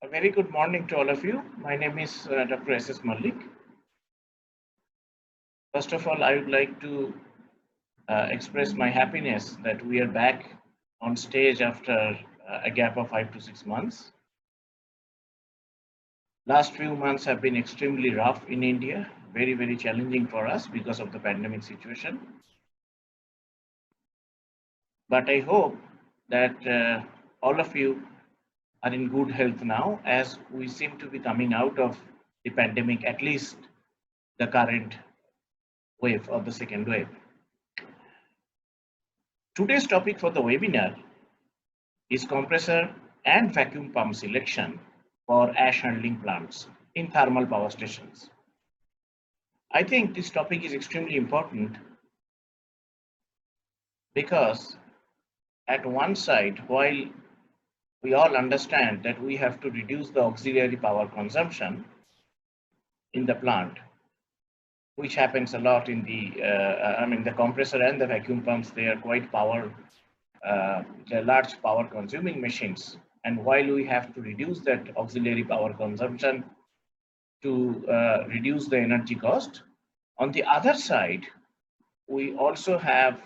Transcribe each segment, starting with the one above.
A very good morning to all of you. My name is Dr. S.S. Malik. First of all, I would like to express my happiness that we are back on stage after a gap of 5 to 6 months. Last few months have been extremely rough in India, very challenging for us because of the pandemic situation. But I hope that all of you are in good health now as we seem to be coming out of the pandemic, at least the current wave or the second wave. Today's topic for the webinar is compressor and vacuum pump selection for ash handling plants in thermal power stations. I think this topic is extremely important because at one side, while we all understand that we have to reduce the auxiliary power consumption in the plant, which happens a lot in the compressor and the vacuum pumps, they are quite they're large power consuming machines. And while we have to reduce that auxiliary power consumption to reduce the energy cost, on the other side, we also have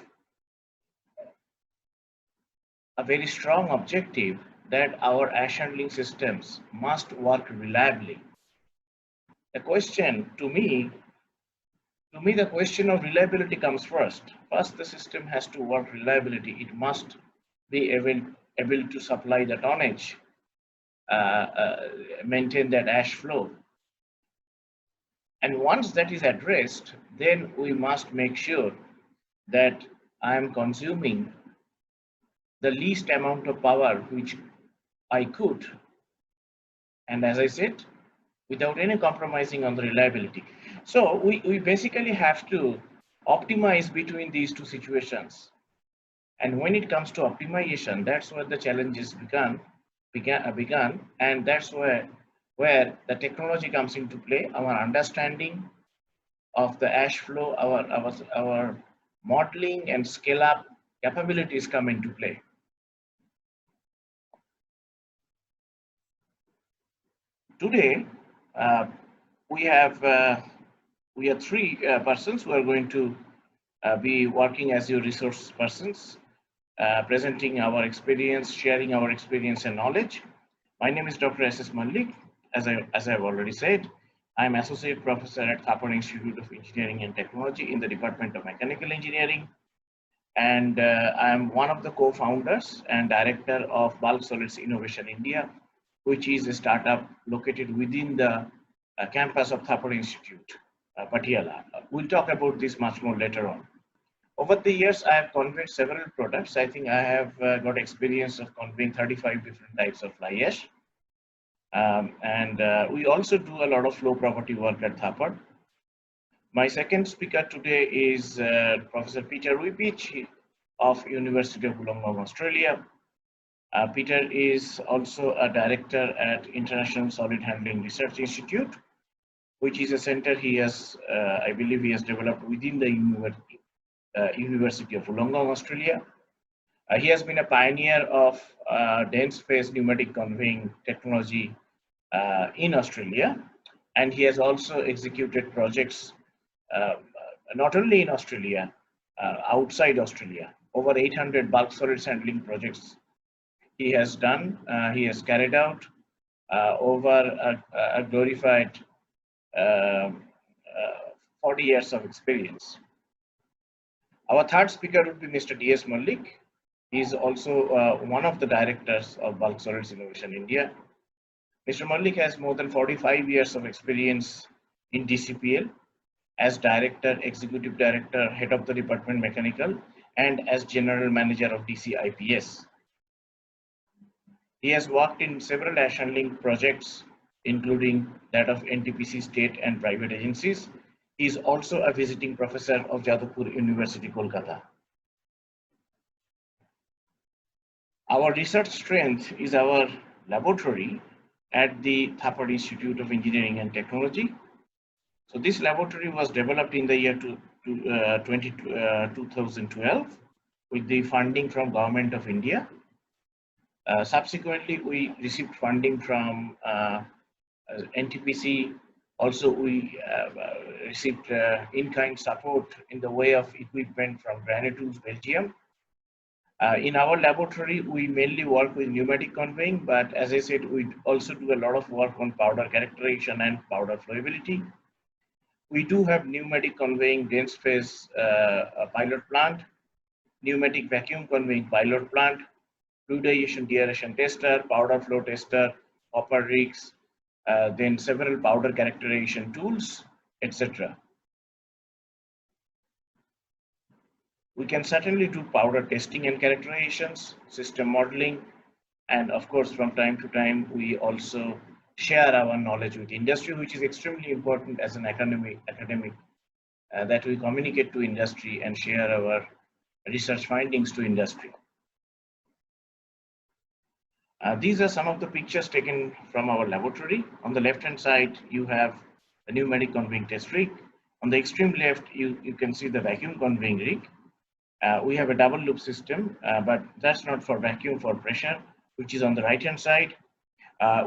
a very strong objective that our ash handling systems must work reliably. The question the question of reliability comes first. First, the system has to work reliability. It must be able to supply the tonnage, maintain that ash flow. And once that is addressed, then we must make sure that I am consuming the least amount of power which I could. And as I said, without any compromising on the reliability. So we basically have to optimize between these two situations. And when it comes to optimization, that's where the challenges began, and that's where the technology comes into play. Our understanding of the ash flow, our modeling and scale up capabilities come into play. Today, we are three persons who are going to be working as your resource persons, presenting our experience, sharing our experience and knowledge. My name is Dr. S.S. Malik. As I've already said, I'm Associate Professor at Thapar Institute of Engineering and Technology in the Department of Mechanical Engineering. And I'm one of the co-founders and director of Bulk Solids Innovation India, which is a startup located within the campus of Thapar Institute, Patiala. We'll talk about this much more later on. Over the years, I have conveyed several products. I think I have got experience of conveying 35 different types of fly ash. We also do a lot of flow property work at Thapar. My second speaker today is Professor Peter Wipich of University of Wollongong, Australia. Peter is also a director at International Solid Handling Research Institute, which is a center he has, I believe he has developed within the University of Wollongong, Australia. He has been a pioneer of dense phase pneumatic conveying technology in Australia, and he has also executed projects not only in Australia, outside Australia. Over 800 bulk solids handling projects he has done. He has carried out over a glorified 40 years of experience. Our third speaker would be Mr. D.S. Malik. He is also one of the directors of Bulk Solids Innovation India. Mr. Malik has more than 45 years of experience in DCPL as director, executive director, head of the department mechanical, and as general manager of DCIPS. He has worked in several ash handling projects, including that of NTPC state and private agencies. He is also a visiting professor of Jadavpur University, Kolkata. Our research strength is our laboratory at the Thapar Institute of Engineering and Technology. So this laboratory was developed in the year 2012 with the funding from Government of India. Subsequently, we received funding from NTPC. Also, we received in-kind support in the way of equipment from Granitools, Belgium. In our laboratory, we mainly work with pneumatic conveying, but as I said, we also do a lot of work on powder characterization and powder flowability. We do have pneumatic conveying dense phase pilot plant, pneumatic vacuum conveying pilot plant, fluidization deaeration tester, powder flow tester, hopper rigs, then several powder characterization tools, etc. We can certainly do powder testing and characterizations, system modeling, and of course, from time to time, we also share our knowledge with industry, which is extremely important as an academic that we communicate to industry and share our research findings to industry. These are some of the pictures taken from our laboratory. On the left-hand side, you have the pneumatic conveying test rig. On the extreme left, you can see the vacuum conveying rig. We have a double loop system, but that's not for vacuum, for pressure, which is on the right-hand side.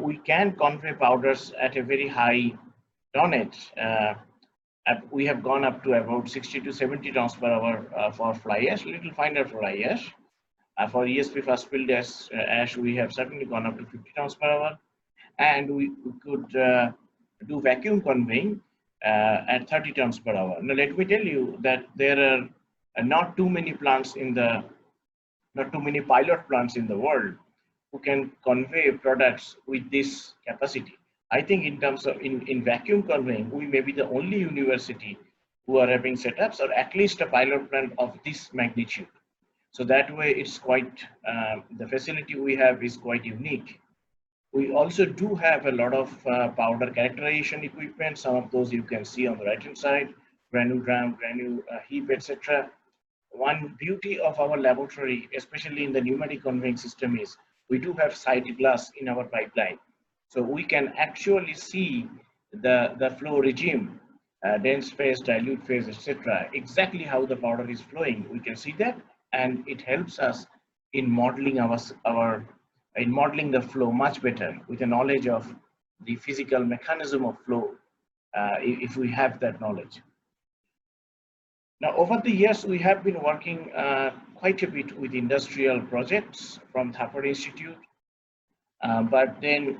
We can convey powders at a very high tonnage. We have gone up to about 60 to 70 tons per hour for fly ash, little finer fly ash. For ESP fast filled ash, we have certainly gone up to 50 tons per hour. And we could do vacuum conveying at 30 tons per hour. Now, let me tell you that there are not too many plants not too many pilot plants in the world who can convey products with this capacity. I think in terms of in vacuum conveying, we may be the only university who are having setups or at least a pilot plant of this magnitude. So that way it's quite, the facility we have is quite unique. We also do have a lot of powder characterization equipment. Some of those you can see on the right hand side, granule drum, granule heap, etc. One beauty of our laboratory, especially in the pneumatic conveying system, is we do have side glass in our pipeline. So we can actually see the flow regime, dense phase, dilute phase, etc. Exactly how the powder is flowing. We can see that, and it helps us in modeling in modeling the flow much better with a knowledge of the physical mechanism of flow, if we have that knowledge. Now, over the years, we have been working quite a bit with industrial projects from Thapar Institute. But then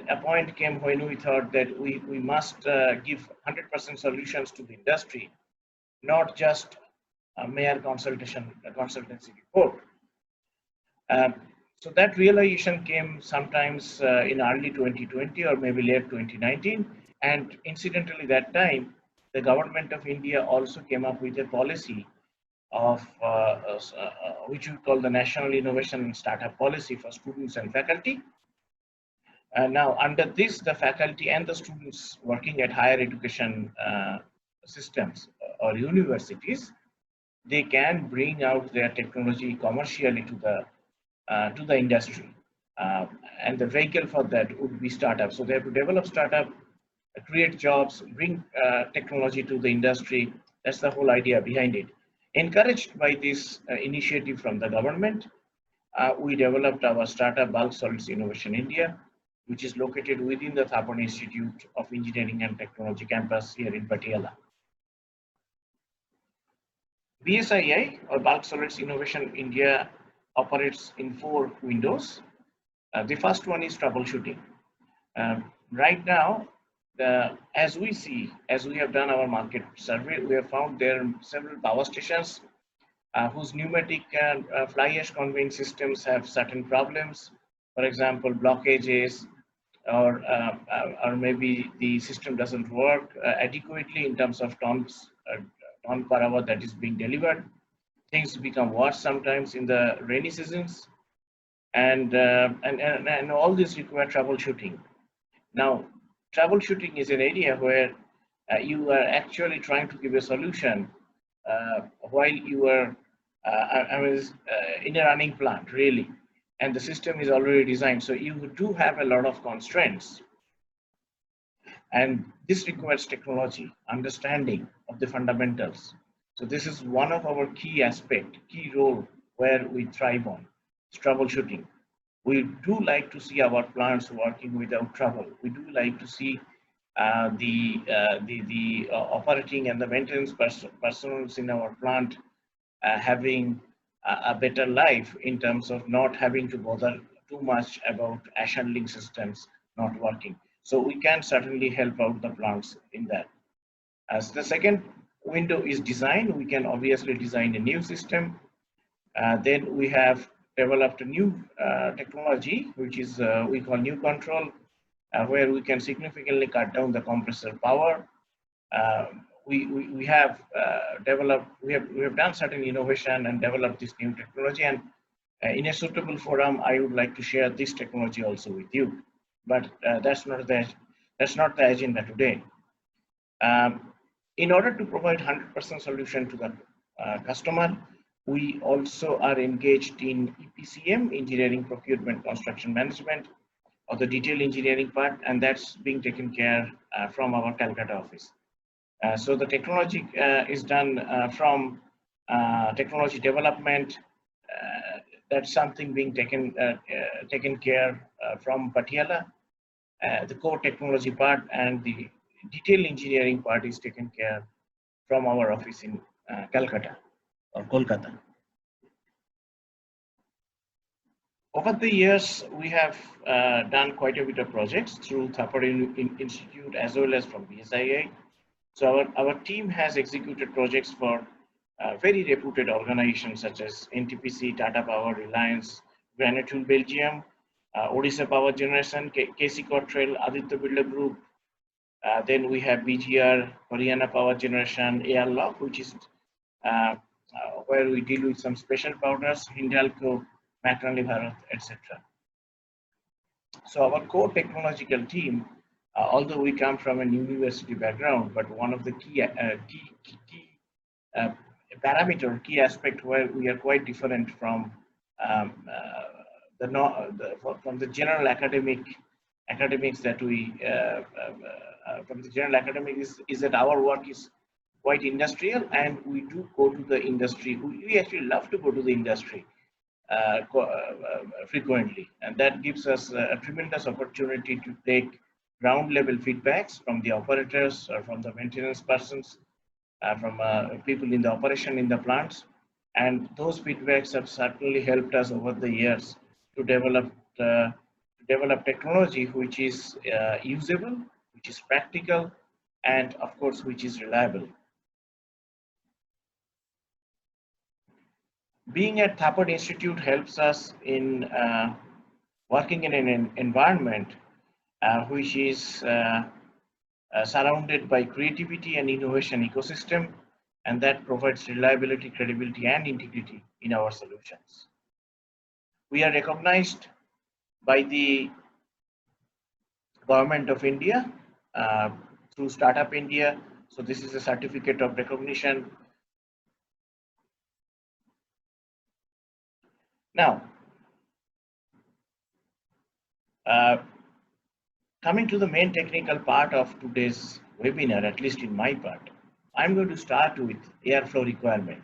a point came when we thought that we must give 100% solutions to the industry, not just a mere consultancy report. So that realization came sometimes in early 2020 or maybe late 2019. And incidentally, that time, the government of India also came up with a policy of which we call the National Innovation and Startup Policy for students and faculty. And now under this, the faculty and the students working at higher education systems or universities, they can bring out their technology commercially to the industry. And the vehicle for that would be startup. So they have to develop startup, create jobs, bring technology to the industry. That's the whole idea behind it. Encouraged by this initiative from the government, we developed our startup Bulk Solids Innovation India, which is located within the Thapar Institute of Engineering and Technology campus here in Patiala. BSII, or Bulk Solids Innovation India, operates in 4 windows. The first one is troubleshooting. Right now, as we have done our market survey, we have found there are several power stations whose pneumatic and fly ash conveying systems have certain problems. For example, blockages, or maybe the system doesn't work adequately in terms of tons ton per hour that is being delivered. Things become worse sometimes in the rainy seasons, and all this require troubleshooting. Now, troubleshooting is an area where you are actually trying to give a solution while you are in a running plant, really, and the system is already designed. So you do have a lot of constraints, and this requires technology, understanding of the fundamentals. So this is one of our key role where we thrive on, troubleshooting. We do like to see our plants working without trouble. We do like to see the operating and the maintenance personnel in our plant having a better life in terms of not having to bother too much about ash handling systems not working. So we can certainly help out the plants in that. As the second window is design, we can obviously design a new system. Then we have developed a new technology, which is we call new control, where we can significantly cut down the compressor power. We have developed, we have done certain innovation and developed this new technology. And in a suitable forum, I would like to share this technology also with you. But that's not the agenda today. In order to provide 100% solution to the customer, we also are engaged in EPCM, engineering, procurement, construction management, or the detail engineering part, and that's being taken care from our Calcutta office. So the technology is done from technology development. That's something being taken care from Patiala. The core technology part and the detail engineering part is taken care from our office in Calcutta or Kolkata. Over the years, we have done quite a bit of projects through Thapar Institute as well as from BSII. So our team has executed projects for very reputed organizations such as NTPC, Tata Power, Reliance, Granite Belgium, Odisha Power Generation, KC Cottrell, Aditya Birla Group. Then we have BGR, Haryana Power Generation, Airlock, which is where we deal with some special powders, Hindalco, McNally Bharat, etc. So our core technological team, although we come from a university background, but one of the key parameter, key aspect where we are quite different from from the general academics that we from the general academic is that our work is quite industrial, and we do go to the industry. We actually love to go to the industry frequently, and that gives us a tremendous opportunity to take ground level feedbacks from the operators or from the maintenance persons, from people in the operation in the plants, and those feedbacks have certainly helped us over the years to develop technology which is usable, which is practical, and of course which is reliable. Being at Thapar Institute helps us in working in an environment which is surrounded by creativity and innovation ecosystem, and that provides reliability, credibility, and integrity in our solutions. We are recognized by the Government of India through Startup India. So this is a certificate of recognition. Now, coming to the main technical part of today's webinar, at least in my part, I'm going to start with airflow requirement.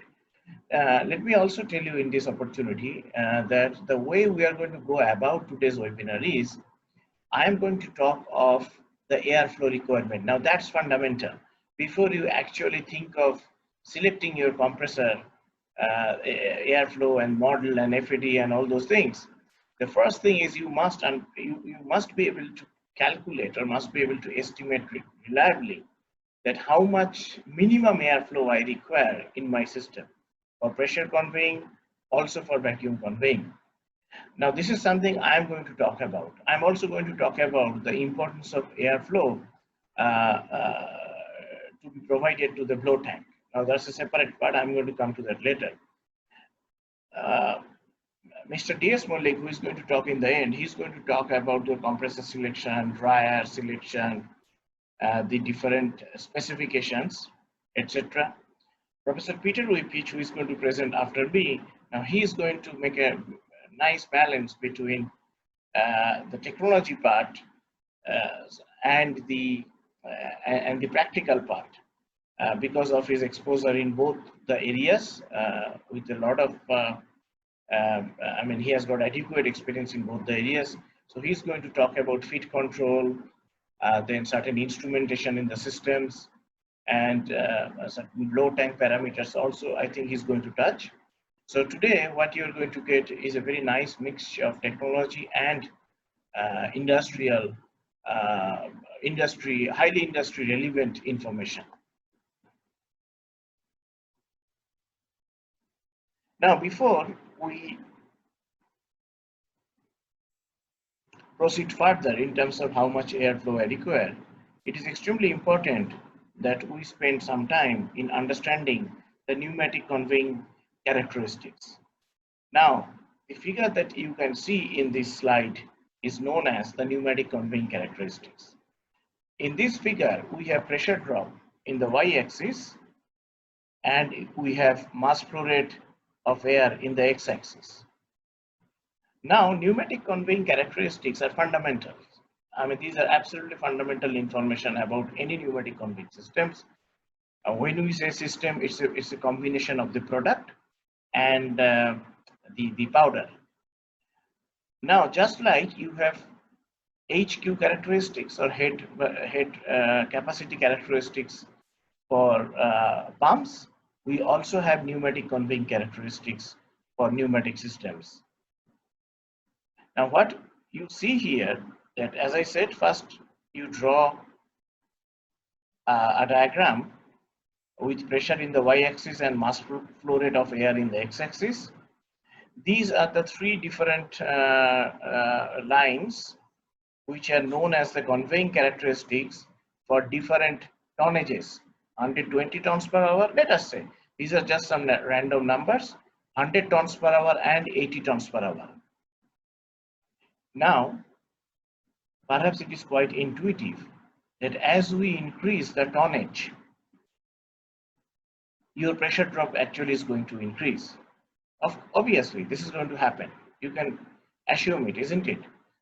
Let me also tell you in this opportunity that the way we are going to go about today's webinar is, I'm going to talk of the airflow requirement. Now that's fundamental. Before you actually think of selecting your compressor, airflow and model and FAD and all those things, the first thing is you must be able to calculate or must be able to estimate reliably that how much minimum airflow I require in my system for pressure conveying, also for vacuum conveying. Now this is something I'm going to talk about. I'm also going to talk about the importance of airflow to be provided to the blow tank. Now that's a separate part. I'm going to come to that later. Mr. D.S. Mullik, who is going to talk in the end, he's going to talk about the compressor selection, dryer selection, the different specifications, etc. Professor Peter Wipich, who is going to present after me, now he is going to make a nice balance between the technology part and the practical part. Because of his exposure in both the areas with a lot of I mean, he has got adequate experience in both the areas. So he's going to talk about feed control, then certain instrumentation in the systems, and certain blow tank parameters also, I think he's going to touch. So today, what you're going to get is a very nice mixture of technology and industrial, highly industry relevant information. Now, before we proceed further in terms of how much airflow I require, it is extremely important that we spend some time in understanding the pneumatic conveying characteristics. Now, the figure that you can see in this slide is known as the pneumatic conveying characteristics. In this figure, we have pressure drop in the y-axis and we have mass flow rate of air in the x-axis. Now, pneumatic conveying characteristics are fundamental. I mean, these are absolutely fundamental information about any pneumatic conveying systems. When we say system, it's a combination of the product and the powder. Now, just like you have HQ characteristics or head capacity characteristics for pumps, we also have pneumatic conveying characteristics for pneumatic systems. Now, what you see here, that as I said, first you draw a diagram with pressure in the y-axis and mass flow rate of air in the x-axis. These are the three different lines which are known as the conveying characteristics for different tonnages. 120 tons per hour, let us say, these are just some random numbers, 100 tons per hour and 80 tons per hour. Now, perhaps it is quite intuitive that as we increase the tonnage, your pressure drop actually is going to increase. Obviously, this is going to happen. You can assume it, isn't it?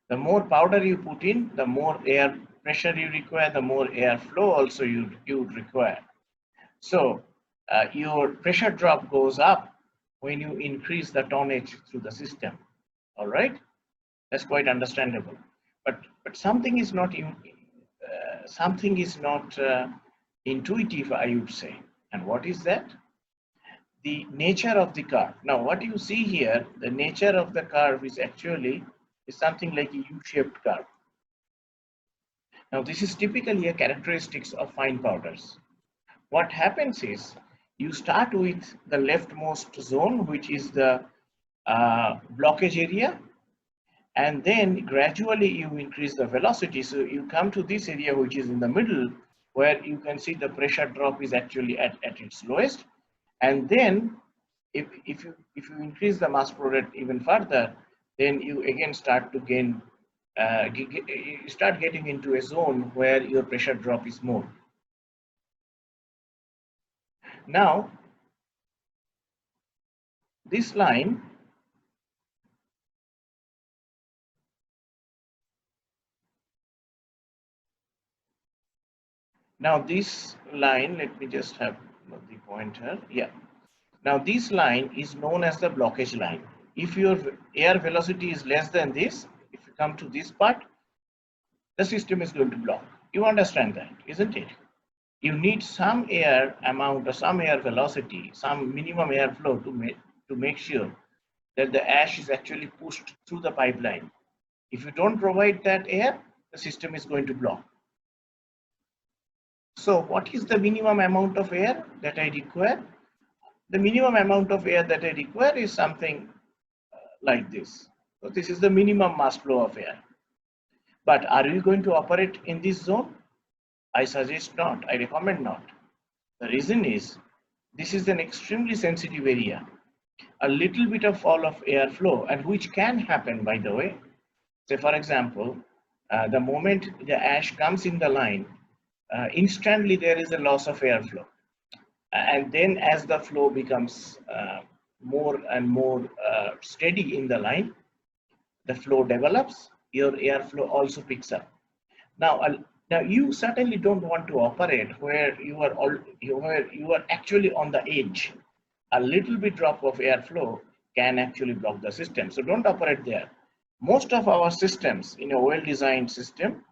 The more powder you put in, the more air pressure you require, the more air flow also you would require. So your pressure drop goes up when you increase the tonnage through the system. All right, that's quite understandable. But something is not intuitive, I would say. And what is that? The nature of the curve. Now, what you see here, the nature of the curve is actually something like a U-shaped curve. Now, this is typically a characteristics of fine powders. What happens is you start with the leftmost zone, which is the blockage area, and then gradually you increase the velocity. So you come to this area, which is in the middle, where you can see the pressure drop is actually at its lowest. And then if you increase the mass flow rate even further, then you again start to gain, you start getting into a zone where your pressure drop is more. Now, this line let me just have the pointer. Yeah. Now, this line is known as the blockage line. If your air velocity is less than this, if you come to this part, the system is going to block. You understand that, isn't it? You need some air amount or some air velocity, some minimum airflow to make sure that the ash is actually pushed through the pipeline. If you don't provide that air, the system is going to block. So what is the minimum amount of air that I require? The minimum amount of air that I require is something like this. So this is the minimum mass flow of air. But are we going to operate in this zone? I suggest not. I recommend not. The reason is this is an extremely sensitive area. A little bit of fall of air flow, and which can happen, by the way. Say, for example, the moment the ash comes in the line, instantly there is a loss of airflow. And then as the flow becomes more and more steady in the line, the flow develops, your airflow also picks up. Now you certainly don't want to operate where you are actually on the edge. A little bit drop of airflow can actually block the system. So don't operate there. Most of our systems in a well-designed system,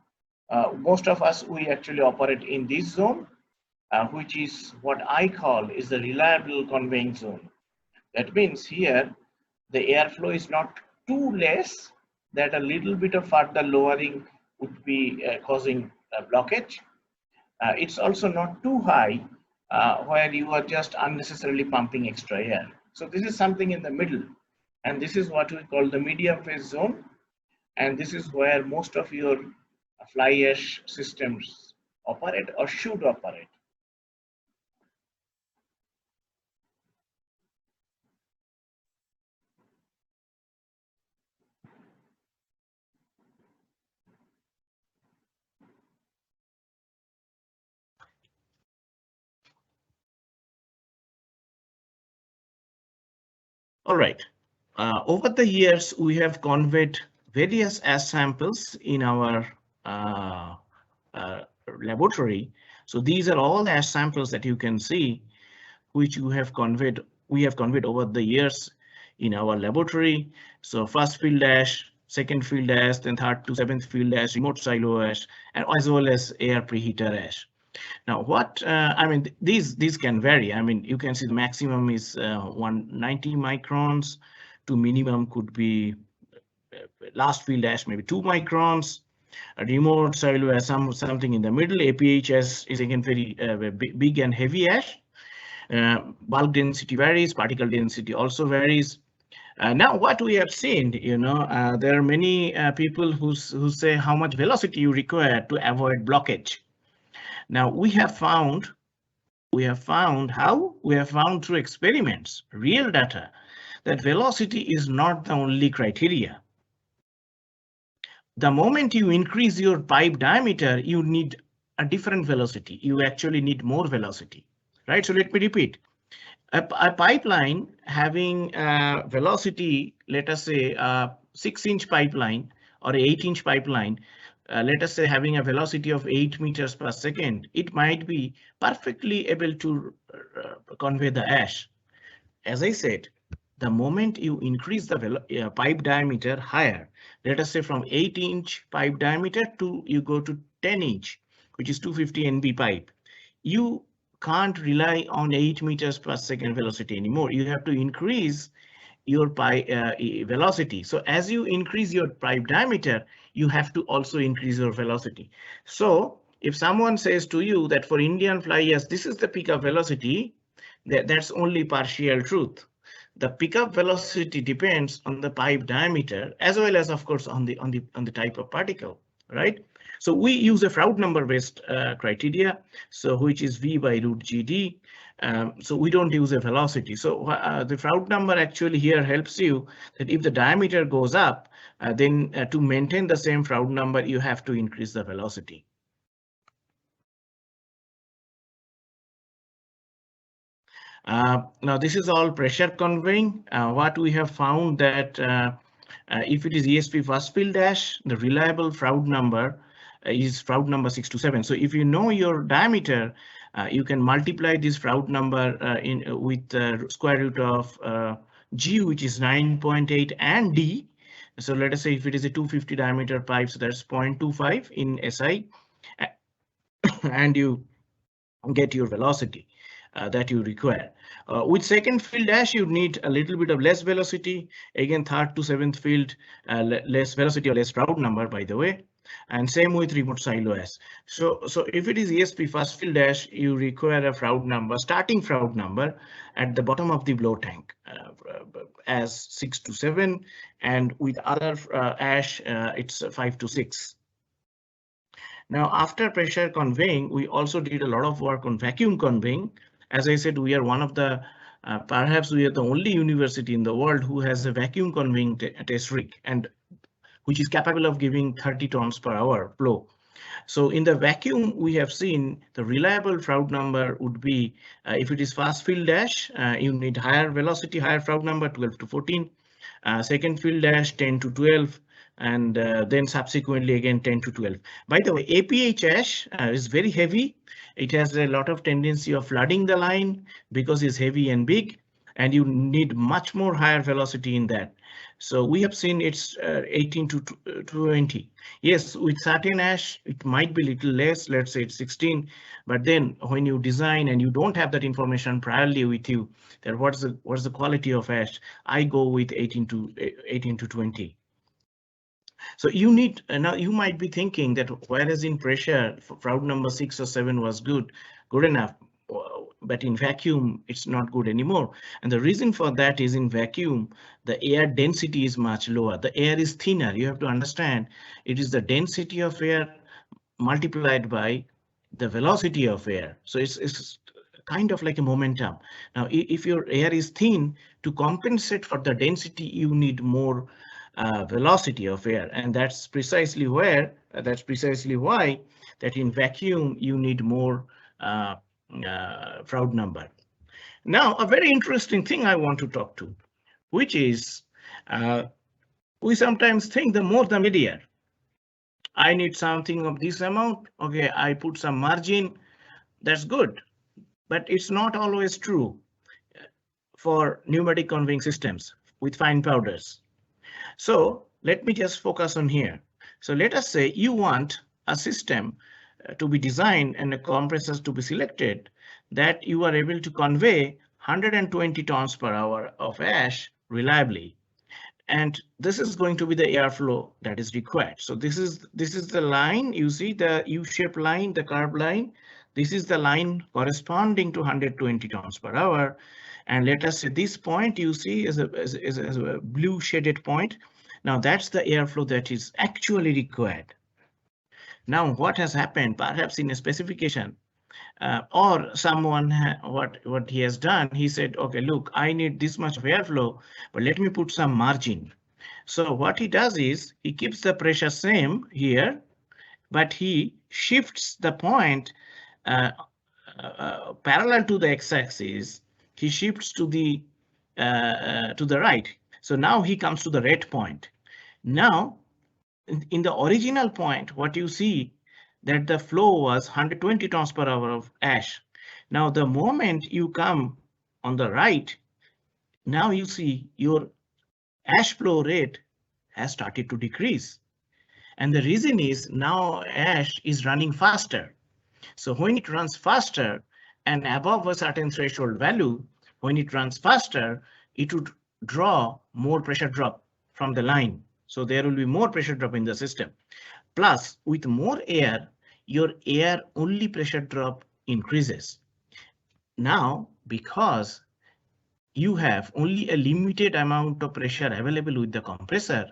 most of us, we actually operate in this zone, which is what I call is the reliable conveying zone. That means here the airflow is not too less that a little bit of further lowering would be causing a blockage. It's also not too high where you are just unnecessarily pumping extra air. So this is something in the middle, and this is what we call the medium phase zone, and this is where most of your fly ash systems operate or should operate. All right. Over the years, we have conveyed various ash samples in our laboratory. So these are all ash samples that you can see, which we have conveyed over the years in our laboratory. So first field ash, second field ash, then third to seventh field ash, remote silo ash, and as well as air preheater ash. Now, what I mean, these can vary. I mean, you can see the maximum is 190 microns, to minimum could be last field ash maybe 2 microns. A remote silo ash something in the middle. APHS is again very big and heavy ash. Bulk density varies, particle density also varies. Now, what we have seen, there are many people who say how much velocity you require to avoid blockage. Now, we have found through experiments, real data, that velocity is not the only criteria. The moment you increase your pipe diameter, you need a different velocity. You actually need more velocity, right? So let me repeat. A pipeline having velocity, let us say a 6-inch pipeline or an 8-inch pipeline, let us say having a velocity of 8 meters per second, it might be perfectly able to convey the ash. As I said, the moment you increase the pipe diameter higher, let us say from 8-inch pipe diameter to you go to 10-inch, which is 250 NB pipe, you can't rely on 8 meters per second velocity anymore. You have to increase your pipe velocity. So as you increase your pipe diameter, you have to also increase your velocity. So if someone says to you that for Indian fly ash, this is the pickup velocity, that's only partial truth. The pickup velocity depends on the pipe diameter as well as, of course, on the type of particle, right? So we use a Froude number based criteria, so which is V by root GD. So we don't use a velocity. So the Froude number actually here helps you that if the diameter goes up, then to maintain the same Froude number, you have to increase the velocity. Now this is all pressure conveying. What we have found that if it is ESP first field ash, the reliable Froude number is Froude number 627. So if you know your diameter, you can multiply this Froude number with square root of G, which is 9.8, and D. So let us say if it is a 250 diameter pipe, so that's 0.25 in SI, and you get your velocity that you require. With second field ash, you need a little bit of less velocity. Again, third to seventh field, less velocity or less Froude number, by the way. And same with remote silo ash. So if it is ESP first field ash, you require a Froude number, starting Froude number at the bottom of the blow tank as 6 to 7, and with other ash, it's 5 to 6. Now, after pressure conveying, we also did a lot of work on vacuum conveying. As I said, we are one of the, perhaps we are the only university in the world who has a vacuum conveying test rig, and which is capable of giving 30 tons per hour flow. So in the vacuum, we have seen the reliable Froude number would be, if it is fast field dash, you need higher velocity, higher Froude number, 12 to 14. Second field dash, 10 to 12. And then subsequently again 10 to 12. By the way, APH ash is very heavy. It has a lot of tendency of flooding the line because it's heavy and big. and you need much more higher velocity in that. So we have seen it's 18 to 20. Yes, with certain ash, it might be little less, let's say it's 16, but then when you design and you don't have that information priorly with you, that what's the quality of ash, I go with 18 to 20. So you need, now you might be thinking that whereas in pressure, Froude number 6 or 7 was good enough, but in vacuum, it's not good anymore. And the reason for that is in vacuum, the air density is much lower. The air is thinner. You have to understand it is the density of air multiplied by the velocity of air. So it's kind of like a momentum. Now, if your air is thin, to compensate for the density, you need more velocity of air, and that's precisely why that in vacuum you need more Froude number. Now, a very interesting thing I want to talk to, which is we sometimes think the more the merrier. I need something of this amount. Okay, I put some margin. That's good, but it's not always true for pneumatic conveying systems with fine powders. So let me just focus on here. So let us say you want a system to be designed and a compressor to be selected that you are able to convey 120 tons per hour of ash reliably. And this is going to be the airflow that is required. So this is the line, you see the U-shaped line, the curved line. This is the line corresponding to 120 tons per hour. And let us say this point you see is a blue shaded point. Now that's the airflow that is actually required. Now what has happened, perhaps in a specification, or someone what he has done, he said, okay, look, I need this much of airflow, but let me put some margin. So what he does is he keeps the pressure same here, but he shifts the point parallel to the x-axis. He shifts to the right. So now he comes to the red point. Now, in the original point, what you see that the flow was 120 tons per hour of ash. Now, the moment you come on the right, now you see your ash flow rate has started to decrease. And the reason is now ash is running faster. So when it runs faster and above a certain threshold value, when it runs faster, it would draw more pressure drop from the line. So there will be more pressure drop in the system. Plus, with more air, your air only pressure drop increases. Now, because you have only a limited amount of pressure available with the compressor,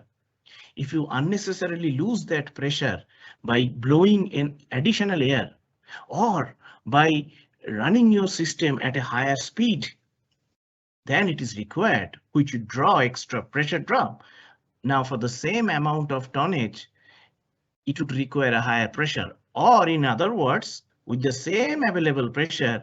if you unnecessarily lose that pressure by blowing in additional air or by running your system at a higher speed than it is required, which would draw extra pressure drop. Now, for the same amount of tonnage, it would require a higher pressure. Or in other words, with the same available pressure,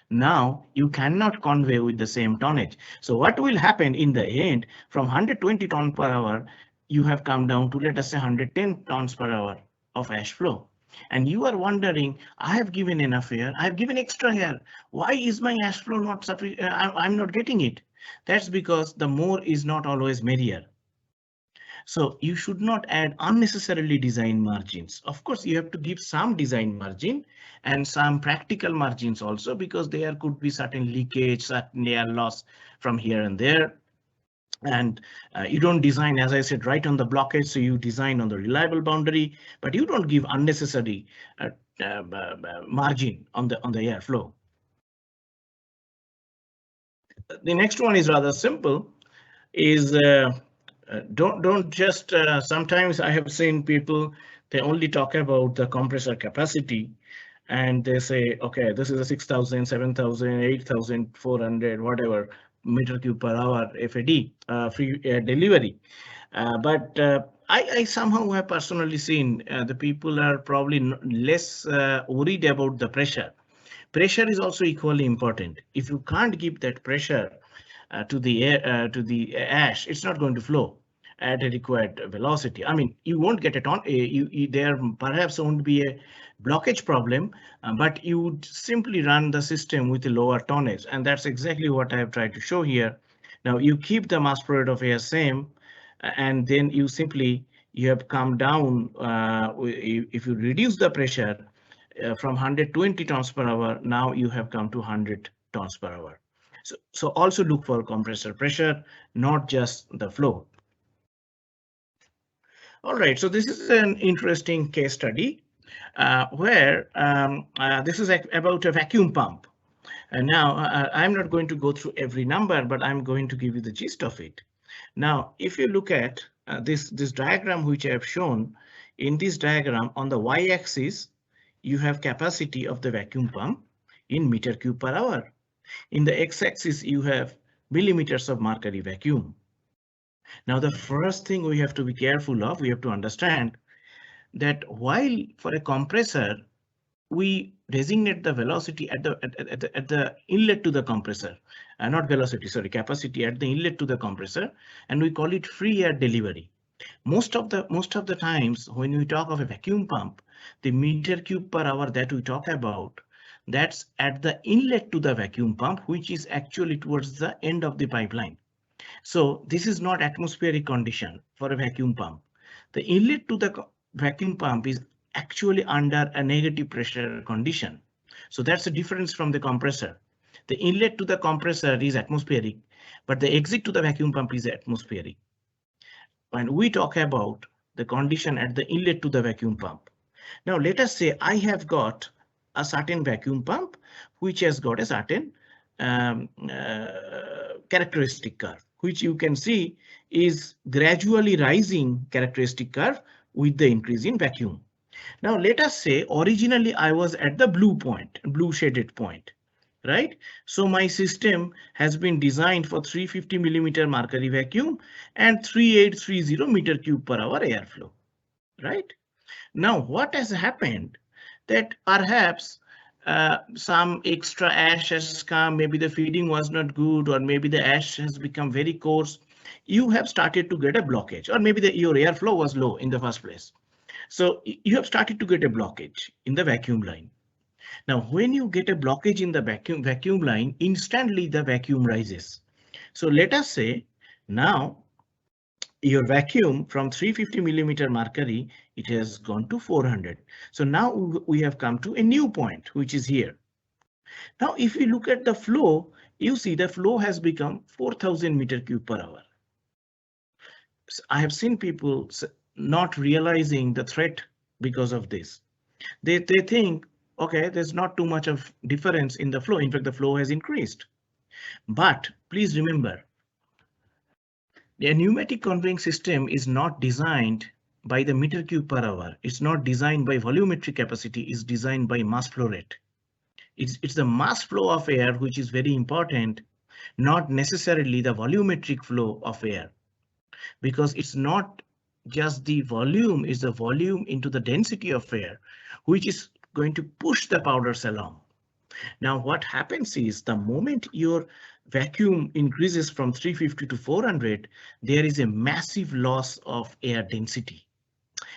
now you cannot convey with the same tonnage. So what will happen in the end, from 120 tons per hour, you have come down to, let us say, 110 tons per hour of ash flow. And you are wondering, I have given enough air, I have given extra air. Why is my ash flow not sufficient? I'm not getting it. That's because the more is not always merrier. So you should not add unnecessarily design margins. Of course, you have to give some design margin and some practical margins also, because there could be certain leakage, certain air loss from here and there. And you don't design, as I said, right on the blockage. So you design on the reliable boundary, but you don't give unnecessary margin on the airflow. The next one is rather simple. Is don't just sometimes I have seen people, they only talk about the compressor capacity and they say, okay, this is a 6,000, 7,000, 8,400, whatever meter cube per hour FAD, free air delivery. But I somehow have personally seen the people are probably less worried about the pressure. Pressure is also equally important. If you can't give that pressure to the air, to the ash, it's not going to flow. at a required velocity. I mean, you won't get it on. There perhaps won't be a blockage problem, but you would simply run the system with a lower tonnage, and that's exactly what I have tried to show here. Now you keep the mass flow rate of air same, and then you have come down. If you reduce the pressure from 120 tons per hour, now you have come to 100 tons per hour. So also look for compressor pressure, not just the flow. All right, so this is an interesting case study where this is about a vacuum pump. And now I'm not going to go through every number, but I'm going to give you the gist of it. Now, if you look at this diagram which I have shown, in this diagram on the y-axis, you have capacity of the vacuum pump in meter cube per hour. In the x-axis, you have millimeters of mercury vacuum. Now, the first thing we have to be careful of, we have to understand that while for a compressor, we designate the velocity at the inlet to the compressor, not velocity, sorry, capacity at the inlet to the compressor, and we call it free air delivery. Most of the times when we talk of a vacuum pump, the meter cube per hour that we talk about, that's at the inlet to the vacuum pump, which is actually towards the end of the pipeline. So this is not atmospheric condition for a vacuum pump. The inlet to the vacuum pump is actually under a negative pressure condition. So that's the difference from the compressor. The inlet to the compressor is atmospheric, but the exit to the vacuum pump is atmospheric. When we talk about the condition at the inlet to the vacuum pump. Now let us say I have got a certain vacuum pump which has got a certain characteristic curve, which you can see is gradually rising characteristic curve with the increase in vacuum. Now let us say originally I was at the blue shaded point, right? So my system has been designed for 350 millimeter mercury vacuum and 3830 meter cube per hour airflow, right? Now what has happened that perhaps some extra ash has come, maybe the feeding was not good, or maybe the ash has become very coarse. You have started to get a blockage, or maybe your airflow was low in the first place. So you have started to get a blockage in the vacuum line. Now, when you get a blockage in the vacuum line, instantly the vacuum rises. So let us say now your vacuum from 350 millimeter mercury, it has gone to 400. So now we have come to a new point, which is here. Now, if you look at the flow, you see the flow has become 4000 meter cube per hour. I have seen people not realizing the threat because of this. They think, okay, there's not too much of difference in the flow. In fact, the flow has increased. But please remember, the pneumatic conveying system is not designed by the meter cube per hour. It's not designed by volumetric capacity. It's designed by mass flow rate. It's the mass flow of air which is very important, not necessarily the volumetric flow of air, because it's not just the volume, it's the volume into the density of air which is going to push the powders along. Now what happens is the moment your vacuum increases from 350 to 400, there is a massive loss of air density.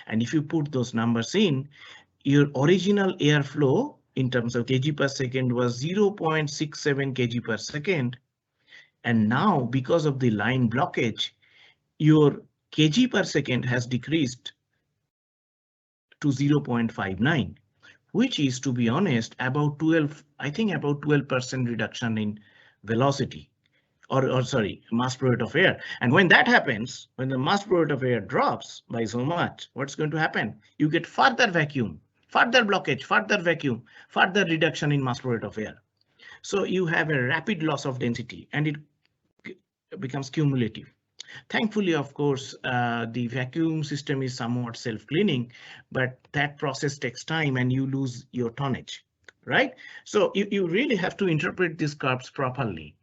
And if you put those numbers in, your original airflow in terms of kg per second was 0.67 kg per second. And now because of the line blockage, your kg per second has decreased to 0.59. Which is, to be honest, about 12, I think about 12% reduction in velocity, or sorry, mass flow rate of air. And when that happens, when the mass flow rate of air drops by so much, what's going to happen? You get further vacuum, further blockage, further vacuum, further reduction in mass flow rate of air. So you have a rapid loss of density and it becomes cumulative. Thankfully, of course, the vacuum system is somewhat self-cleaning, but that process takes time and you lose your tonnage, right? So you really have to interpret these curves properly.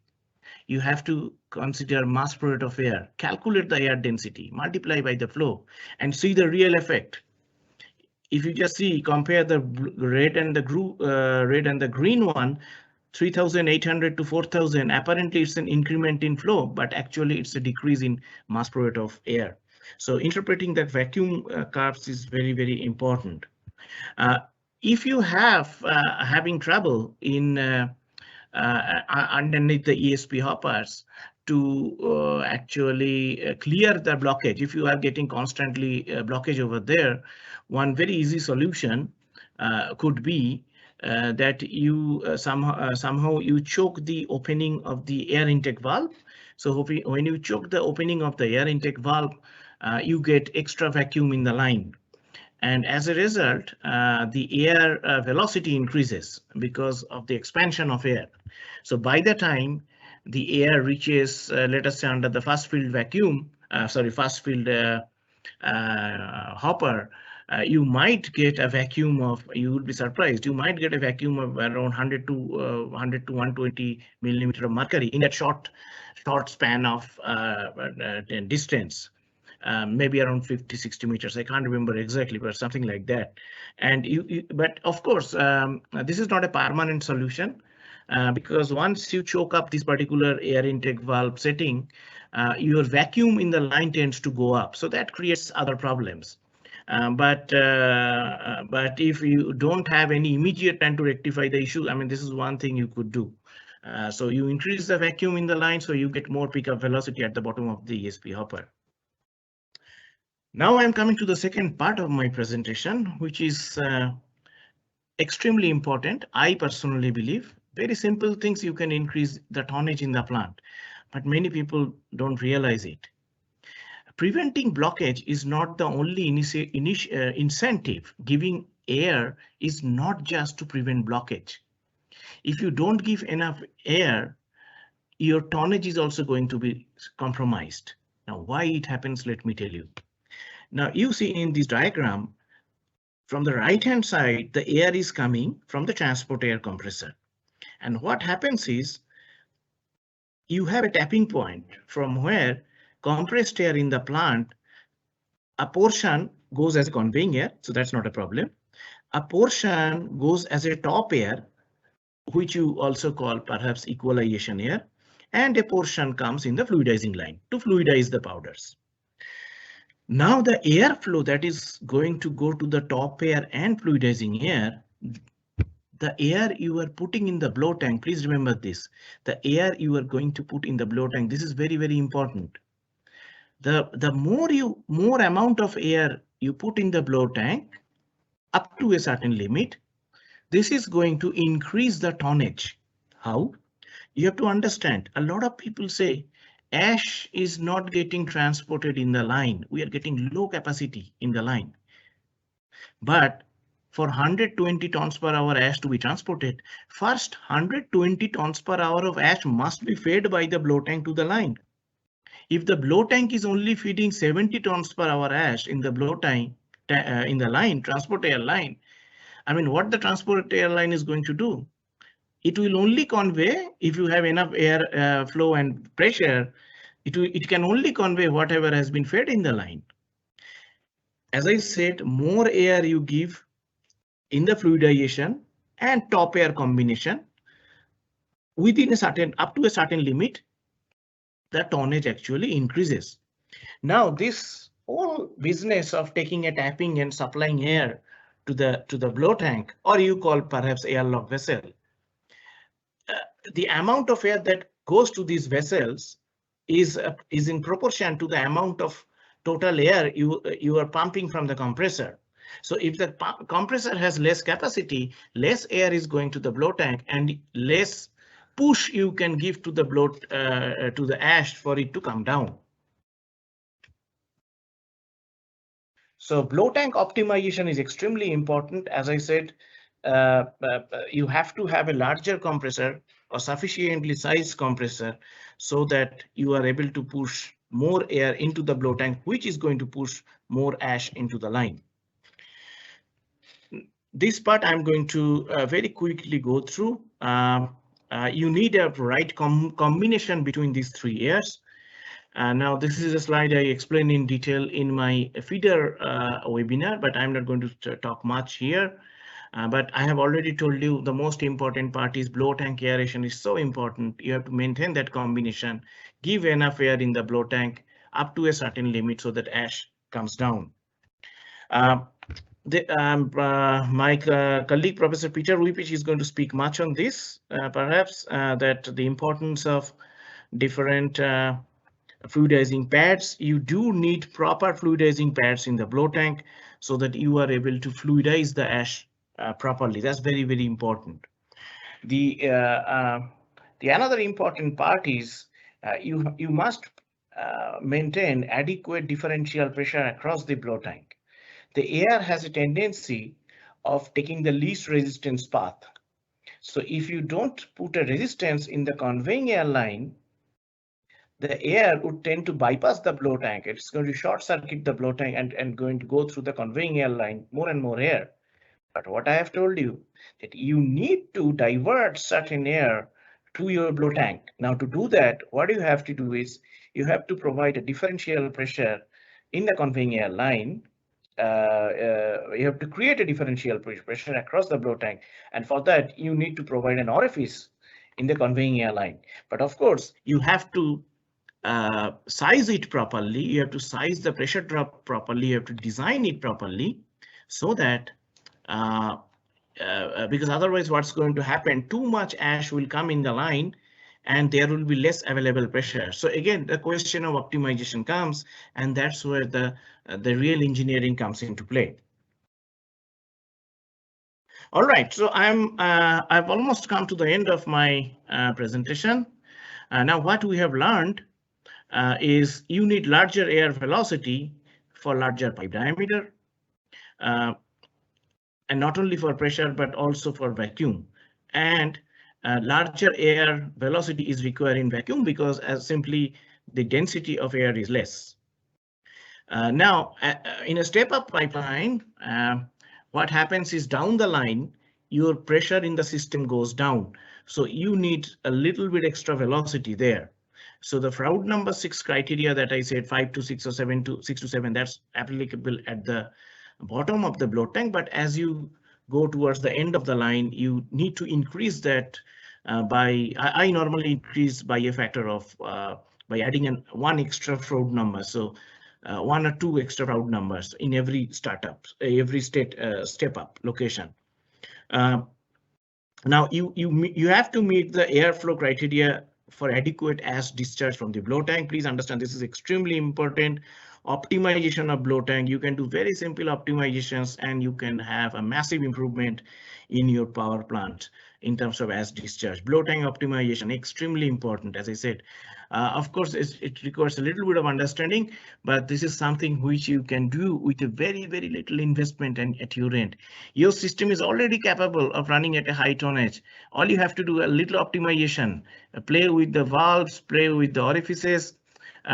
You have to consider mass flow rate of air, calculate the air density, multiply by the flow, and see the real effect. If you just see, compare the red and the green one, 3,800 to 4,000, apparently it's an increment in flow, but actually it's a decrease in mass flow rate of air. So interpreting that vacuum curves is very, very important. If you have having trouble in underneath the ESP hoppers to actually clear the blockage, if you are getting constantly blockage over there, one very easy solution could be that you somehow you choke the opening of the air intake valve. So when you choke the opening of the air intake valve, you get extra vacuum in the line. And as a result, the air velocity increases because of the expansion of air. So by the time the air reaches, let us say under the fast field vacuum, fast field hopper, you might get a vacuum of, you will be surprised, you might get a vacuum of around 100 to 120 millimeter of mercury in that short span of distance. Maybe around 50-60 meters. I can't remember exactly, but something like that. And but of course, this is not a permanent solution because once you choke up this particular air intake valve setting, your vacuum in the line tends to go up. So that creates other problems. But if you don't have any immediate time to rectify the issue, I mean, this is one thing you could do. So you increase the vacuum in the line, so you get more pickup velocity at the bottom of the ESP hopper. Now I'm coming to the second part of my presentation, which is extremely important. I personally believe very simple things you can increase the tonnage in the plant, but many people don't realize it. Preventing blockage is not the only incentive. Giving air is not just to prevent blockage. If you don't give enough air, your tonnage is also going to be compromised. Now, why it happens, let me tell you. Now you see in this diagram, from the right hand side, the air is coming from the transport air compressor. And what happens is you have a tapping point from where compressed air in the plant, a portion goes as a conveying air, so that's not a problem. A portion goes as a top air, which you also call perhaps equalization air, and a portion comes in the fluidizing line to fluidize the powders. Now the airflow that is going to go to the top air and fluidizing air, the air you are putting in the blow tank, please remember this, the air you are going to put in the blow tank, this is very, very important. The more amount of air you put in the blow tank up to a certain limit, this is going to increase the tonnage. How? You have to understand, a lot of people say, ash is not getting transported in the line. We are getting low capacity in the line. But for 120 tons per hour ash to be transported, first 120 tons per hour of ash must be fed by the blow tank to the line. If the blow tank is only feeding 70 tons per hour ash in the blow tank, in the line, transport air line, I mean, what the transport air line is going to do? It will only convey, if you have enough air flow and pressure, it can only convey whatever has been fed in the line. As I said, more air you give in the fluidization and top air combination, within a certain, up to a certain limit, the tonnage actually increases. Now this whole business of taking a tapping and supplying air to the blow tank, or you call perhaps airlock vessel, the amount of air that goes to these vessels is in proportion to the amount of total air you are pumping from the compressor. So if the compressor has less capacity, less air is going to the blow tank and less push you can give to the to the ash for it to come down. So blow tank optimization is extremely important. As I said, you have to have a larger compressor or sufficiently sized compressor so that you are able to push more air into the blow tank, which is going to push more ash into the line. This part I'm going to very quickly go through. You need a right combination between these three airs. Now this is a slide I explained in detail in my feeder webinar, but I'm not going to talk much here. But I have already told you the most important part is blow tank aeration is so important. You have to maintain that combination, give enough air in the blow tank up to a certain limit so that ash comes down. My colleague, Professor Peter Wipich, is going to speak much on this, perhaps that the importance of different fluidizing pads. You do need proper fluidizing pads in the blow tank so that you are able to fluidize the ash properly. That's very, very important. The another important part is you must maintain adequate differential pressure across the blow tank. The air has a tendency of taking the least resistance path. So if you don't put a resistance in the conveying air line, the air would tend to bypass the blow tank. It's going to short circuit the blow tank and going to go through the conveying air line, more and more air. But what I have told you, that you need to divert certain air to your blow tank. Now to do that, what you have to do is you have to provide a differential pressure in the conveying air line. You have to create a differential pressure across the blow tank. And for that, you need to provide an orifice in the conveying air line. But of course, you have to size it properly. You have to size the pressure drop properly. You have to design it properly so that because otherwise what's going to happen, too much ash will come in the line and there will be less available pressure. So again, the question of optimization comes, and that's where the real engineering comes into play. All right, so I've almost come to the end of my presentation. Now what we have learned is you need larger air velocity for larger pipe diameter. And not only for pressure, but also for vacuum. And larger air velocity is required in vacuum because as simply the density of air is less. Now, in a step-up pipeline, what happens is down the line, your pressure in the system goes down. So you need a little bit extra velocity there. So the Froude number 6 criteria that I said 5 to 6 or 7 to 6 to 7, that's applicable at the bottom of the blow tank. But as you go towards the end of the line, you need to increase that by, I normally increase by a factor of, by adding one extra Froude number. So 1 or 2 extra Froude numbers in every startup, every step up location. Now you have to meet the airflow criteria for adequate ash discharge from the blow tank. Please understand this is extremely important. Optimization of blow tank, you can do very simple optimizations and you can have a massive improvement in your power plant in terms of ash discharge. Blow tank optimization, extremely important. As I said, of course, it requires a little bit of understanding, but this is something which you can do with a very, very little investment and at your end. Your system is already capable of running at a high tonnage. All you have to do a little optimization, play with the valves, play with the orifices,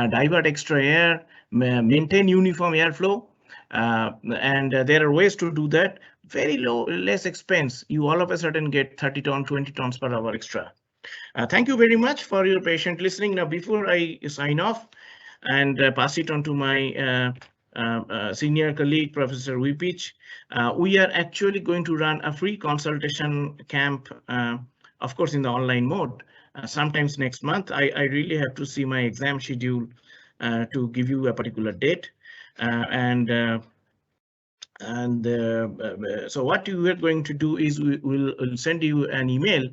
divert extra air, maintain uniform airflow, and there are ways to do that. Very less expense. You all of a sudden get 30 tons, 20 tons per hour extra. Thank you very much for your patient listening. Now, before I sign off and pass it on to my senior colleague, Professor Wipich, we are actually going to run a free consultation camp, of course, in the online mode, sometimes next month. I really have to see my exam schedule to give you a particular date. So what we are going to do is we'll send you an email.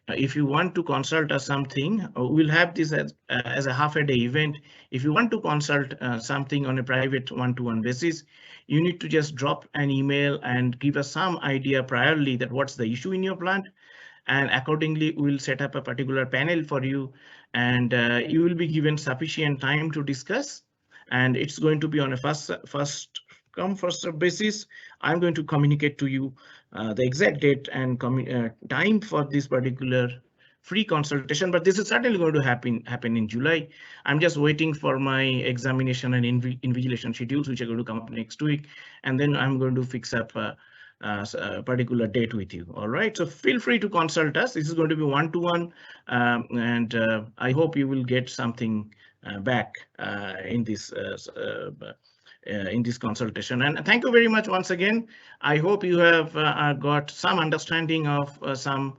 If you want to consult us something, we'll have this as a half-a-day event. If you want to consult something on a private one-to-one basis, you need to just drop an email and give us some idea priorly that what's the issue in your plant. And accordingly, we'll set up a particular panel for you, and you will be given sufficient time to discuss. And it's going to be on a first come first serve basis. I'm going to communicate to you the exact date and time for this particular free consultation, but this is certainly going to happen in July. I'm just waiting for my examination and invigilation schedules, which are going to come up next week, and then I'm going to fix up a particular date with you. All right, so feel free to consult us. This is going to be one-to-one, and I hope you will get something back in this consultation. And thank you very much once again. I hope you have got some understanding of some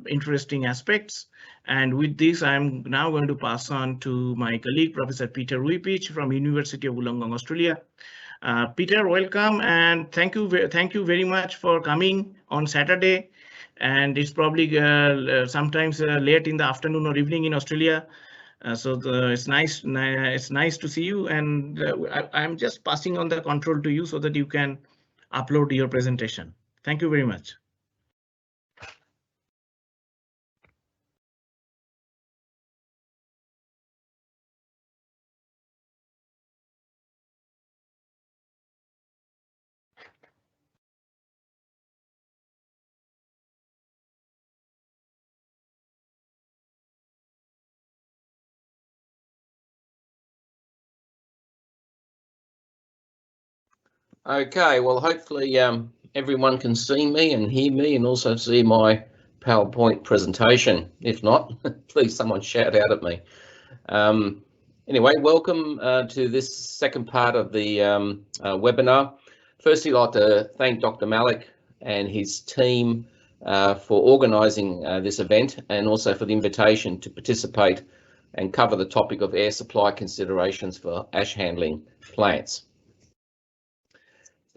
interesting aspects. And with this, I'm now going to pass on to my colleague, Professor Peter Ruipich from University of Wollongong, Australia. Peter, welcome, and thank you very much for coming on Saturday. And it's probably sometimes late in the afternoon or evening in Australia. So it's nice to see you, and I'm just passing on the control to you so that you can upload your presentation. Thank you very much. Okay, well, hopefully everyone can see me and hear me and also see my PowerPoint presentation. If not, please someone shout out at me. Anyway, welcome to this second part of the webinar. Firstly, I'd like to thank Dr. Malik and his team for organising this event, and also for the invitation to participate and cover the topic of air supply considerations for ash handling plants.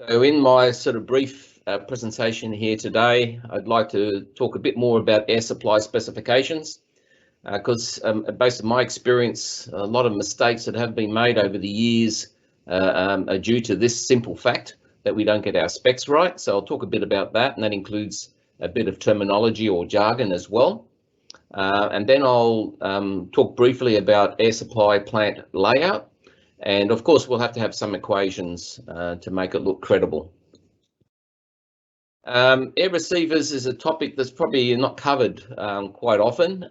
So in my sort of brief presentation here today, I'd like to talk a bit more about air supply specifications, because based on my experience, a lot of mistakes that have been made over the years are due to this simple fact that we don't get our specs right. So I'll talk a bit about that, and that includes a bit of terminology or jargon as well. And then I'll talk briefly about air supply plant layout. And of course, we'll have to have some equations to make it look credible. Air receivers is a topic that's probably not covered quite often.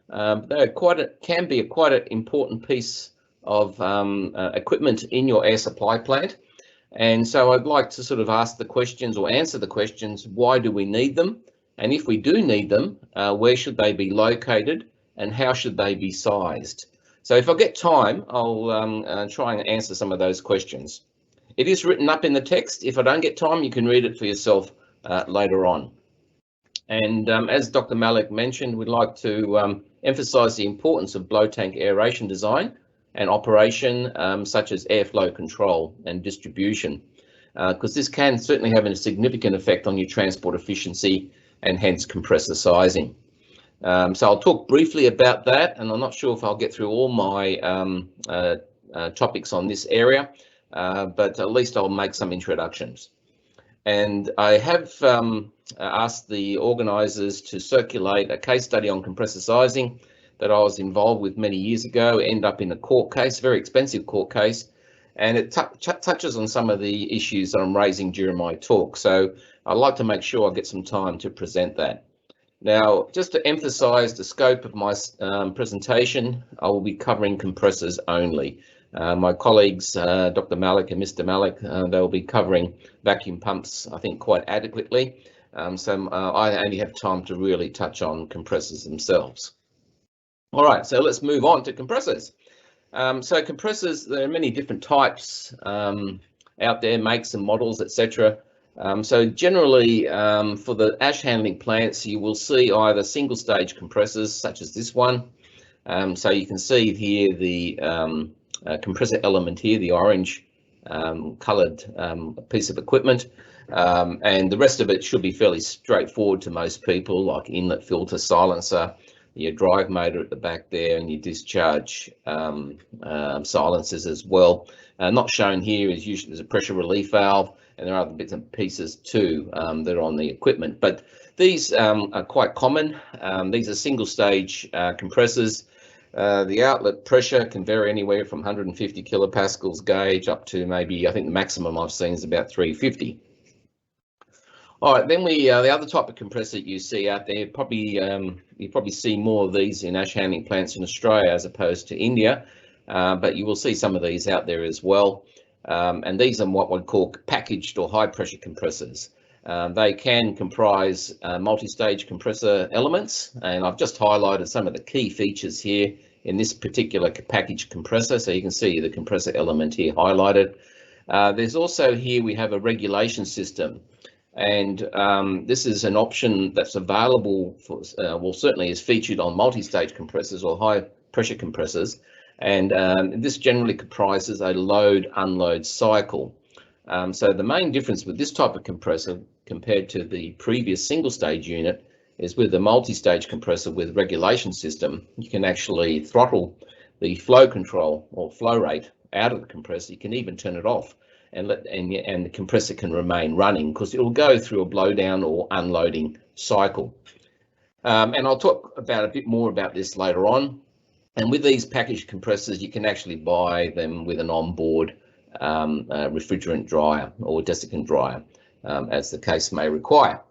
They're can be quite an important piece of equipment in your air supply plant. And so I'd like to sort of ask the questions or answer the questions: why do we need them? And if we do need them, where should they be located, and how should they be sized? So if I get time, I'll try and answer some of those questions. It is written up in the text. If I don't get time, you can read it for yourself later on. And as Dr. Malik mentioned, we'd like to emphasise the importance of blow tank aeration design and operation, such as airflow control and distribution, because this can certainly have a significant effect on your transport efficiency and hence compressor sizing. So I'll talk briefly about that, and I'm not sure if I'll get through all my topics on this area, but at least I'll make some introductions. And I have asked the organisers to circulate a case study on compressor sizing that I was involved with many years ago, end up in a court case, very expensive court case, and it touches on some of the issues that I'm raising during my talk. So I'd like to make sure I get some time to present that. Now, just to emphasise the scope of my presentation, I will be covering compressors only. My colleagues, Dr. Malik and Mr. Malik, they'll be covering vacuum pumps, I think, quite adequately. So I only have time to really touch on compressors themselves. All right, so let's move on to compressors. So compressors, there are many different types out there, makes and models, etc. So generally, for the ash handling plants, you will see either single stage compressors such as this one. So you can see here the compressor element here, the orange coloured piece of equipment, and the rest of it should be fairly straightforward to most people, like inlet filter, silencer, your drive motor at the back there, and your discharge silencers as well. Not shown here is usually there's a pressure relief valve, and there are other bits and pieces too that are on the equipment. But these are quite common. These are single stage compressors. The outlet pressure can vary anywhere from 150 kilopascals gauge up to maybe, I think the maximum I've seen is about 350. All right, then the other type of compressor you see out there, you probably see more of these in ash handling plants in Australia as opposed to India, but you will see some of these out there as well. And these are what we'd call packaged or high pressure compressors. They can comprise multi-stage compressor elements, and I've just highlighted some of the key features here in this particular package compressor. So you can see the compressor element here highlighted. There's also here we have a regulation system, and this is an option that's available for, well, certainly is featured on multi-stage compressors or high pressure compressors, and this generally comprises a load-unload cycle. So the main difference with this type of compressor compared to the previous single stage unit is with the multi-stage compressor with regulation system, you can actually throttle the flow control or flow rate out of the compressor. You can even turn it off and the compressor can remain running because it will go through a blowdown or unloading cycle. And I'll talk about a bit more about this later on. And with these packaged compressors, you can actually buy them with an onboard refrigerant dryer or desiccant dryer, as the case may require.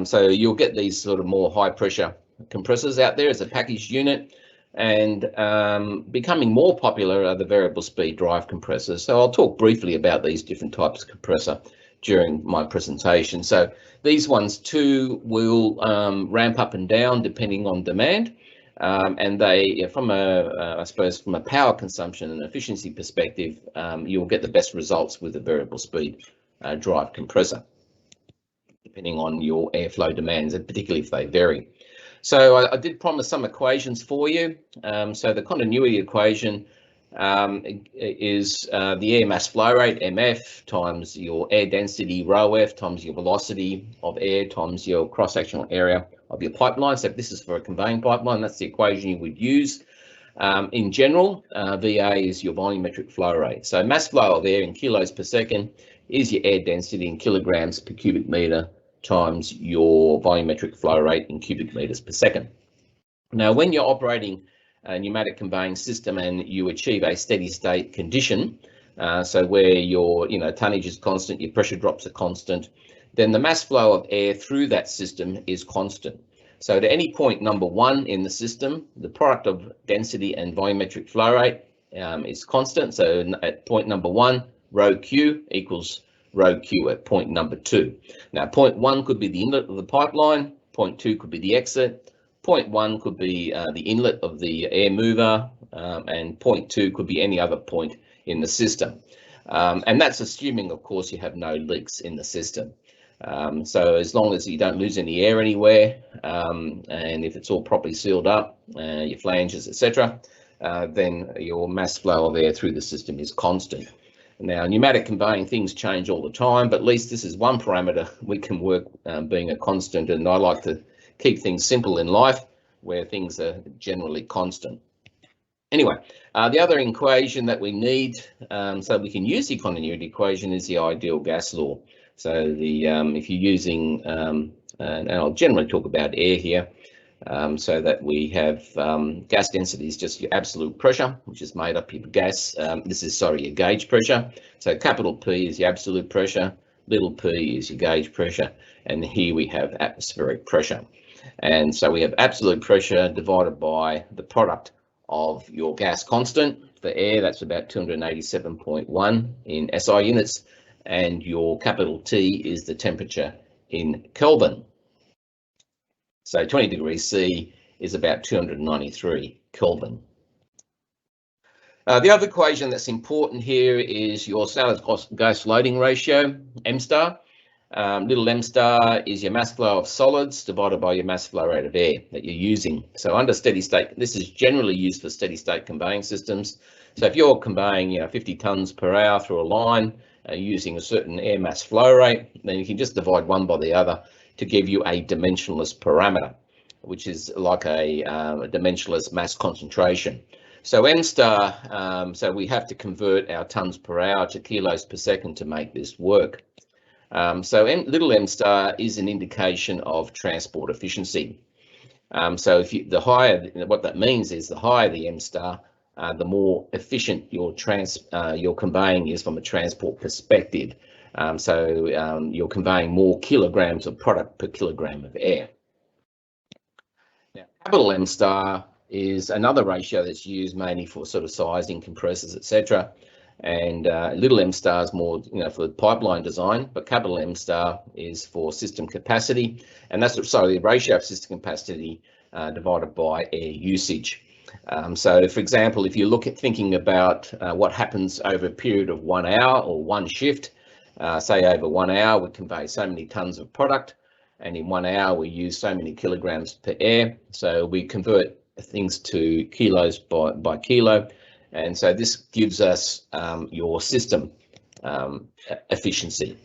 So you'll get these sort of more high pressure compressors out there as a packaged unit, and becoming more popular are the variable speed drive compressors. So I'll talk briefly about these different types of compressor during my presentation. So these ones too will ramp up and down depending on demand. And they, from I suppose from a power consumption and efficiency perspective, you'll get the best results with a variable speed drive compressor, depending on your airflow demands, and particularly if they vary. So I did promise some equations for you. So the continuity equation is the air mass flow rate, MF, times your air density, rho F, times your velocity of air, times your cross-sectional area of your pipeline. So if this is for a conveying pipeline, that's the equation you would use. In general, VA is your volumetric flow rate. So mass flow of air in kilos per second is your air density in kilograms per cubic meter times your volumetric flow rate in cubic meters per second. Now, when you're operating a pneumatic conveying system and you achieve a steady state condition, so where your tonnage is constant, your pressure drops are constant, then the mass flow of air through that system is constant. So at any point number 1 in the system, the product of density and volumetric flow rate is constant. So at point number 1, rho Q equals rho Q at point number 2. Now, point 1 could be the inlet of the pipeline, point 2 could be the exit, point 1 could be the inlet of the air mover, and point 2 could be any other point in the system. And that's assuming, of course, you have no leaks in the system. So as long as you don't lose any air anywhere, and if it's all properly sealed up, your flanges, etc., then your mass flow of air through the system is constant. Now, pneumatic conveying things change all the time, but at least this is one parameter we can work being a constant, and I like to keep things simple in life where things are generally constant. Anyway, the other equation that we need so we can use the continuity equation is the ideal gas law. So the if you're using, and I'll generally talk about air here, so that we have gas density is just your absolute pressure, which is made up of gas. This is, sorry, your gauge pressure. So capital P is your absolute pressure, little p is your gauge pressure, and here we have atmospheric pressure. And so we have absolute pressure divided by the product of your gas constant. For air, that's about 287.1 in SI units, and your capital T is the temperature in Kelvin. So 20 degrees C is about 293 Kelvin. The other equation that's important here is your solid gas loading ratio, M star. Little m star is your mass flow of solids divided by your mass flow rate of air that you're using. So under steady state, this is generally used for steady state conveying systems. So if you're conveying 50 tons per hour through a line using a certain air mass flow rate, then you can just divide one by the other to give you a dimensionless parameter, which is like a dimensionless mass concentration. So M star, so we have to convert our tons per hour to kilos per second to make this work. So little m star is an indication of transport efficiency. So if the higher, what that means is the higher the m star, the more efficient your conveying is from a transport perspective. So you're conveying more kilograms of product per kilogram of air. Now, capital M star is another ratio that's used mainly for sort of sizing compressors, etc. And little m star is more, for the pipeline design, but capital M star is for system capacity, and that's the ratio of system capacity divided by air usage. So, for example, if you look at thinking about what happens over a period of 1 hour or one shift, say over 1 hour, we convey so many tons of product, and in 1 hour we use so many kilograms per air. So we convert things to kilos by kilo, and so this gives us your system efficiency.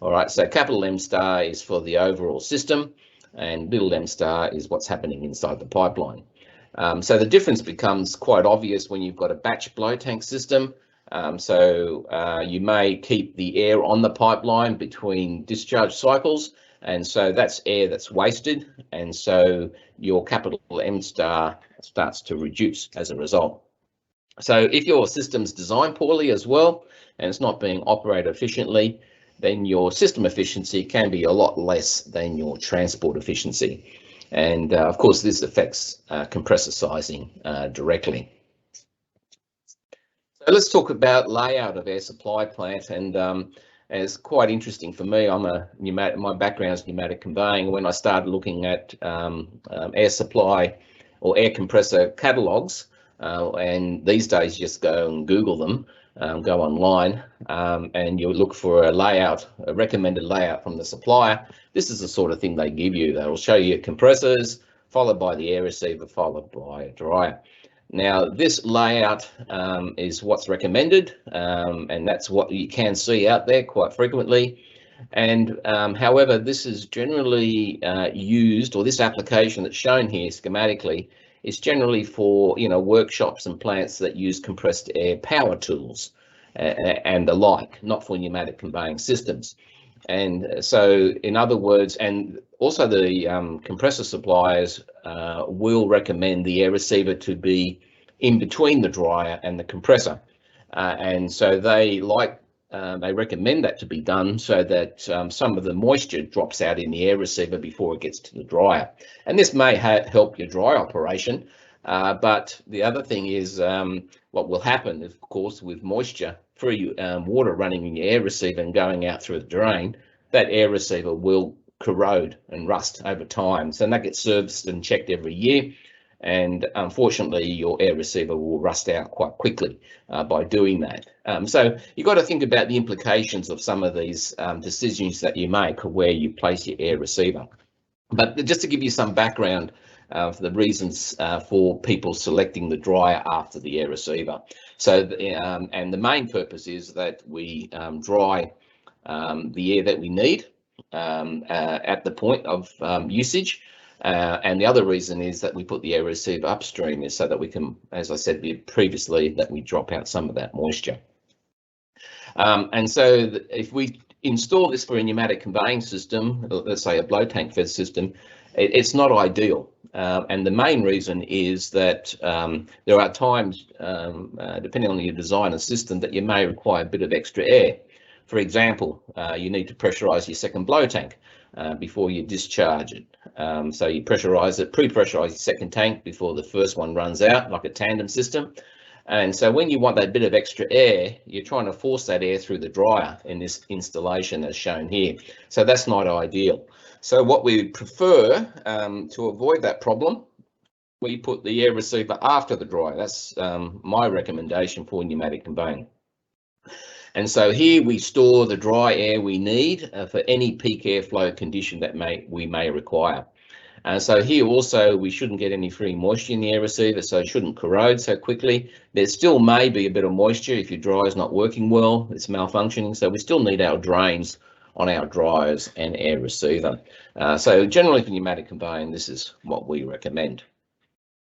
All right, so capital M star is for the overall system, and little m star is what's happening inside the pipeline. So the difference becomes quite obvious when you've got a batch blow tank system. You may keep the air on the pipeline between discharge cycles, and so that's air that's wasted, and so your capital M star starts to reduce as a result. So if your system's designed poorly as well, and it's not being operated efficiently, then your system efficiency can be a lot less than your transport efficiency. And of course, this affects compressor sizing directly. So let's talk about layout of air supply plant, and it's quite interesting for me. My background is pneumatic conveying. When I started looking at air supply or air compressor catalogs, and these days just go and Google them, go online, and you look for a recommended layout from the supplier. This is the sort of thing they give you. They'll show you compressors, followed by the air receiver, followed by a dryer. Now, this layout is what's recommended, and that's what you can see out there quite frequently. And however, this is generally used, or this application that's shown here schematically, is generally for workshops and plants that use compressed air power tools and the like, not for pneumatic conveying systems. And so, in other words, and also the compressor suppliers will recommend the air receiver to be in between the dryer and the compressor, and so they recommend that to be done so that some of the moisture drops out in the air receiver before it gets to the dryer. And this may help your dry operation, but the other thing is what will happen, of course, with moisture-free water running in your air receiver and going out through the drain, that air receiver will corrode and rust over time. So that gets serviced and checked every year. And unfortunately, your air receiver will rust out quite quickly by doing that. So you've got to think about the implications of some of these decisions that you make where you place your air receiver. But just to give you some background for the reasons for people selecting the dryer after the air receiver. So, and the main purpose is that we dry the air that we need at the point of usage. And the other reason is that we put the air receiver upstream is so that we can, as I said previously, that we drop out some of that moisture. And so if we install this for a pneumatic conveying system, let's say a blow tank fed system, it's not ideal. And the main reason is that there are times, depending on your design and system, that you may require a bit of extra air. For example, you need to pressurize your second blow tank before you discharge it. So you pre-pressurize your second tank before the first one runs out, like a tandem system. And so when you want that bit of extra air, you're trying to force that air through the dryer in this installation as shown here. So that's not ideal. So what we prefer to avoid that problem, we put the air receiver after the dryer. That's my recommendation for pneumatic conveying. And so here we store the dry air we need for any peak airflow condition that we may require. So here also we shouldn't get any free moisture in the air receiver, so it shouldn't corrode so quickly. There still may be a bit of moisture if your dryer is not working well, it's malfunctioning, so we still need our drains on our dryers and air receiver. So generally for pneumatic conveying, this is what we recommend.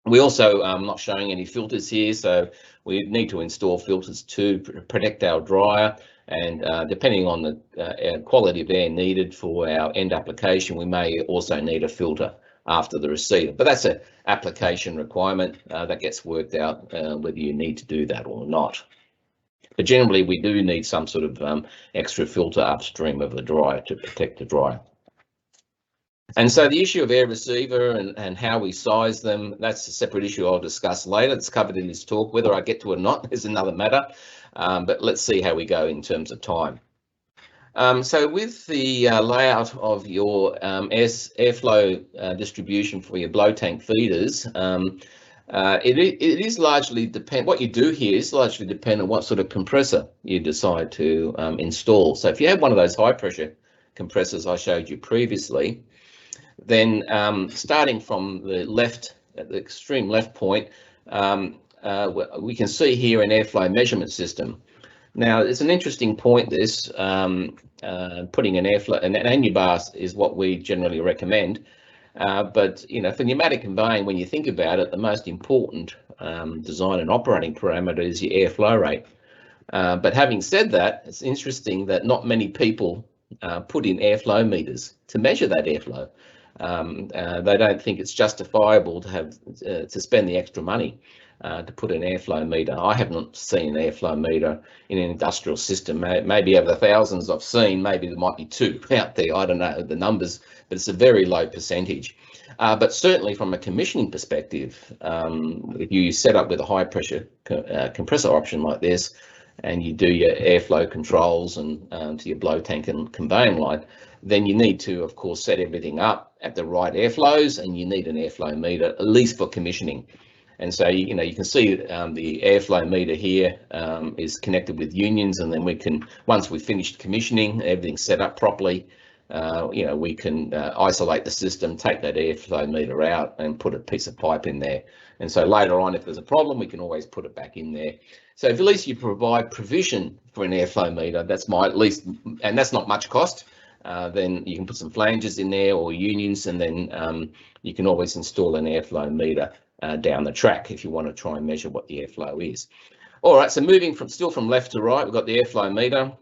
We also, I'm not showing any filters here, so we need to install filters to protect our dryer, and depending on the quality of air needed for our end application, we may also need a filter after the receiver. But that's an application requirement that gets worked out whether you need to do that or not. But generally, we do need some sort of extra filter upstream of the dryer to protect the dryer. And so the issue of air receiver and how we size them, that's a separate issue I'll discuss later. It's covered in this talk. Whether I get to it or not is another matter, but let's see how we go in terms of time. So with the layout of your airflow distribution for your blow tank feeders, It is largely depend. What you do here is largely depend on what sort of compressor you decide to install. So if you have one of those high pressure compressors I showed you previously, then starting from the left, at the extreme left point, we can see here an airflow measurement system. Now, it's an interesting point, this, putting an airflow, an annubar is what we generally recommend. But, you know, for pneumatic conveying, when you think about it, the most important design and operating parameter is your airflow rate. But having said that, it's interesting that not many people put in airflow meters to measure that airflow. They don't think it's justifiable to have to spend the extra money to put an airflow meter. I haven't seen an airflow meter in an industrial system. Maybe over the thousands I've seen, maybe there might be 2 out there. I don't know the numbers, but it's a very low percentage. But certainly from a commissioning perspective, if you set up with a high pressure compressor option like this, and you do your airflow controls and to your blow tank and conveying line, then you need to, of course, set everything up at the right airflows, and you need an airflow meter, at least for commissioning. And so, you know, you can see the airflow meter here is connected with unions, and then we can, once we've finished commissioning, everything's set up properly, you know, we can isolate the system, take that airflow meter out and put a piece of pipe in there. And so later on, if there's a problem, we can always put it back in there. So if at least you provide provision for an airflow meter, that's my at least, and that's not much cost, then you can put some flanges in there or unions, and then you can always install an airflow meter down the track if you want to try and measure what the airflow is. All right, so moving from still from left to right, we've got the airflow meter.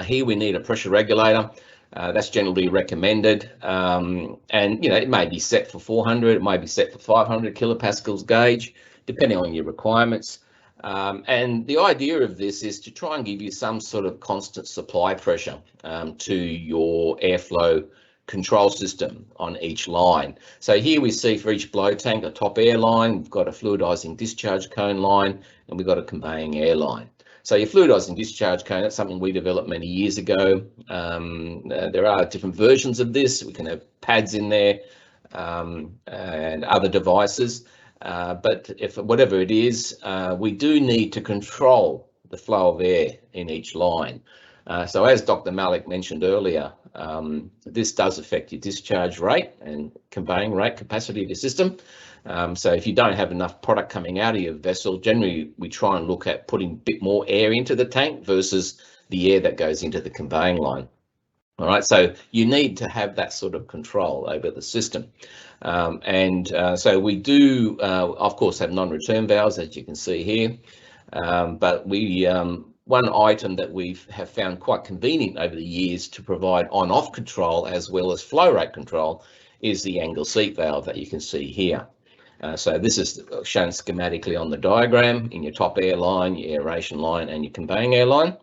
Here we need a pressure regulator. That's generally recommended, and you know, it may be set for 400, it may be set for 500 kilopascals gauge, depending on your requirements. And the idea of this is to try and give you some sort of constant supply pressure to your airflow control system on each line. So here we see for each blow tank a top air line, we've got a fluidizing discharge cone line, and we've got a conveying air line. So your fluidizing discharge cone, that's something we developed many years ago. There are different versions of this. We can have pads in there and other devices. But if whatever it is, we do need to control the flow of air in each line. So as Dr. Malik mentioned earlier, this does affect your discharge rate and conveying rate capacity of your system. So if you don't have enough product coming out of your vessel, generally we try and look at putting a bit more air into the tank versus the air that goes into the conveying line. All right, so you need to have that sort of control over the system. So we do, of course, have non-return valves, as you can see here. But we one item that we have found quite convenient over the years to provide on-off control as well as flow rate control is the angle seat valve that you can see here. So this is shown schematically on the diagram in your top air line, your aeration line, and your conveying air line.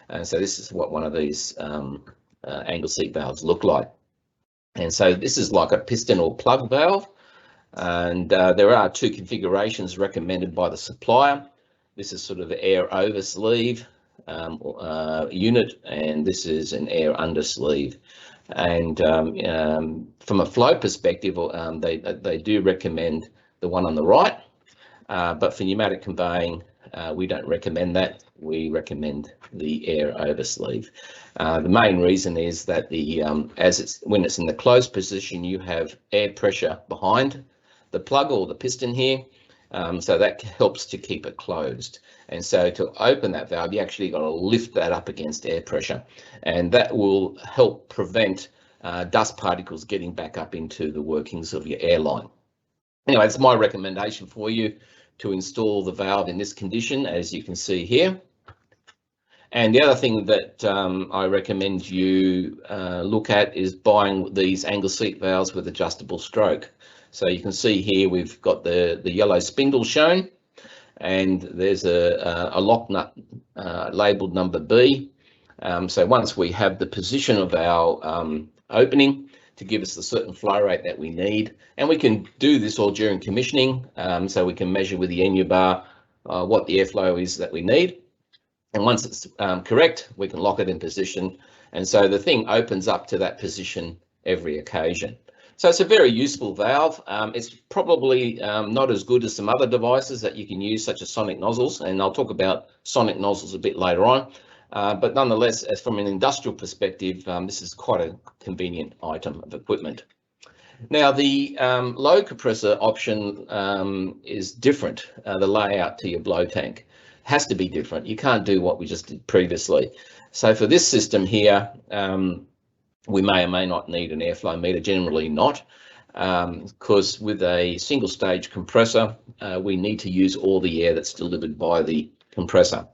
And so this is what one of these angle seat valves look like. And so this is like a piston or plug valve. And there are 2 configurations recommended by the supplier. This is sort of an air over sleeve unit, and this is an air under sleeve. And from a flow perspective, they do recommend the one on the right, but for pneumatic conveying, we don't recommend that. We recommend the air over sleeve. The main reason is that when it's in the closed position, you have air pressure behind the plug or the piston here. So that helps to keep it closed. And so to open that valve, you actually got to lift that up against air pressure, and that will help prevent dust particles getting back up into the workings of your airline. Anyway, it's my recommendation for you to install the valve in this condition, as you can see here. And the other thing that I recommend you look at is buying these angle seat valves with adjustable stroke. So you can see here we've got the yellow spindle shown, and there's a lock nut labelled number B. So once we have the position of our opening to give us the certain flow rate that we need, and we can do this all during commissioning, so we can measure with the NU bar what the airflow is that we need. And once it's correct, we can lock it in position. And so the thing opens up to that position every occasion. So it's a very useful valve. It's probably not as good as some other devices that you can use, such as sonic nozzles, and I'll talk about sonic nozzles a bit later on. But nonetheless, as from an industrial perspective, this is quite a convenient item of equipment. Now, the low compressor option is different. The layout to your blow tank has to be different. You can't do what we just did previously. So for this system here, we may or may not need an airflow meter, generally not, because with a single stage compressor, we need to use all the air that's delivered by the compressor.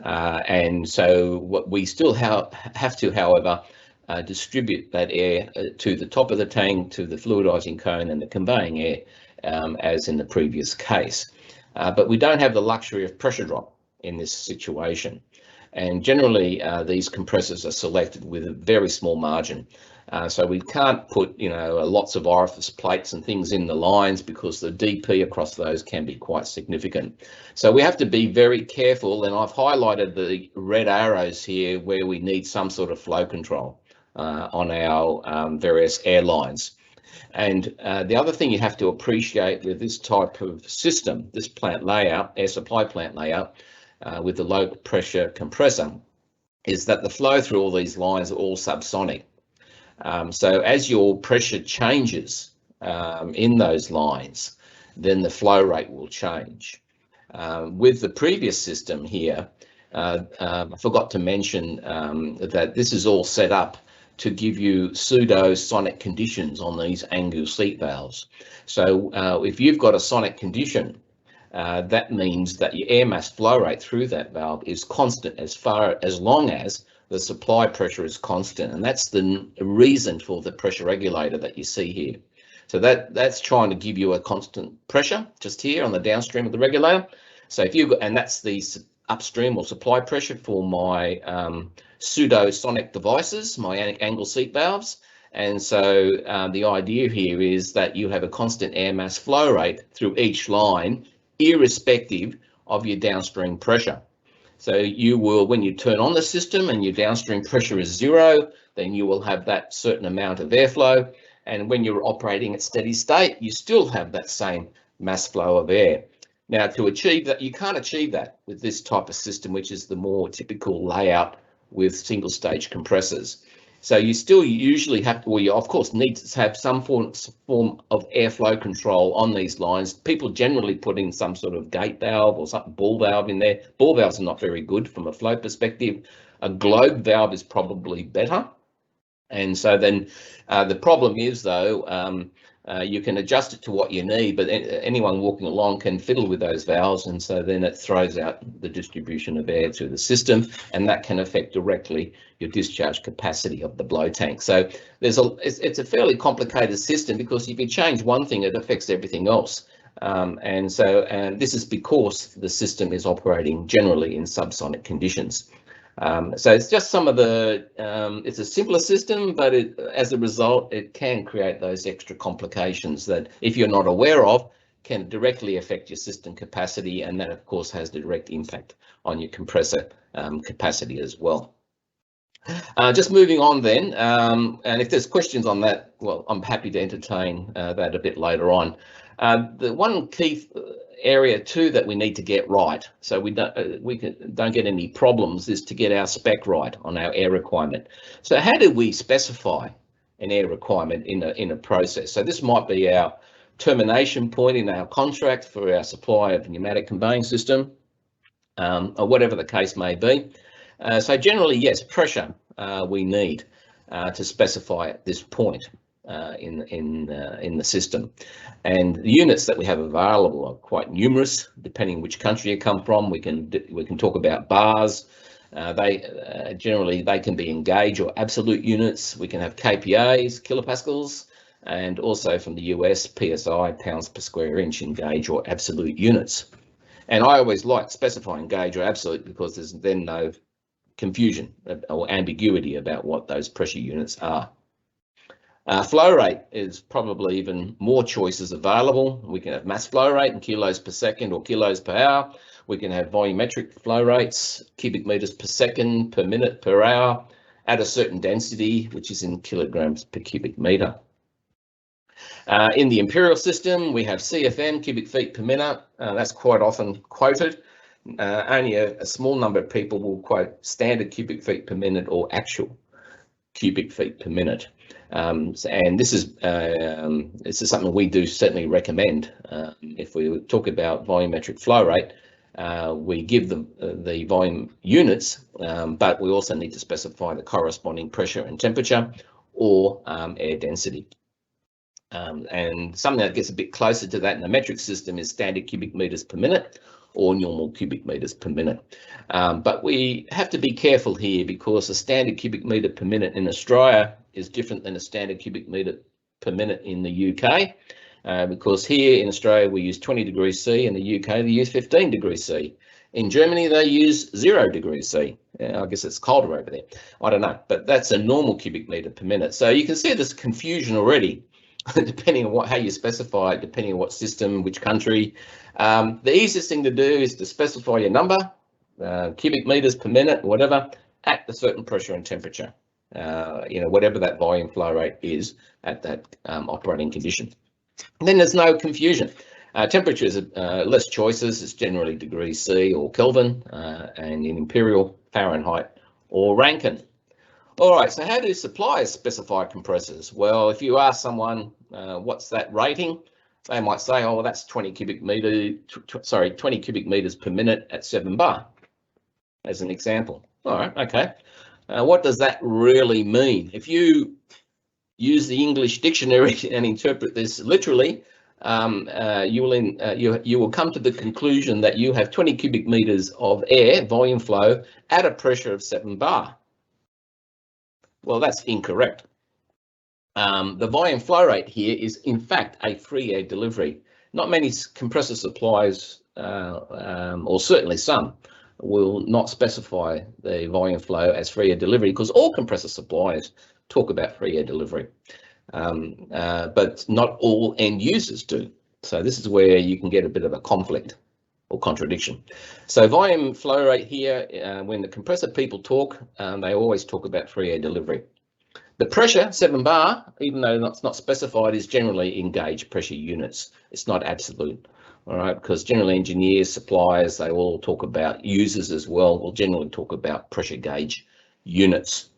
And so what we still have to, however, distribute that air to the top of the tank, to the fluidizing cone and the conveying air, as in the previous case. But we don't have the luxury of pressure drop in this situation. And generally, these compressors are selected with a very small margin. So we can't put, lots of orifice plates and things in the lines because the DP across those can be quite significant. So we have to be very careful, and I've highlighted the red arrows here where we need some sort of flow control on our various airlines. And the other thing you have to appreciate with this type of system, this plant layout, air supply plant layout, with the low pressure compressor, is that the flow through all these lines are all subsonic. So as your pressure changes in those lines, then the flow rate will change. With the previous system here, I forgot to mention that this is all set up to give you pseudo sonic conditions on these angle seat valves. So if you've got a sonic condition, that means that your air mass flow rate through that valve is constant as long as the supply pressure is constant, and that's the reason for the pressure regulator that you see here. So that's trying to give you a constant pressure just here on the downstream of the regulator. So if you, and that's the upstream or supply pressure for my pseudo sonic devices, my angle seat valves. And so the idea here is that you have a constant air mass flow rate through each line, irrespective of your downstream pressure. So you will, when you turn on the system and your downstream pressure is 0, then you will have that certain amount of airflow. And when you're operating at steady state, you still have that same mass flow of air. Now, to achieve that, you can't achieve that with this type of system, which is the more typical layout with single stage compressors. So you still usually have to, well, you of course need to have some form of airflow control on these lines. People generally put in some sort of gate valve or something, ball valve in there. Ball valves are not very good from a flow perspective. A globe valve is probably better. And so then the problem is, though, you can adjust it to what you need, but anyone walking along can fiddle with those valves, and so then it throws out the distribution of air to the system, and that can affect directly your discharge capacity of the blow tank. So it's a fairly complicated system, because if you change one thing, it affects everything else. And this is because the system is operating generally in subsonic conditions. So it's just some of the, it's a simpler system, but as a result, it can create those extra complications that, if you're not aware of, can directly affect your system capacity, and that of course has direct impact on your compressor capacity as well. Just moving on then, and if there's questions on that, well, I'm happy to entertain that a bit later on. The one key area too that we need to get right, so we don't get any problems, is to get our spec right on our air requirement. So how do we specify an air requirement in a process? So this might be our termination point in our contract for our supply of pneumatic conveying system, or whatever the case may be. So generally, yes, pressure we need to specify at this point in the system, and the units that we have available are quite numerous depending which country you come from. We can talk about bars. They generally can be in gauge or absolute units. We can have KPAs, kilopascals, and also from the US, PSI, pounds per square inch, in gauge or absolute units. And I always like specifying gauge or absolute, because there's then no confusion or ambiguity about what those pressure units are. Flow rate is probably even more choices available. We can have mass flow rate in kilos per second or kilos per hour. We can have volumetric flow rates, cubic meters per second, per minute, per hour, at a certain density, which is in kilograms per cubic meter. In the imperial system, we have CFM, cubic feet per minute. That's quite often quoted. Only a small number of people will quote standard cubic feet per minute or actual cubic feet per minute. And this is something we do certainly recommend. If we talk about volumetric flow rate, we give the volume units, but we also need to specify the corresponding pressure and temperature or air density. And something that gets a bit closer to that in the metric system is standard cubic meters per minute or normal cubic meters per minute. But we have to be careful here because a standard cubic meter per minute in Australia is different than a standard cubic meter per minute in the UK. Because here in Australia we use 20 degrees C, in the UK they use 15 degrees C. In Germany they use 0 degrees C. I guess it's colder over there. I don't know, but that's a normal cubic meter per minute. So you can see this confusion already, depending on how you specify it, depending on what system, which country. The easiest thing to do is to specify your number, cubic meters per minute, whatever, at a certain pressure and temperature. Whatever that volume flow rate is at that operating condition. And then there's no confusion. Temperatures are less choices. It's generally degrees C or Kelvin, and in imperial, Fahrenheit or Rankine. All right, so how do suppliers specify compressors? Well, if you ask someone what's that rating, they might say, oh, well, that's 20 cubic meters per minute at 7 bar, as an example. All right, okay. What does that really mean? If you use the English dictionary and interpret this literally, you will come to the conclusion that you have 20 cubic meters of air volume flow at a pressure of 7 bar. Well, that's incorrect. The volume flow rate here is in fact a free air delivery. Not many compressor suppliers, or certainly some, will not specify the volume flow as free air delivery because all compressor suppliers talk about free air delivery, but not all end users do. So this is where you can get a bit of a conflict or contradiction. So volume flow rate here, when the compressor people talk, they always talk about free air delivery. The pressure, 7 bar, even though it's not specified, is generally in gauge pressure units. It's not absolute, all right, because generally engineers, suppliers, they all talk about, users as well, will generally talk about pressure gauge units.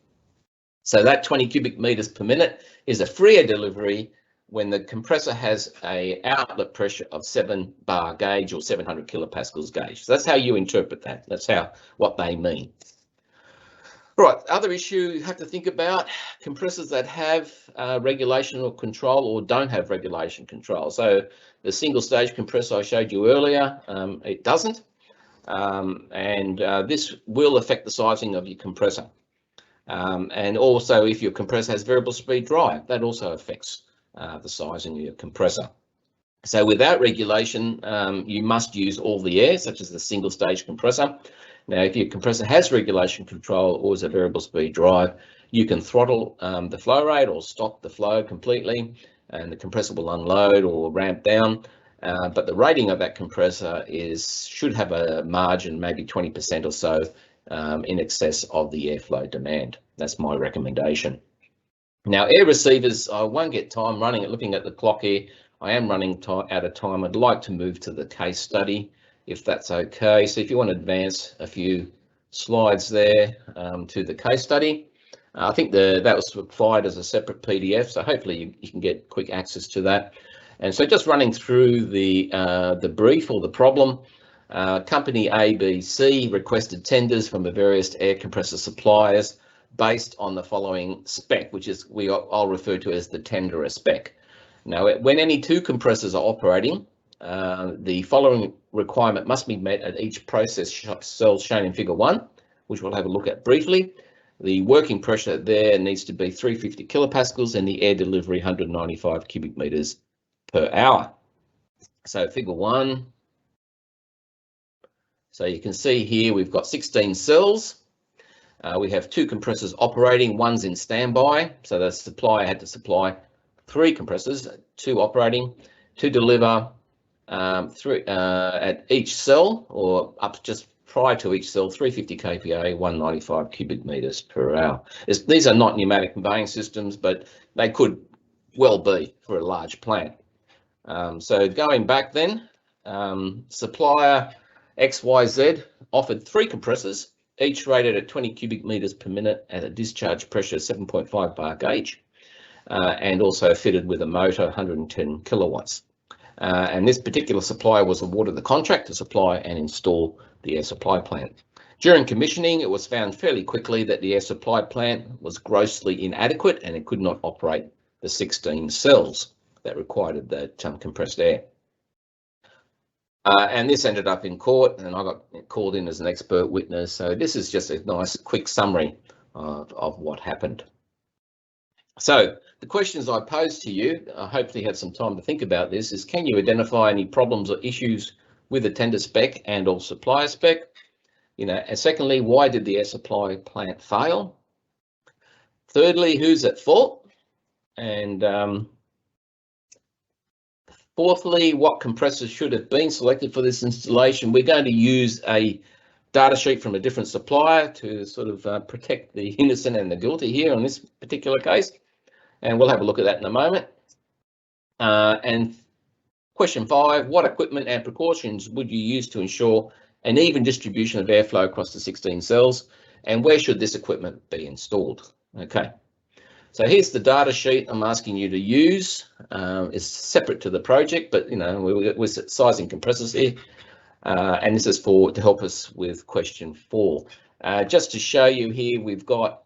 So that 20 cubic meters per minute is a free air delivery when the compressor has a outlet pressure of 7 bar gauge or 700 kilopascals gauge. So that's how you interpret that. That's what they mean. Right, other issue you have to think about, compressors that have regulation or control or don't have regulation control. So the single stage compressor I showed you earlier, it doesn't. This will affect the sizing of your compressor. And also if your compressor has variable speed drive, that also affects the sizing of your compressor. So without regulation, you must use all the air, such as the single stage compressor. Now, if your compressor has regulation control or is a variable speed drive, you can throttle the flow rate or stop the flow completely, and the compressor will unload or ramp down. But the rating of that compressor should have a margin, maybe 20% or so, in excess of the airflow demand. That's my recommendation. Now, air receivers, I won't get time looking at the clock here. I am running out of time. I'd like to move to the case study, if that's okay. So if you want to advance a few slides there to the case study. I think that was supplied as a separate PDF, so hopefully you can get quick access to that. And so just running through the brief or the problem, company ABC requested tenders from the various air compressor suppliers based on the following spec, which is I'll refer to as the tenderer spec. Now, when any two compressors are operating, the following requirement must be met at each process cell shown in figure 1, which we'll have a look at briefly. The working pressure there needs to be 350 kilopascals and the air delivery 195 cubic meters per hour. So figure 1. So you can see here we've got 16 cells. We have 2 compressors operating, one's in standby. So the supplier had to supply 3 compressors, 2 operating, to deliver at each cell or up just prior to each cell, 350 kPa, 195 cubic meters per hour. These are not pneumatic conveying systems, but they could well be for a large plant. So going back then, supplier XYZ offered 3 compressors, each rated at 20 cubic meters per minute at a discharge pressure 7.5 bar gauge, and also fitted with a motor 110 kilowatts. And this particular supplier was awarded the contract to supply and install the air supply plant. During commissioning, it was found fairly quickly that the air supply plant was grossly inadequate and it could not operate the 16 cells that required that compressed air. And this ended up in court, and I got called in as an expert witness. So this is just a nice quick summary of what happened. So the questions I pose to you, I hopefully have some time to think about this, is can you identify any problems or issues with the tender spec and or supplier spec? And secondly, why did the air supply plant fail? Thirdly, who's at fault? And fourthly, what compressors should have been selected for this installation? We're going to use a data sheet from a different supplier to sort of protect the innocent and the guilty here in this particular case. And we'll have a look at that in a moment. And question 5, what equipment and precautions would you use to ensure an even distribution of airflow across the 16 cells? And where should this equipment be installed? Okay, so here's the data sheet I'm asking you to use. It's separate to the project, but we're sizing compressors here. And this is to help us with question 4. Just to show you here, we've got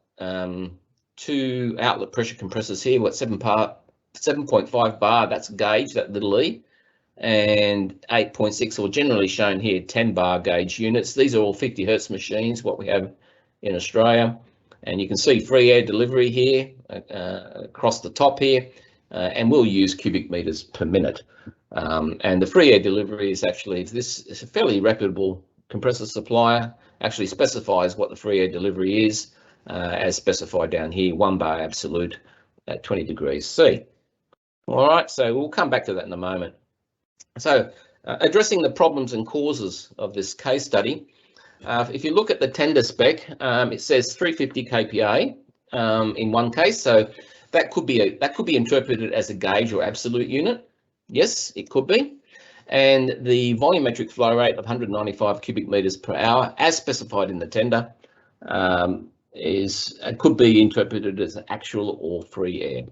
2 outlet pressure compressors here. What 7.5 bar, that's gauge, that little e, and 8.6, or generally shown here 10 bar gauge units. These are all 50 hertz machines, what we have in Australia. And you can see free air delivery here across the top here, and we'll use cubic meters per minute. And the free air delivery is actually, this is a fairly reputable compressor supplier, actually specifies what the free air delivery is, as specified down here, 1 bar absolute at 20 degrees C. All right, so we'll come back to that in a moment. So addressing the problems and causes of this case study, if you look at the tender spec, it says 350 kPa in one case, so that could be interpreted as a gauge or absolute unit. Yes, it could be. And the volumetric flow rate of 195 cubic meters per hour, as specified in the tender, could be interpreted as actual or free air.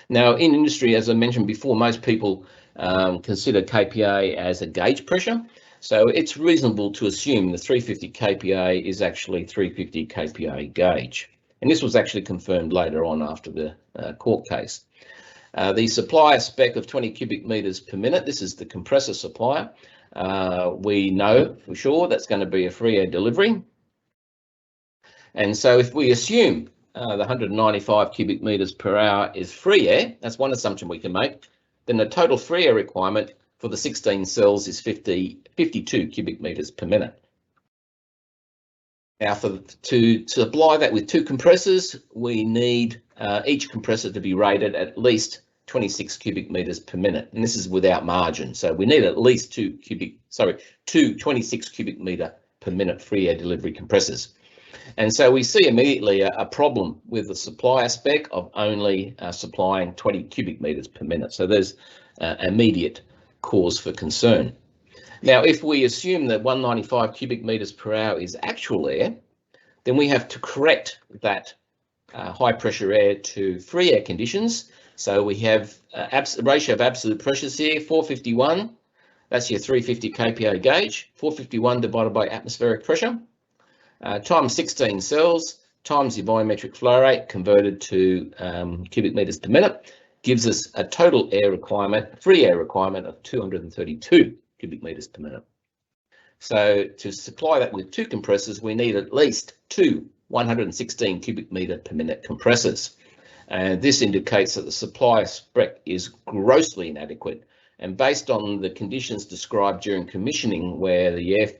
Now, in industry, as I mentioned before, most people consider kPa as a gauge pressure. So it's reasonable to assume the 350 kPa is actually 350 kPa gauge. And this was actually confirmed later on after the court case. The supplier spec of 20 cubic meters per minute, this is the compressor supplier. We know for sure that's going to be a free air delivery. And so if we assume the 195 cubic meters per hour is free air, that's one assumption we can make, then the total free air requirement for the 16 cells is 52 cubic meters per minute. Now, to supply that with 2 compressors, we need each compressor to be rated at least 26 cubic meters per minute, and this is without margin. So we need at least two 26 cubic meter per minute free air delivery compressors. And so we see immediately a problem with the supplier spec of only supplying 20 cubic meters per minute. So there's immediate cause for concern. Now, if we assume that 195 cubic meters per hour is actual air, then we have to correct that high pressure air to free air conditions. So we have a ratio of absolute pressures here, 451. That's your 350 kPa gauge, 451 divided by atmospheric pressure, times 16 cells, times your volumetric flow rate converted to cubic meters per minute, gives us a total air requirement, free air requirement of 232 cubic meters per minute. So to supply that with 2 compressors, we need at least 2 116 cubic meter per minute compressors. And this indicates that the supply spec is grossly inadequate. And based on the conditions described during commissioning, where the air,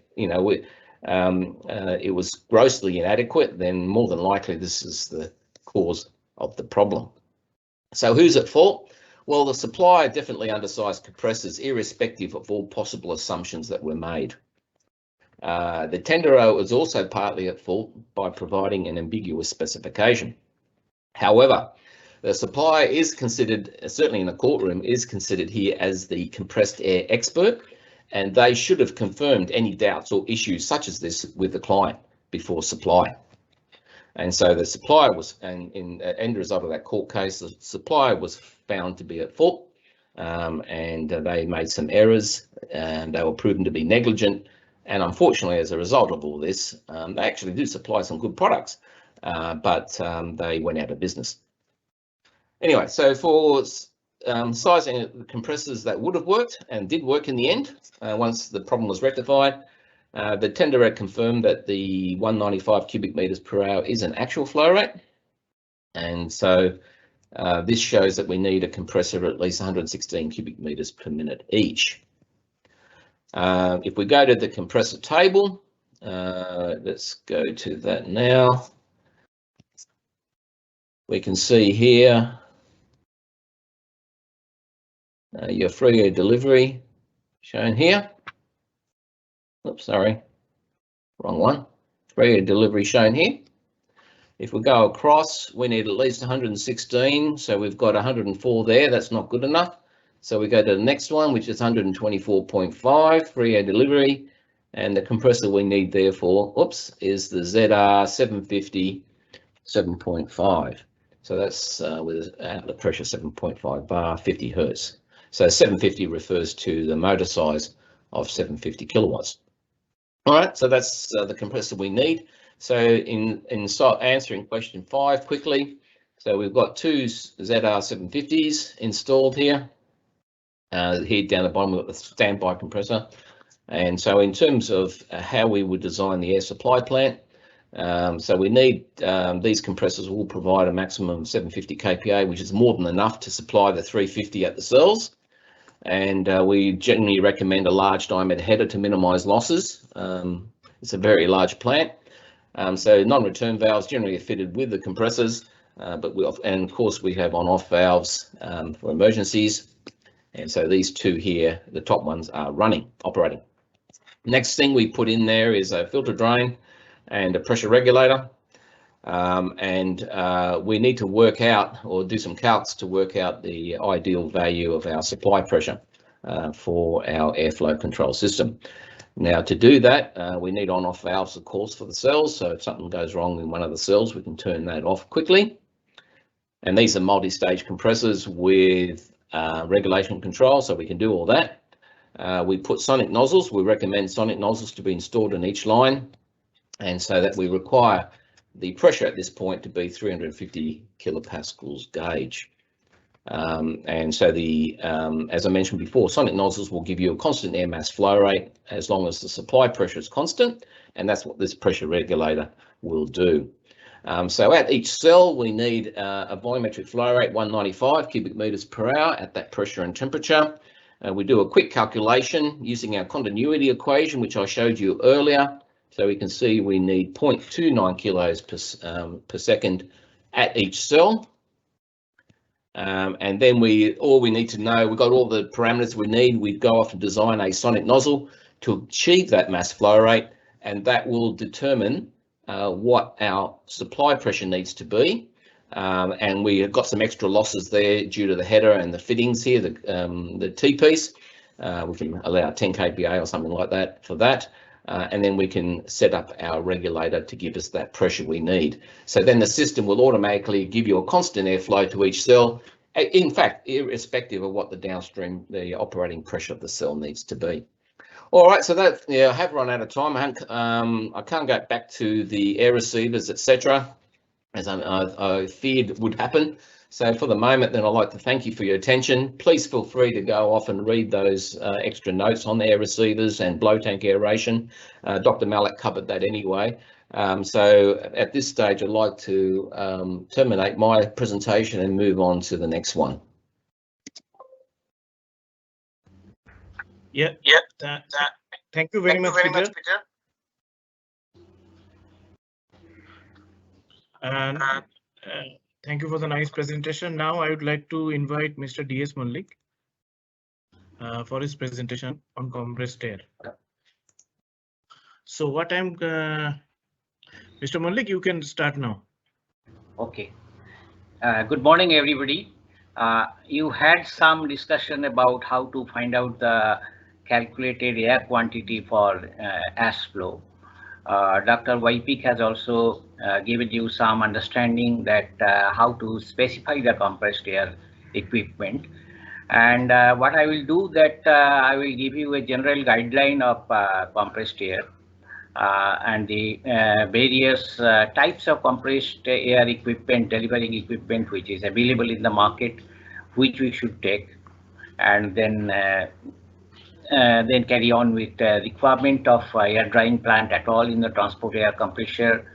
it was grossly inadequate, then more than likely this is the cause of the problem. So who's at fault? Well, the supplier definitely undersized compressors, irrespective of all possible assumptions that were made. The tenderer was also partly at fault by providing an ambiguous specification. However, The supplier is considered, certainly in the courtroom, is considered here as the compressed air expert, and they should have confirmed any doubts or issues such as this with the client before supply. And so the supplier was, and in the end result of that court case, the supplier was found to be at fault, and they made some errors, and they were proven to be negligent. And unfortunately, as a result of all this, they actually do supply some good products, but they went out of business. Anyway, so for sizing the compressors that would have worked and did work in the end, once the problem was rectified, the tenderer confirmed that the 195 cubic meters per hour is an actual flow rate. And so this shows that we need a compressor of at least 116 cubic meters per minute each. If we go to the compressor table, let's go to that now. We can see here your free air delivery shown here. Oops, sorry, wrong one. Free air delivery shown here. If we go across, we need at least 116. So we've got 104 there. That's not good enough. So we go to the next one, which is 124.5 free air delivery. And the compressor we need therefore, oops, is the ZR 750 7.5. So that's with outlet pressure 7.5 bar, 50 hertz. So 750 refers to the motor size of 750 kilowatts. All right, so that's the compressor we need. So in answering question 5 quickly, so we've got two ZR 750s installed here. Here down the bottom, we've got the standby compressor. And so in terms of how we would design the air supply plant, so we need, these compressors will provide a maximum of 750 kPa, which is more than enough to supply the 350 at the cells. And we generally recommend a large diameter header to minimize losses. It's a very large plant. So non-return valves generally are fitted with the compressors, and of course we have on-off valves for emergencies. And so these two here, the top ones, are operating. Next thing we put in there is a filter drain and a pressure regulator. We need to work out or do some calcs to work out the ideal value of our supply pressure for our airflow control system. Now to do that, we need on-off valves, of course, for the cells. So if something goes wrong in one of the cells, we can turn that off quickly. And these are multi-stage compressors with regulation control, so we can do all that. We put sonic nozzles. We recommend sonic nozzles to be installed in each line. And so that we require the pressure at this point to be 350 kilopascals gauge. And so as I mentioned before, sonic nozzles will give you a constant air mass flow rate as long as the supply pressure is constant, and that's what this pressure regulator will do. So at each cell, we need a volumetric flow rate 195 cubic meters per hour at that pressure and temperature. We do a quick calculation using our continuity equation, which I showed you earlier. So we can see we need 0.29 kilos per second at each cell. And then all we need to know, we've got all the parameters we need. We go off and design a sonic nozzle to achieve that mass flow rate, and that will determine what our supply pressure needs to be. And we have got some extra losses there due to the header and the fittings here, the T-piece. We can allow 10 kPa or something like that for that. And then we can set up our regulator to give us that pressure we need. So then the system will automatically give you a constant airflow to each cell, in fact, irrespective of what the operating pressure of the cell needs to be. All right, so that, I have run out of time. I can't go back to the air receivers, etc., as I feared would happen. So for the moment, then I'd like to thank you for your attention. Please feel free to go off and read those extra notes on the air receivers and blow tank aeration. Dr. Malik covered that anyway. So at this stage, I'd like to terminate my presentation and move on to the next one. Thank you very much, Peter. And thank you for the nice presentation. Now I would like to invite Mr. D.S. Malik for his presentation on compressed air. So Mr. Malik, you can start now. Okay. Good morning, everybody. You had some discussion about how to find out the calculated air quantity for ash flow. Dr. Waipik has also given you some understanding that how to specify the compressed air equipment. And what I will do that I will give you a general guideline of compressed air. And the various types of compressed air equipment, delivering equipment which is available in the market, which we should take, and then carry on with requirement of air drying plant at all in the transport air compressor,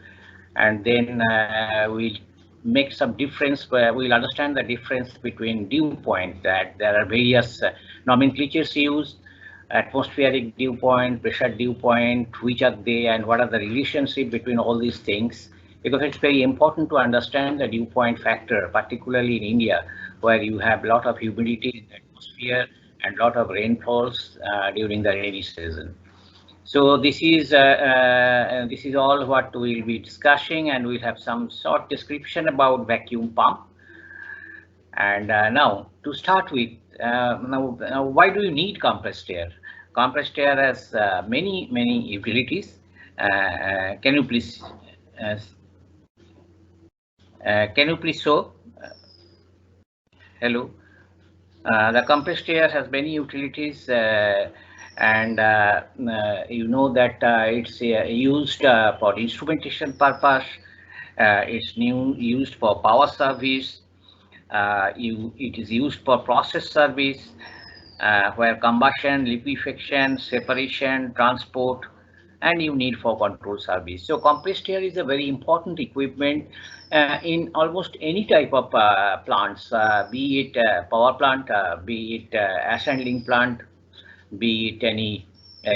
and then we'll make some difference where we'll understand the difference between dew point, that there are various nomenclatures used: atmospheric dew point, pressure dew point, which are they, and what are the relationship between all these things, because it's very important to understand the dew point factor, particularly in India, where you have a lot of humidity in the atmosphere and lot of rainfalls during the rainy season. So this is all what we'll be discussing, and we'll have some short description about vacuum pump. And now to start with, now why do you need compressed air? Compressed air has many utilities. Uh, can you please show? Hello. The compressed air has many utilities, and you know that it's used for instrumentation purpose. It's used for power service. It is used for process service, where combustion, liquefaction, separation, transport, and you need for control service. So compressed air is a very important equipment in almost any type of plants, be it power plant, be it ash handling plant, be it any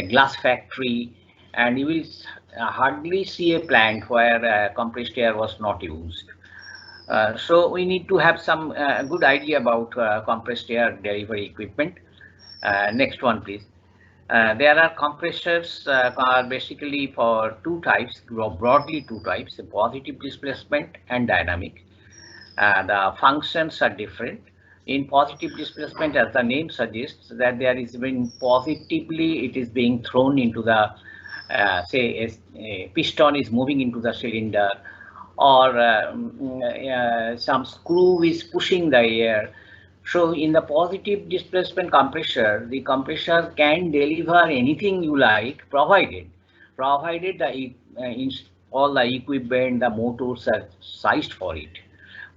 glass factory, and you will hardly see a plant where compressed air was not used. So we need to have some good idea about compressed air delivery equipment. Next one, please. There are compressors are basically for two types, broadly two types: positive displacement and dynamic. The functions are different. In positive displacement, as the name suggests, that there is been positively, it is being thrown into the say a piston is moving into the cylinder, or some screw is pushing the air. So in the positive displacement compressor, the compressor can deliver anything you like, provided the all the equipment, the motors are sized for it.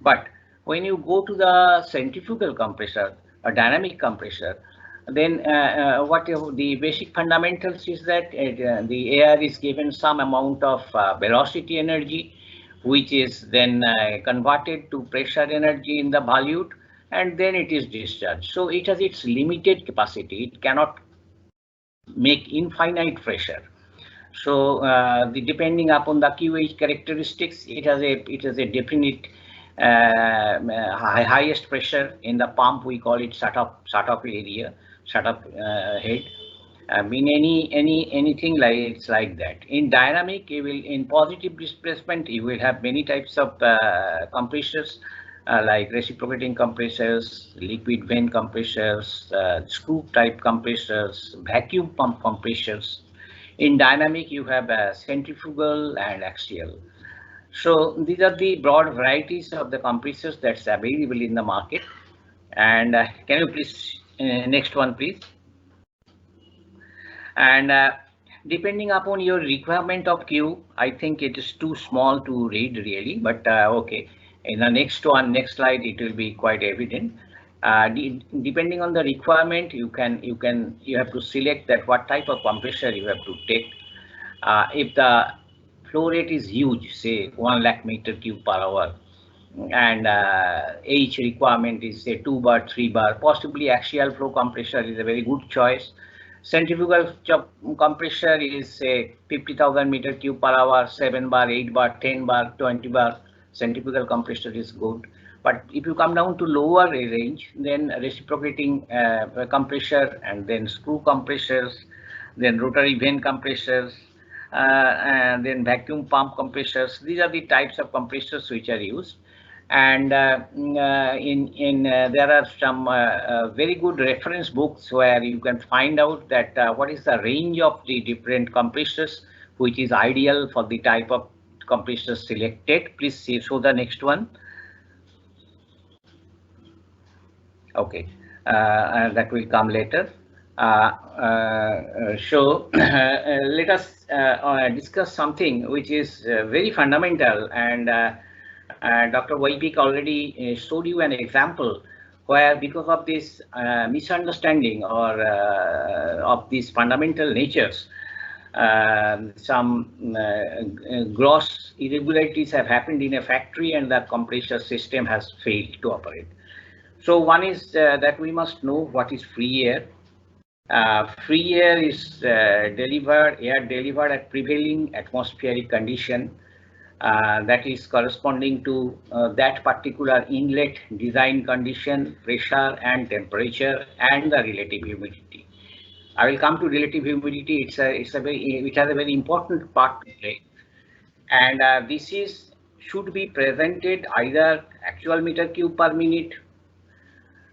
But when you go to the centrifugal compressor, a dynamic compressor, then what the basic fundamentals is that the air is given some amount of velocity energy, which is then converted to pressure energy in the volute, and then it is discharged. So it has its limited capacity. It cannot make infinite pressure. So depending upon the QH characteristics, it has a definite highest pressure in the pump. We call it shut-off area, shut-off head. In anything like it's like that. In dynamic, you will, in positive displacement, you will have many types of compressors, like reciprocating compressors, liquid vane compressors, screw type compressors, vacuum pump compressors. In dynamic, you have centrifugal and axial. So these are the broad varieties of the compressors that's available in the market. And can you please next one, please? And depending upon your requirement of Q, I think it is too small to read really, but okay. In the next slide, it will be quite evident. Depending on the requirement, you have to select that what type of compressor you have to take. If the flow rate is huge, say 1 lakh meter cube per hour, and H requirement is say 2 bar, 3 bar, possibly axial flow compressor is a very good choice. Centrifugal compressor is say 50,000 meter cube per hour, 7 bar, 8 bar, 10 bar, 20 bar. Centrifugal compressor is good. But if you come down to lower range, then reciprocating compressor, and then screw compressors, then rotary vane compressors, and then vacuum pump compressors. These are the types of compressors which are used. And there are some very good reference books where you can find out that what is the range of the different compressors which is ideal for the type of compressors selected. Please see, show the next one. Okay, that will come later. So let us discuss something which is very fundamental, and Dr. Waipik already showed you an example where, because of this misunderstanding or of these fundamental natures, some gross irregularities have happened in a factory and the compressor system has failed to operate. So one is that we must know what is free air. Free air is air delivered at prevailing atmospheric condition that is corresponding to that particular inlet design condition, pressure and temperature, and the relative humidity. I will come to relative humidity. It has a very important part to play, and this should be presented either actual meter cube per minute,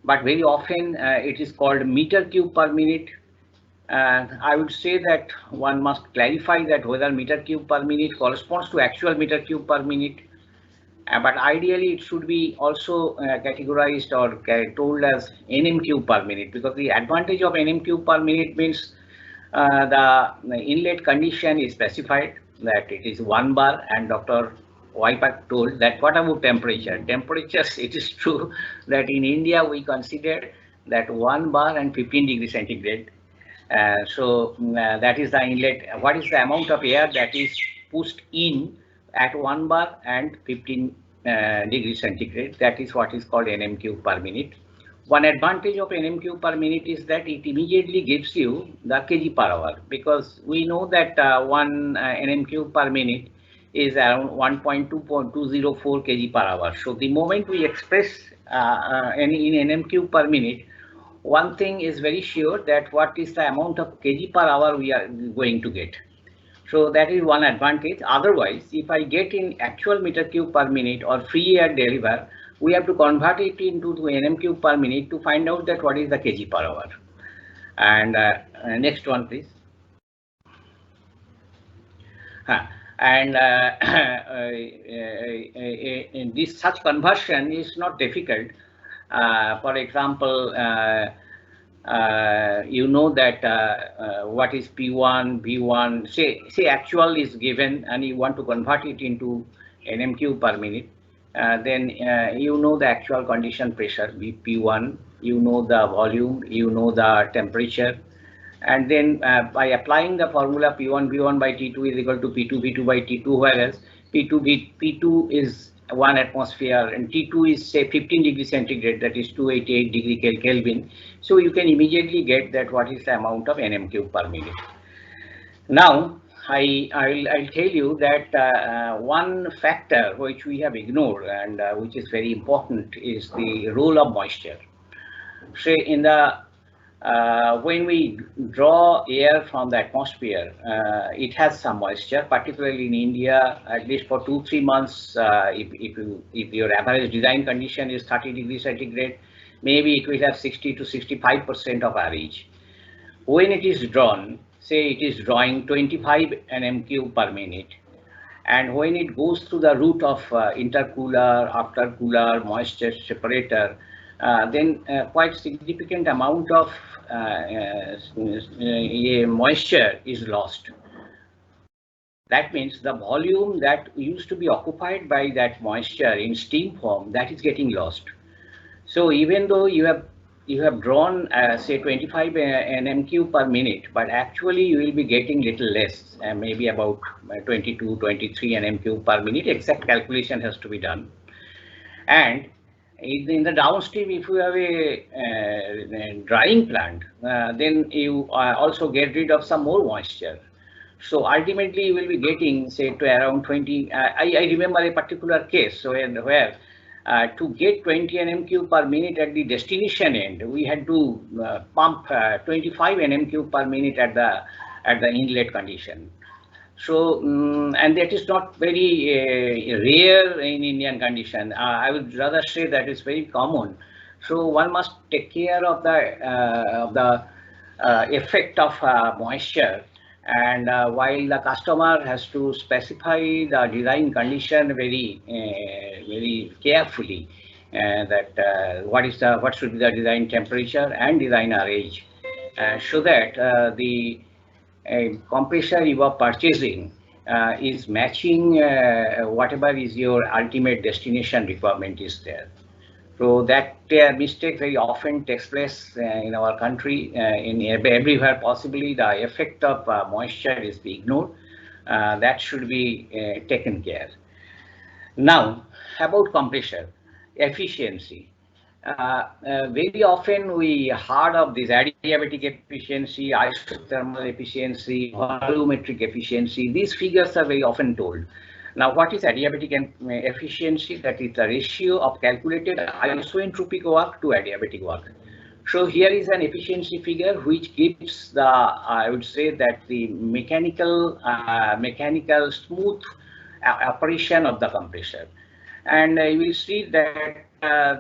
but very often it is called meter cube per minute. I would say that one must clarify that whether meter cube per minute corresponds to actual meter cube per minute, but ideally it should be also categorized or told as nm cube per minute, because the advantage of nm cube per minute means the inlet condition is specified that it is 1 bar, and Dr. Waipik told that what about temperature? Temperatures, it is true that in India we consider that 1 bar and 15 degrees centigrade. That is the inlet. What is the amount of air that is pushed in at 1 bar and 15 degrees centigrade? That is what is called nm cube per minute. One advantage of nm cube per minute is that it immediately gives you the kg per hour, because we know that 1 nm cube per minute is around 1.204 kg per hour. So the moment we express in nm cube per minute, one thing is very sure, that what is the amount of kg per hour we are going to get. So that is one advantage. Otherwise, if I get in actual meter cube per minute or free air deliver, we have to convert it into nm cube per minute to find out that what is the kg per hour. And next one, please. And this such conversion is not difficult. For example, you know that what is P1, B1, say actual is given and you want to convert it into nm cube per minute. Then you know the actual condition pressure P1, you know the volume, you know the temperature, and then by applying the formula P1 V1 by T2 is equal to P2 V2 by T2, whereas P2 is 1 atmosphere and T2 is say 15 degrees centigrade, that is 288 degree Kelvin. So you can immediately get that what is the amount of nm cube per minute. Now I'll tell you that one factor which we have ignored and which is very important is the role of moisture. Say in the when we draw air from the atmosphere, it has some moisture, particularly in India, at least for 2-3 months. If your average design condition is 30 degrees centigrade, maybe it will have 60 to 65% of average. When it is drawn, say it is drawing 25 nm cube per minute, and when it goes through the route of intercooler, aftercooler, moisture separator, then quite significant amount of moisture is lost. That means the volume that used to be occupied by that moisture in steam form, that is getting lost. So even though you have drawn say 25 nm cube per minute, but actually you will be getting little less, maybe about 22, 23 nm cube per minute. Exact calculation has to be done. And in the downstream, if you have a drying plant, then you also get rid of some more moisture. So ultimately you will be getting say to around 20. I remember a particular case where to get 20 nm cube per minute at the destination end, we had to pump 25 nm cube per minute at the inlet condition. So, and that is not very rare in Indian condition. I would rather say that it's very common. So one must take care of the effect of moisture, and while the customer has to specify the design condition very carefully, that what should be the design temperature and designer age, so that the compressor you are purchasing is matching whatever is your ultimate destination requirement is there. So that mistake very often takes place in our country, in everywhere possibly the effect of moisture is be ignored. That should be taken care. Now, about compressor efficiency. Very often we heard of this adiabatic efficiency, isothermal efficiency, volumetric efficiency. These figures are very often told. Now, what is adiabatic efficiency? That is the ratio of calculated isoentropic work to adiabatic work. So here is an efficiency figure which gives the, I would say that the mechanical smooth operation of the compressor. And you will see that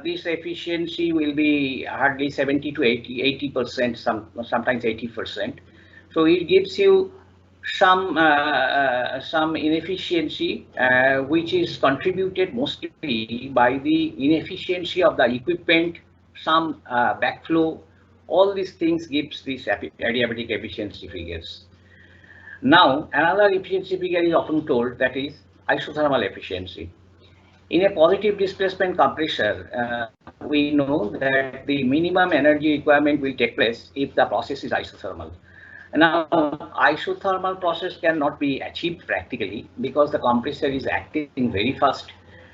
this efficiency will be hardly 70 to 80%, sometimes 80%. So it gives you some inefficiency, which is contributed mostly by the inefficiency of the equipment, some backflow. All these things gives these adiabatic efficiency figures. Now, another efficiency figure is often told, that is isothermal efficiency. In a positive displacement compressor, we know that the minimum energy requirement will take place if the process is isothermal. Now, isothermal process cannot be achieved practically because the compressor is acting very fast.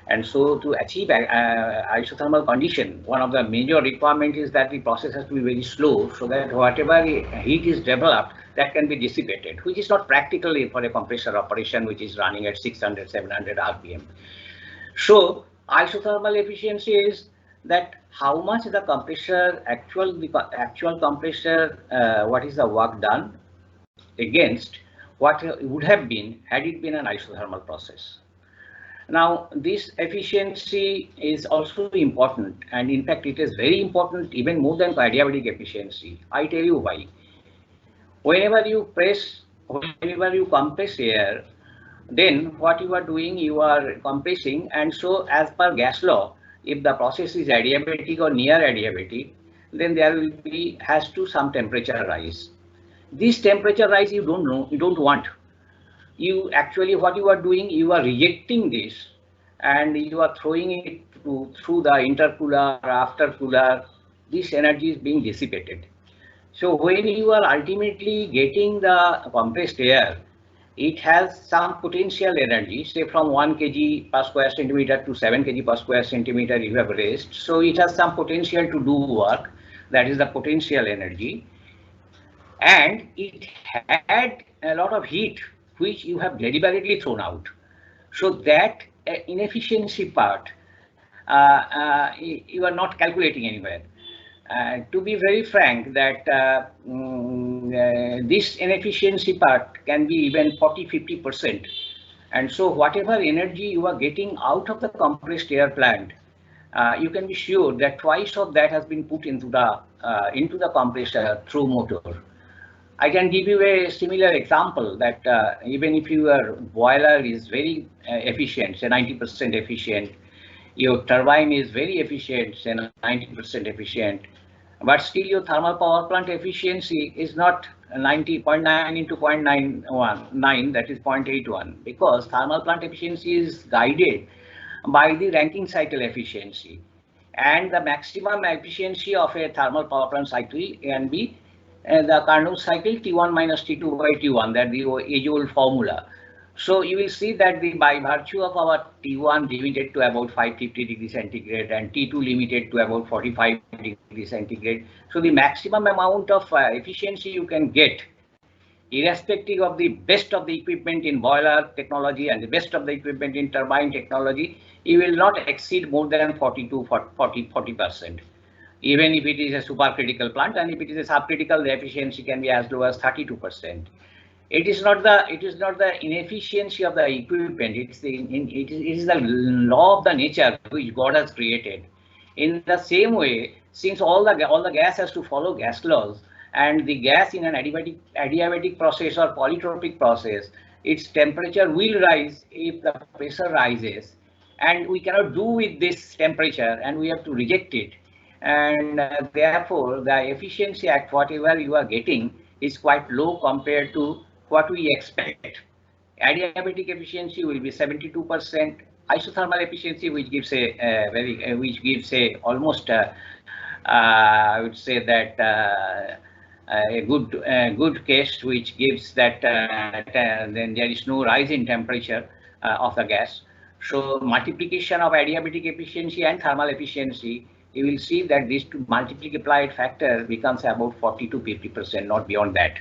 And so to achieve isothermal condition, one of the major requirements is that the process has to be very slow, so that whatever heat is developed, that can be dissipated, which is not practical for a compressor operation which is running at 600, 700 RPM. So isothermal efficiency is that how much the compressor actual compressor, what is the work done against what would have been had it been an isothermal process. Now this efficiency is also important, and in fact it is very important, even more than adiabatic efficiency. I tell you why. Whenever you compress air, then what you are doing, you are compressing, and so as per gas law, if the process is adiabatic or near adiabatic, then there will be some temperature rise. This temperature rise you don't want. You actually, what you are doing, you are rejecting this and you are throwing it through the intercooler or aftercooler. This energy is being dissipated. So when you are ultimately getting the compressed air, it has some potential energy, say from 1 kg per square centimeter to 7 kg per square centimeter you have raised. So it has some potential to do work, that is the potential energy. And it had a lot of heat, which you have deliberately thrown out. So that inefficiency part, you are not calculating anywhere. To be very frank, that this inefficiency part can be even 40–50%. And so whatever energy you are getting out of the compressed air plant, you can be sure that twice of that has been put into the compressor through motor. I can give you a similar example that even if your boiler is very efficient, say 90% efficient, your turbine is very efficient, say 90% efficient, but still your thermal power plant efficiency is not 90.9 into 0.919, that is 0.81, because thermal plant efficiency is guided by the Rankine cycle efficiency, and the maximum efficiency of a thermal power plant cycle can be the Carnot cycle T1 minus T2 by T1, that the age-old formula. So you will see that by virtue of our T1 limited to about 550 degrees centigrade and T2 limited to about 45 degrees centigrade, so the maximum amount of efficiency you can get, irrespective of the best of the equipment in boiler technology and the best of the equipment in turbine technology, you will not exceed more than 40%. Even if it is a supercritical plant, and if it is a subcritical, the efficiency can be as low as 32%. It is not the inefficiency of the equipment. It is the law of the nature which God has created. In the same way, since all the gas has to follow gas laws, and the gas in an adiabatic process or polytropic process, its temperature will rise if the pressure rises, and we cannot do with this temperature, and we have to reject it. And therefore, the efficiency at whatever you are getting is quite low compared to what we expect. Adiabatic efficiency will be 72%. Isothermal efficiency, which gives a almost I would say that a good case, which gives that then there is no rise in temperature of the gas. So multiplication of adiabatic efficiency and thermal efficiency, you will see that this multiplied factor becomes about 40 to 50%, not beyond that.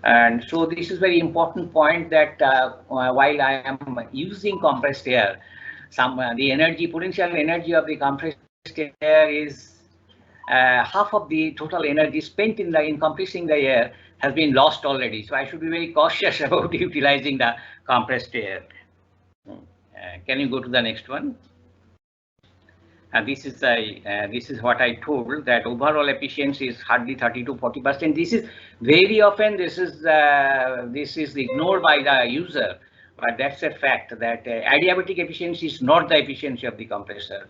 And so this is very important point, that while I am using compressed air, the potential energy of the compressed air is half of the total energy spent in compressing the air has been lost already. So I should be very cautious about utilizing the compressed air. Can you go to the next one? This is what I told, that overall efficiency is hardly 30 to 40%. This is very often this is ignored by the user, but that's a fact, that adiabatic efficiency is not the efficiency of the compressor,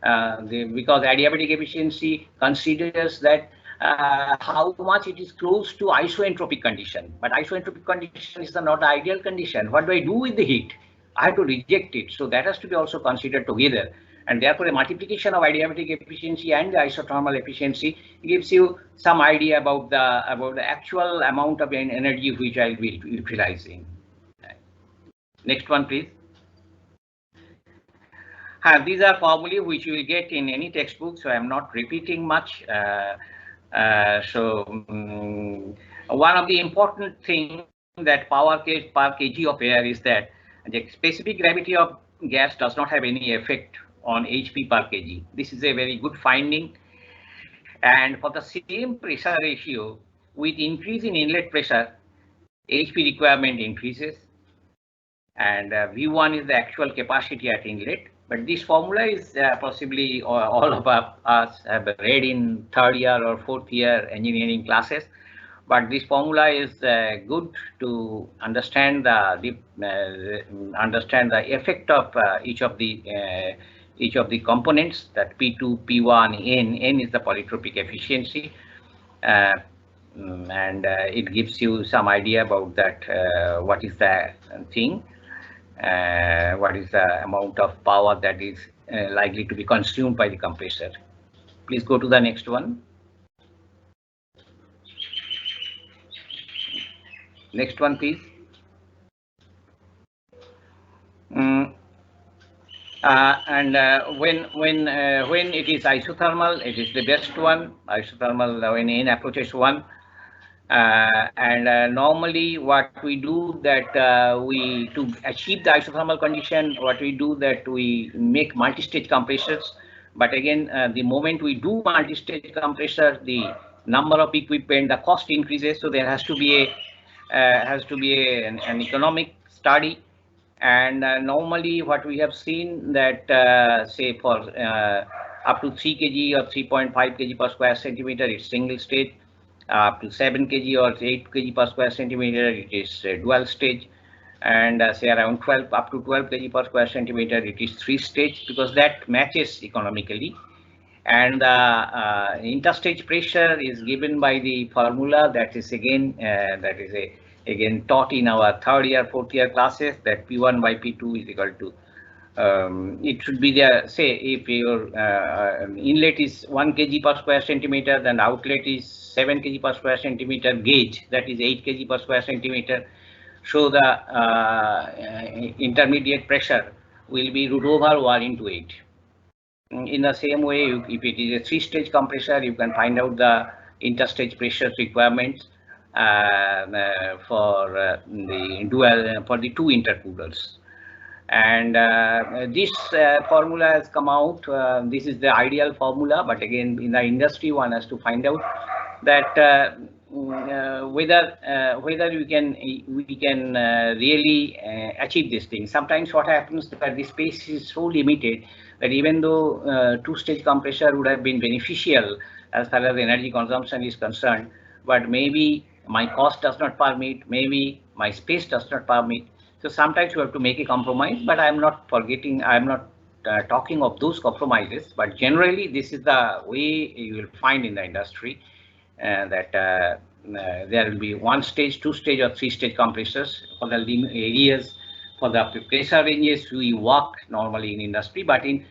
because adiabatic efficiency considers that how much it is close to isoentropic condition, but isoentropic condition is not the ideal condition. What do I do with the heat? I have to reject it, so that has to be also considered together. And therefore, a multiplication of adiabatic efficiency and the isothermal efficiency gives you some idea about the actual amount of energy which I will be utilizing. Next one, please. These are formulae which you will get in any textbook, so I am not repeating much. One of the important things that power per kg of air is that the specific gravity of gas does not have any effect on HP per kg. This is a very good finding. And for the same pressure ratio, with increase in inlet pressure, HP requirement increases. And V1 is the actual capacity at inlet. But this formula is possibly all of us have read in third year or fourth year engineering classes. But this formula is good to understand the effect of each of the components, that P2, P1, N is the polytropic efficiency, and it gives you some idea about that. What is the thing? What is the amount of power that is likely to be consumed by the compressor? Please go to the next one. Next one, please. When it is isothermal, it is the best one. Isothermal when N approaches 1. Normally what we do that to achieve the isothermal condition, what we do that we make multi-stage compressors. But again, the moment we do multi-stage compressor, the number of equipment, the cost increases. So there has to be an economic study. And normally what we have seen that say for up to 3 kg or 3.5 kg per square centimeter, it's single stage. Up to 7 kg or 8 kg per square centimeter, it is dual stage. And say around 12 up to 12 kg per square centimeter, it is 3 stage, because that matches economically. And the interstage pressure is given by the formula that is again taught in our third year, fourth year classes, that P1 by P2 is equal to it should be there. Say if your inlet is 1 kg per square centimeter, then outlet is 7 kg per square centimeter gauge, that is 8 kg per square centimeter. So the intermediate pressure will be root over 1 into 8. In the same way, if it is a 3-stage compressor, you can find out the interstage pressure requirements for the 2 intercoolers. And this formula has come out. This is the ideal formula, but again, in the industry, one has to find out that whether we can really achieve this thing. Sometimes what happens that the space is so limited that even though two-stage compressor would have been beneficial as far as energy consumption is concerned, but maybe my cost does not permit, maybe my space does not permit. So sometimes you have to make a compromise, but I'm not talking of those compromises, but generally this is the way you will find in the industry that there will be one stage, two stage, or three stage compressors for the areas, for the pressure ranges we work normally in industry. But in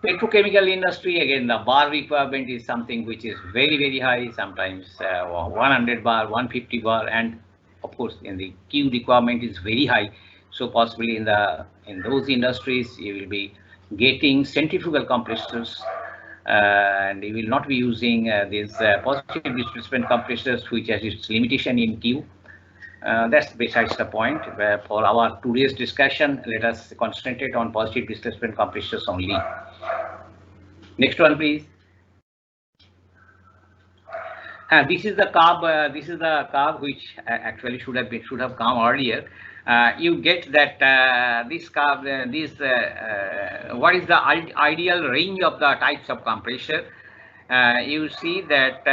petrochemical industry, again, the bar requirement is something which is very, very high, sometimes 100 bar, 150 bar, and of course in the Q requirement is very high. So possibly in those industries you will be getting centrifugal compressors, and you will not be using these positive displacement compressors, which has its limitation in Q. That's besides the point. For our today's discussion, let us concentrate on positive displacement compressors only. Next one, please. This is the curve. This is the curve which actually should have come earlier. You get that this curve. What is the ideal range of the types of compressor? You see that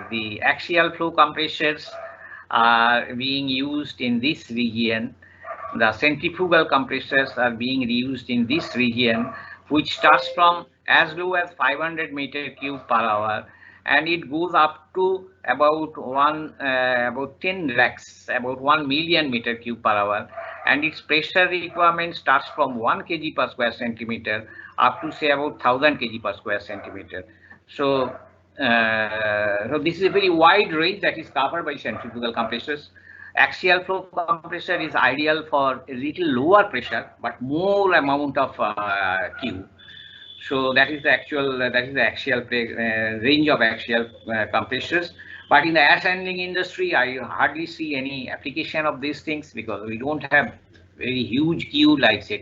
the axial flow compressors are being used in this region. The centrifugal compressors are being used in this region, which starts from as low as 500 meter cube per hour, and it goes up to about 10 lakhs, about 1 million meter cube per hour, and its pressure requirement starts from 1 kg per square centimeter up to say about 1000 kg per square centimeter. So this is a very wide range that is covered by centrifugal compressors. Axial flow compressor is ideal for a little lower pressure but more amount of Q. So that is the actual range of axial compressors. But in the air handling industry, I hardly see any application of these things because we don't have very huge Q like say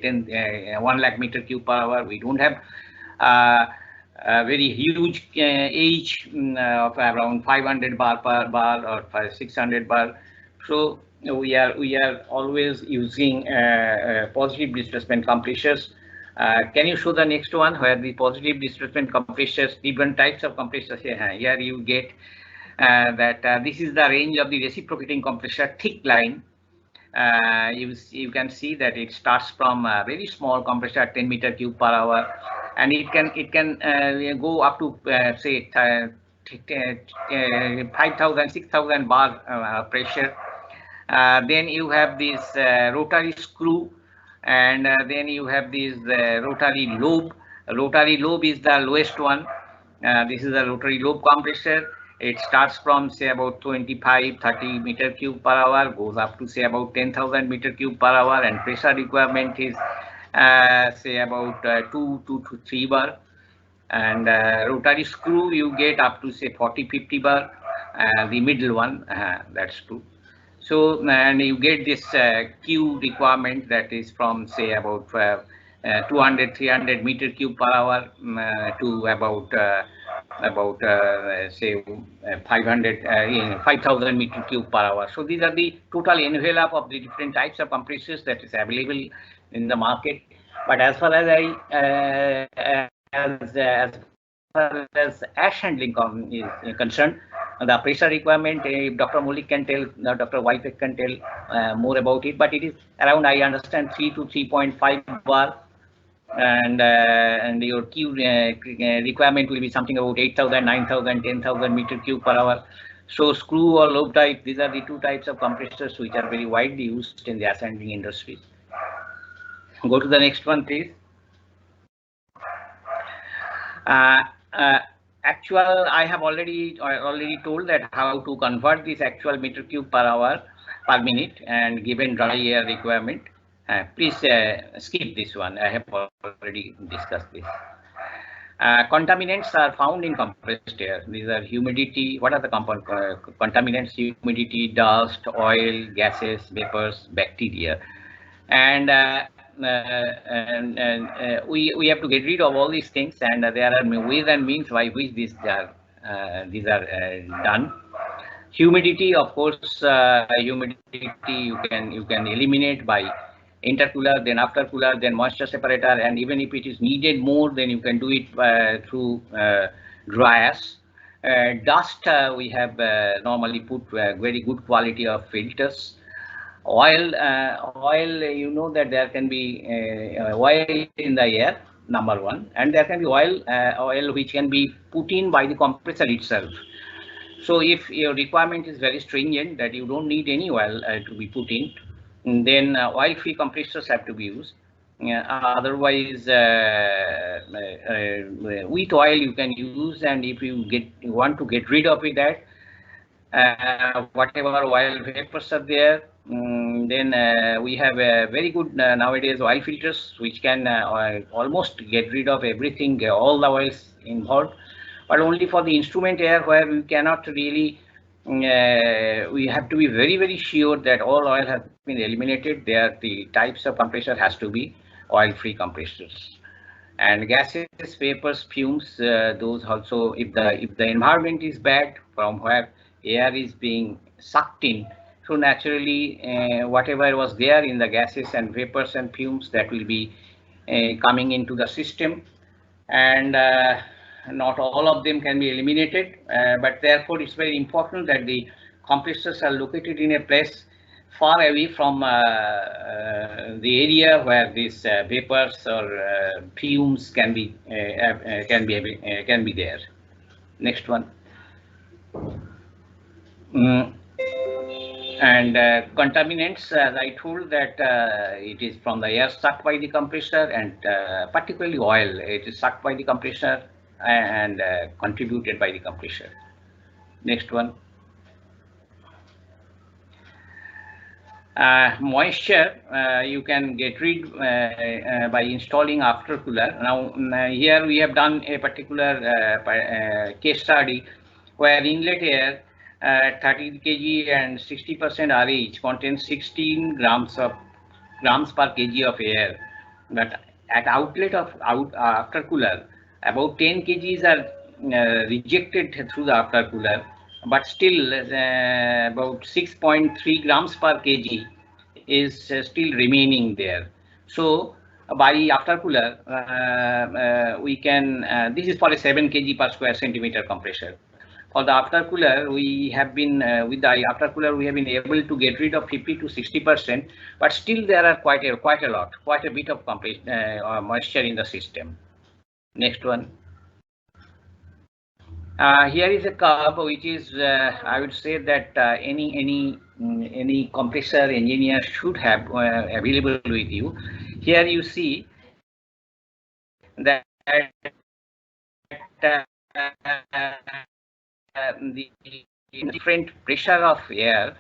1 lakh meter cube per hour. We don't have a very huge H of around 500 bar per bar or 600 bar. So we are always using positive displacement compressors. Can you show the next one where the positive displacement compressors, different types of compressors here you get that this is the range of the reciprocating compressor thick line. You can see that it starts from a very small compressor 10 meter cube per hour, and it can go up to say 5,000 6,000 bar pressure. Then you have this rotary screw, and then you have this rotary lobe. Rotary lobe is the lowest one. This is a rotary lobe compressor. It starts from say about 25-30 meter cube per hour, goes up to say about 10,000 meter cube per hour, and pressure requirement is say about 2 to 3 bar. And rotary screw you get up to say 40-50 bar. The middle one that's 2. So and you get this Q requirement that is from say about 200-300 meter cube per hour to about say 5,000 meter cube per hour. So these are the total envelope of the different types of compressors that is available in the market. But as far as as far as ash handling is concerned, the pressure requirement, Dr. Malik can tell, Dr. Whitehead can tell more about it, but it is around, I understand, 3 to 3.5 bar, and your Q requirement will be something about 8,000, 9,000, 10,000 meter cube per hour. So screw or lobe type, these are the two types of compressors which are very widely used in the ash handling industry. Go to the next one, please. Actual, I have already told that how to convert this actual meter cube per hour per minute and given dry air requirement. Please skip this one. I have already discussed this. Contaminants are found in compressed air. These are humidity. What are the contaminants? Humidity, dust, oil, gases, vapors, bacteria, and we have to get rid of all these things, and there are ways and means by which these are done. Humidity, of course, humidity you can eliminate by intercooler, then aftercooler, then moisture separator, and even if it is needed more, then you can do it through dry ash. Dust, we have normally put very good quality of filters. Oil, you know that there can be oil in the air, number one, and there can be oil which can be put in by the compressor itself. So if your requirement is very stringent that you don't need any oil to be put in, then oil-free compressors have to be used. Otherwise, with oil you can use, and if you want to get rid of it, that whatever oil vapors are there, then we have very good nowadays oil filters which can almost get rid of everything, all the oils involved, but only for the instrument air where we cannot really, we have to be very sure that all oil has been eliminated. There the types of compressor has to be oil-free compressors. And gases, vapors, fumes, those also, if the environment is bad from where air is being sucked in, so naturally whatever was there in the gases and vapors and fumes, that will be coming into the system, and not all of them can be eliminated, but therefore it's very important that the compressors are located in a place far away from the area where these vapors or fumes can be there. Next one. And contaminants, as I told, that it is from the air sucked by the compressor, and particularly oil, it is sucked by the compressor and contributed by the compressor. Next one. Moisture you can get rid by installing aftercooler. Now here we have done a particular case study where inlet air 30 kg and 60% RH contains 16 grams per kg of air, but at outlet of aftercooler about 10 kgs are rejected through the aftercooler, but still about 6.3 grams per kg is still remaining there. So by aftercooler we can, this is for a 7 kg per square centimeter compressor. For the aftercooler, we have been with the aftercooler we have been able to get rid of 50 to 60%, but still there are quite a bit of moisture in the system. Next one. Here is a curve which is, I would say that any compressor engineer should have available with you. Here you see that the different pressure of air,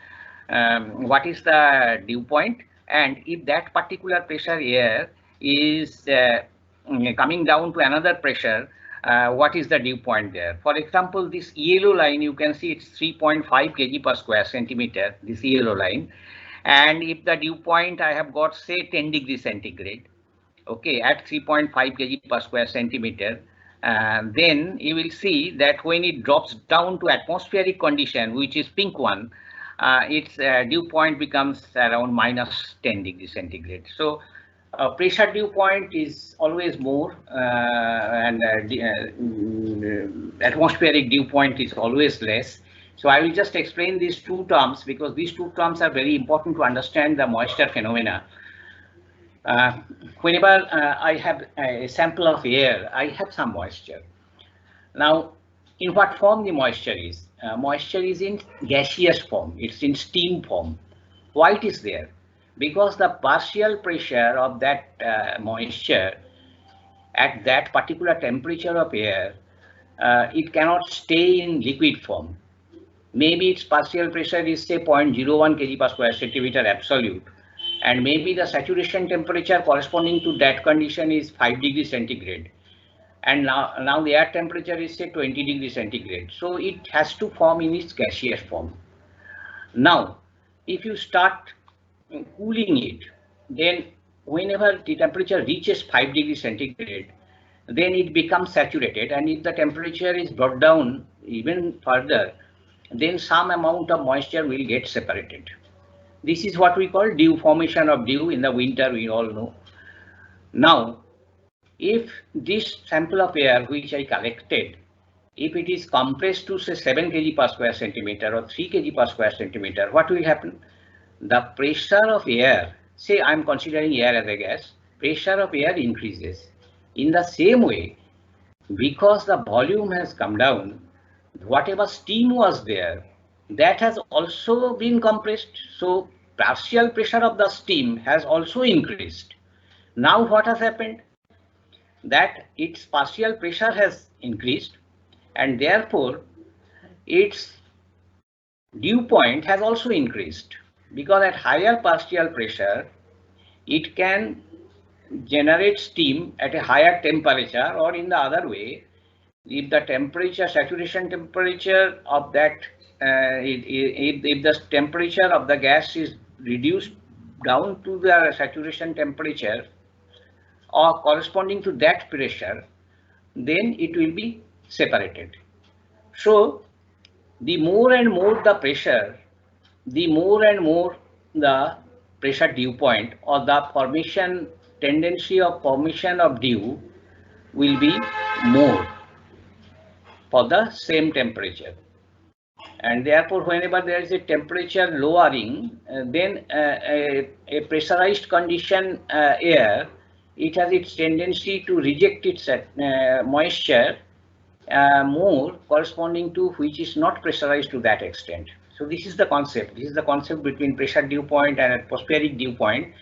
what is the dew point, and if that particular pressure air is coming down to another pressure, what is the dew point there. For example, this yellow line, you can see it's 3.5 kg per square centimeter, this yellow line, and if the dew point I have got say 10 degrees centigrade, okay, at 3.5 kg per square centimeter, then you will see that when it drops down to atmospheric condition, which is pink one, its dew point becomes around minus 10 degrees centigrade. So pressure dew point is always more, and atmospheric dew point is always less. So I will just explain these two terms because these two terms are very important to understand the moisture phenomena. Whenever I have a sample of air, I have some moisture. Now, in what form the moisture is? Moisture is in gaseous form, it's in steam form. Why it is there? Because the partial pressure of that moisture at that particular temperature of air, it cannot stay in liquid form. Maybe its partial pressure is say 0.01 kg per square centimeter absolute, and maybe the saturation temperature corresponding to that condition is 5 degrees centigrade, and now the air temperature is say 20 degrees centigrade. So it has to form in its gaseous form. Now, if you start cooling it, then whenever the temperature reaches 5 degrees centigrade, then it becomes saturated, and if the temperature is brought down even further, then some amount of moisture will get separated. This is what we call dew, formation of dew in the winter, we all know. Now, if this sample of air which I collected, if it is compressed to say 7 kg per square centimeter or 3 kg per square centimeter, what will happen? The pressure of air, say I am considering air as a gas, pressure of air increases. In the same way, because the volume has come down, whatever steam was there, that has also been compressed. So partial pressure of the steam has also increased. Now what has happened? That its partial pressure has increased, and therefore its dew point has also increased, because at higher partial pressure it can generate steam at a higher temperature, or in the other way, if the temperature, saturation temperature of that, if the temperature of the gas is reduced down to the saturation temperature or corresponding to that pressure, then it will be separated. So the more and more the pressure, the more and more the pressure dew point, or the formation tendency of formation of dew will be more for the same temperature. And therefore, whenever there is a temperature lowering, then a pressurized condition air, it has its tendency to reject its moisture more, corresponding to which is not pressurized to that extent. So this is the concept. This is the concept between pressure dew point and atmospheric dew point.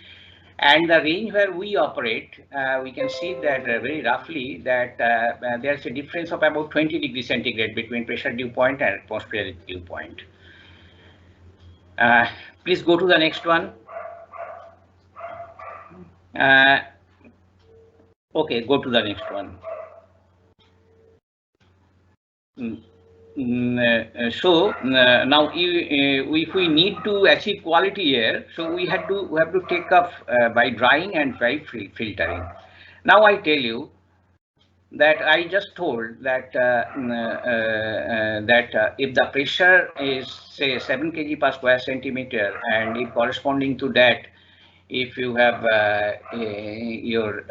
And the range where we operate, we can see that very roughly that there's a difference of about 20 degrees centigrade between pressure dew point and atmospheric dew point. Please go to the next one. Okay, go to the next one. So now if we need to achieve quality air, so we have to take up by drying and by filtering. Now I tell you that I just told that if the pressure is say 7 kg per square centimeter, and if corresponding to that, if you have your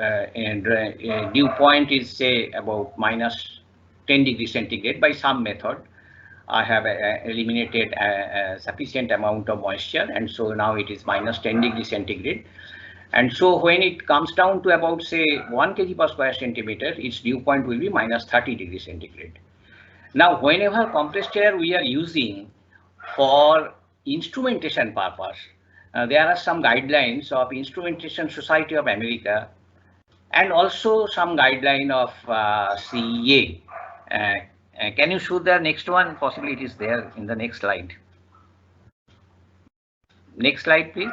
dew point is say about minus 10 degrees centigrade, by some method I have eliminated a sufficient amount of moisture, and so now it is minus 10 degrees centigrade. And so when it comes down to about say 1 kg per square centimeter, its dew point will be minus 30 degrees centigrade. Now whenever compressed air we are using for instrumentation purpose, there are some guidelines of Instrumentation Society of America and also some guideline of CEA. Can you show the next one? Possibly it is there in the next slide. Next slide, please.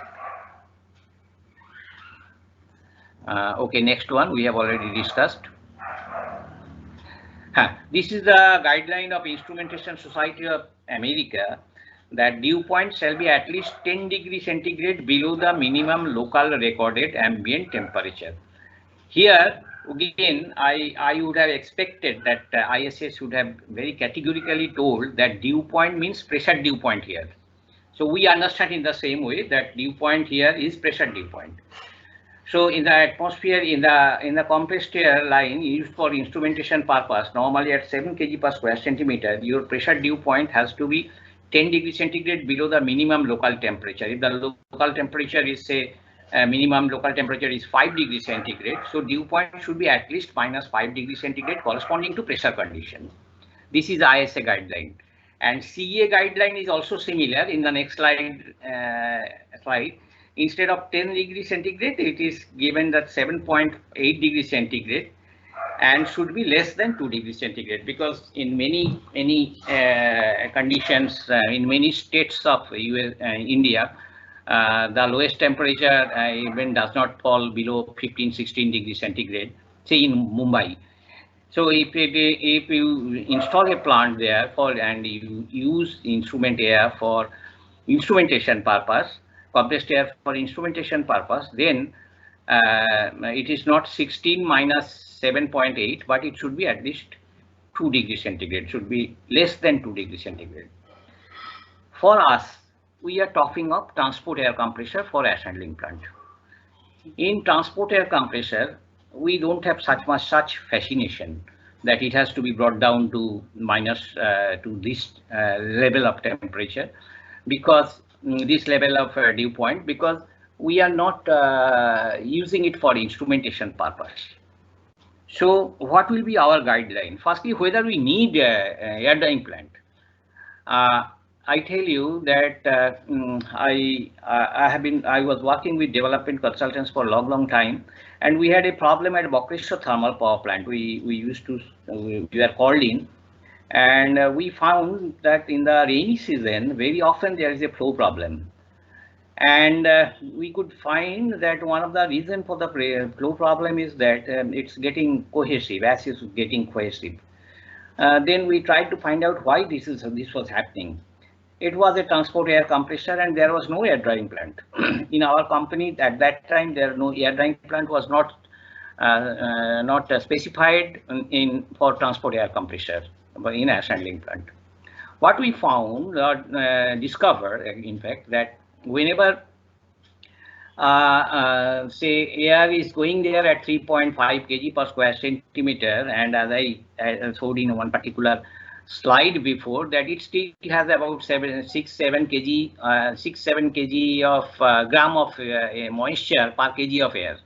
Okay, next one we have already discussed. This is the guideline of Instrumentation Society of America, that dew point shall be at least 10 degrees centigrade below the minimum local recorded ambient temperature. Here again, I would have expected that ISS would have very categorically told that dew point means pressure dew point here. So we understand in the same way that dew point here is pressure dew point. So in the atmosphere, in the compressed air line used for instrumentation purpose, normally at 7 kg per square centimeter, your pressure dew point has to be 10 degrees centigrade below the minimum local temperature. If the local temperature is say minimum local temperature is 5 degrees centigrade, so dew point should be at least minus 5 degrees centigrade corresponding to pressure condition. This is ISA guideline, and CA guideline is also similar. In the next slide, instead of 10 degrees centigrade, it is given that 7.8 degrees centigrade and should be less than 2 degrees centigrade, because in many conditions in many states of India, the lowest temperature even does not fall below 15-16 degrees centigrade, say in Mumbai. So if you install a plant there and you use instrument air for instrumentation purpose, compressed air for instrumentation purpose, then it is not 16 minus 7.8, but it should be at least 2 degrees centigrade, should be less than 2 degrees centigrade. for us, we are talking of transport air compressor for air handling plant. In transport air compressor, we don't have such fascination that it has to be brought down to minus to this level of temperature, because this level of dew point, because we are not using it for instrumentation purpose. So what will be our guideline? Firstly, whether we need air drying plant. I tell you that I was working with development consultants for a long time, and we had a problem at Compressor thermal power plant. We were called in, and we found that in the rainy season, very often there is a flow problem. And we could find that one of the reasons for the flow problem is that it's getting cohesive, as is getting cohesive. Then we tried to find out why this was happening. It was a transport air compressor, and there was no air drying plant. In our company at that time, no air drying plant was not specified for transport air compressor, but in air handling plant. What we found, discovered, in fact, that whenever say air is going there at 3.5 kg per square centimeter, and as I showed in one particular slide before, that it still has about 6-7 kg of gram of moisture per kg of air.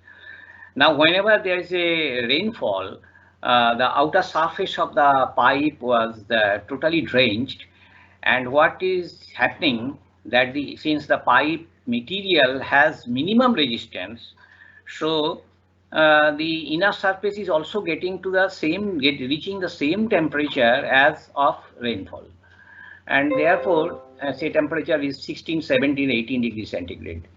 Now, whenever there is a rainfall, the outer surface of the pipe was totally drenched, and what is happening that since the pipe material has minimum resistance, so the inner surface is also getting to the same, reaching the same temperature as of rainfall, and therefore say temperature is 16, 17, 18 degrees centigrade.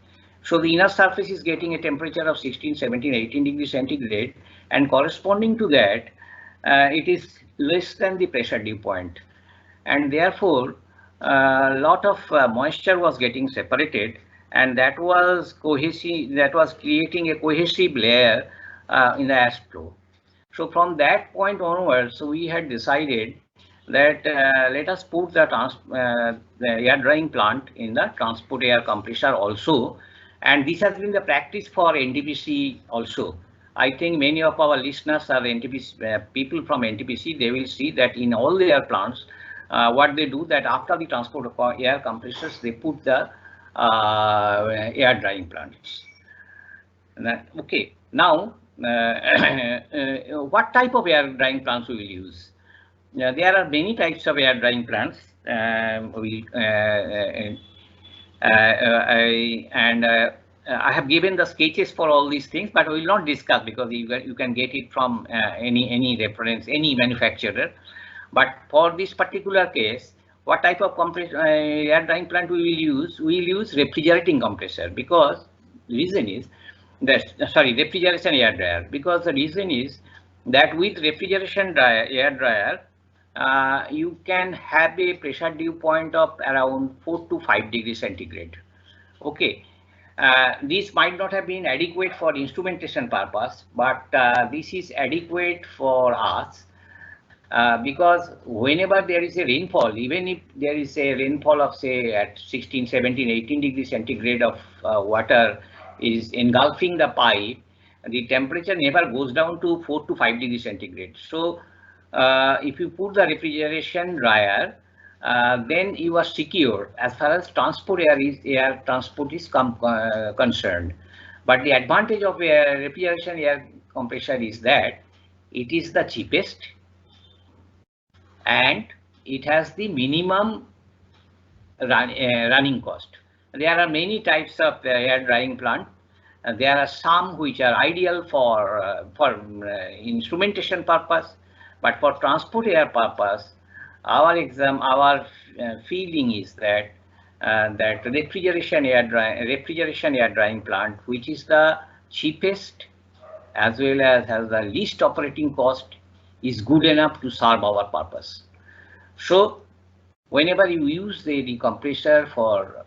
So the inner surface is getting a temperature of 16, 17, 18 degrees centigrade, and corresponding to that, it is less than the pressure dew point, and therefore a lot of moisture was getting separated, and that was cohesive, that was creating a cohesive layer in the ash flow. So from that point onwards, we had decided that let us put the air drying plant in the transport air compressor also, and this has been the practice for NTPC also. I think many of our listeners are NTPC people from NTPC. They will see that in all their plants, what they do, that after the transport of air compressors, they put the air drying plants. Okay, now what type of air drying plants we will use? There are many types of air drying plants. I have given the sketches for all these things, but we will not discuss, because you can get it from any reference, any manufacturer. But for this particular case, what type of air drying plant we will use? We will use refrigerating compressor, because the reason is that, refrigeration air dryer, because the reason is that with refrigeration air dryer, you can have a pressure dew point of around 4 to 5 degrees centigrade. Okay. This might not have been adequate for instrumentation purpose, but this is adequate for us because whenever there is a rainfall, even if there is a rainfall of say at 16, 17, 18 degrees centigrade of water is engulfing the pipe, the temperature never goes down to 4 to 5 degrees centigrade. So if you put the refrigeration dryer, then you are secure as far as air transport is concerned. But the advantage of refrigeration air compressor is that it is the cheapest and it has the minimum running cost. There are many types of air drying plant. There are some which are ideal for instrumentation purpose, but for transport air purpose, our feeling is that that refrigeration air drying plant, which is the cheapest as well as has the least operating cost, is good enough to serve our purpose. So whenever you use the compressor for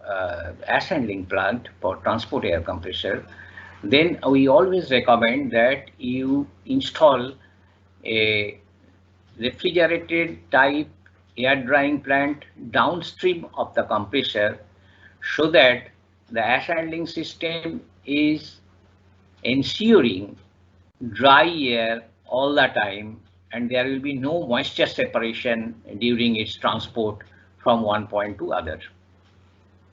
air handling plant for transport air compressor, then we always recommend that you install a refrigerated type air drying plant downstream of the compressor, so that the ash handling system is ensuring dry air all the time, and there will be no moisture separation during its transport from one point to other.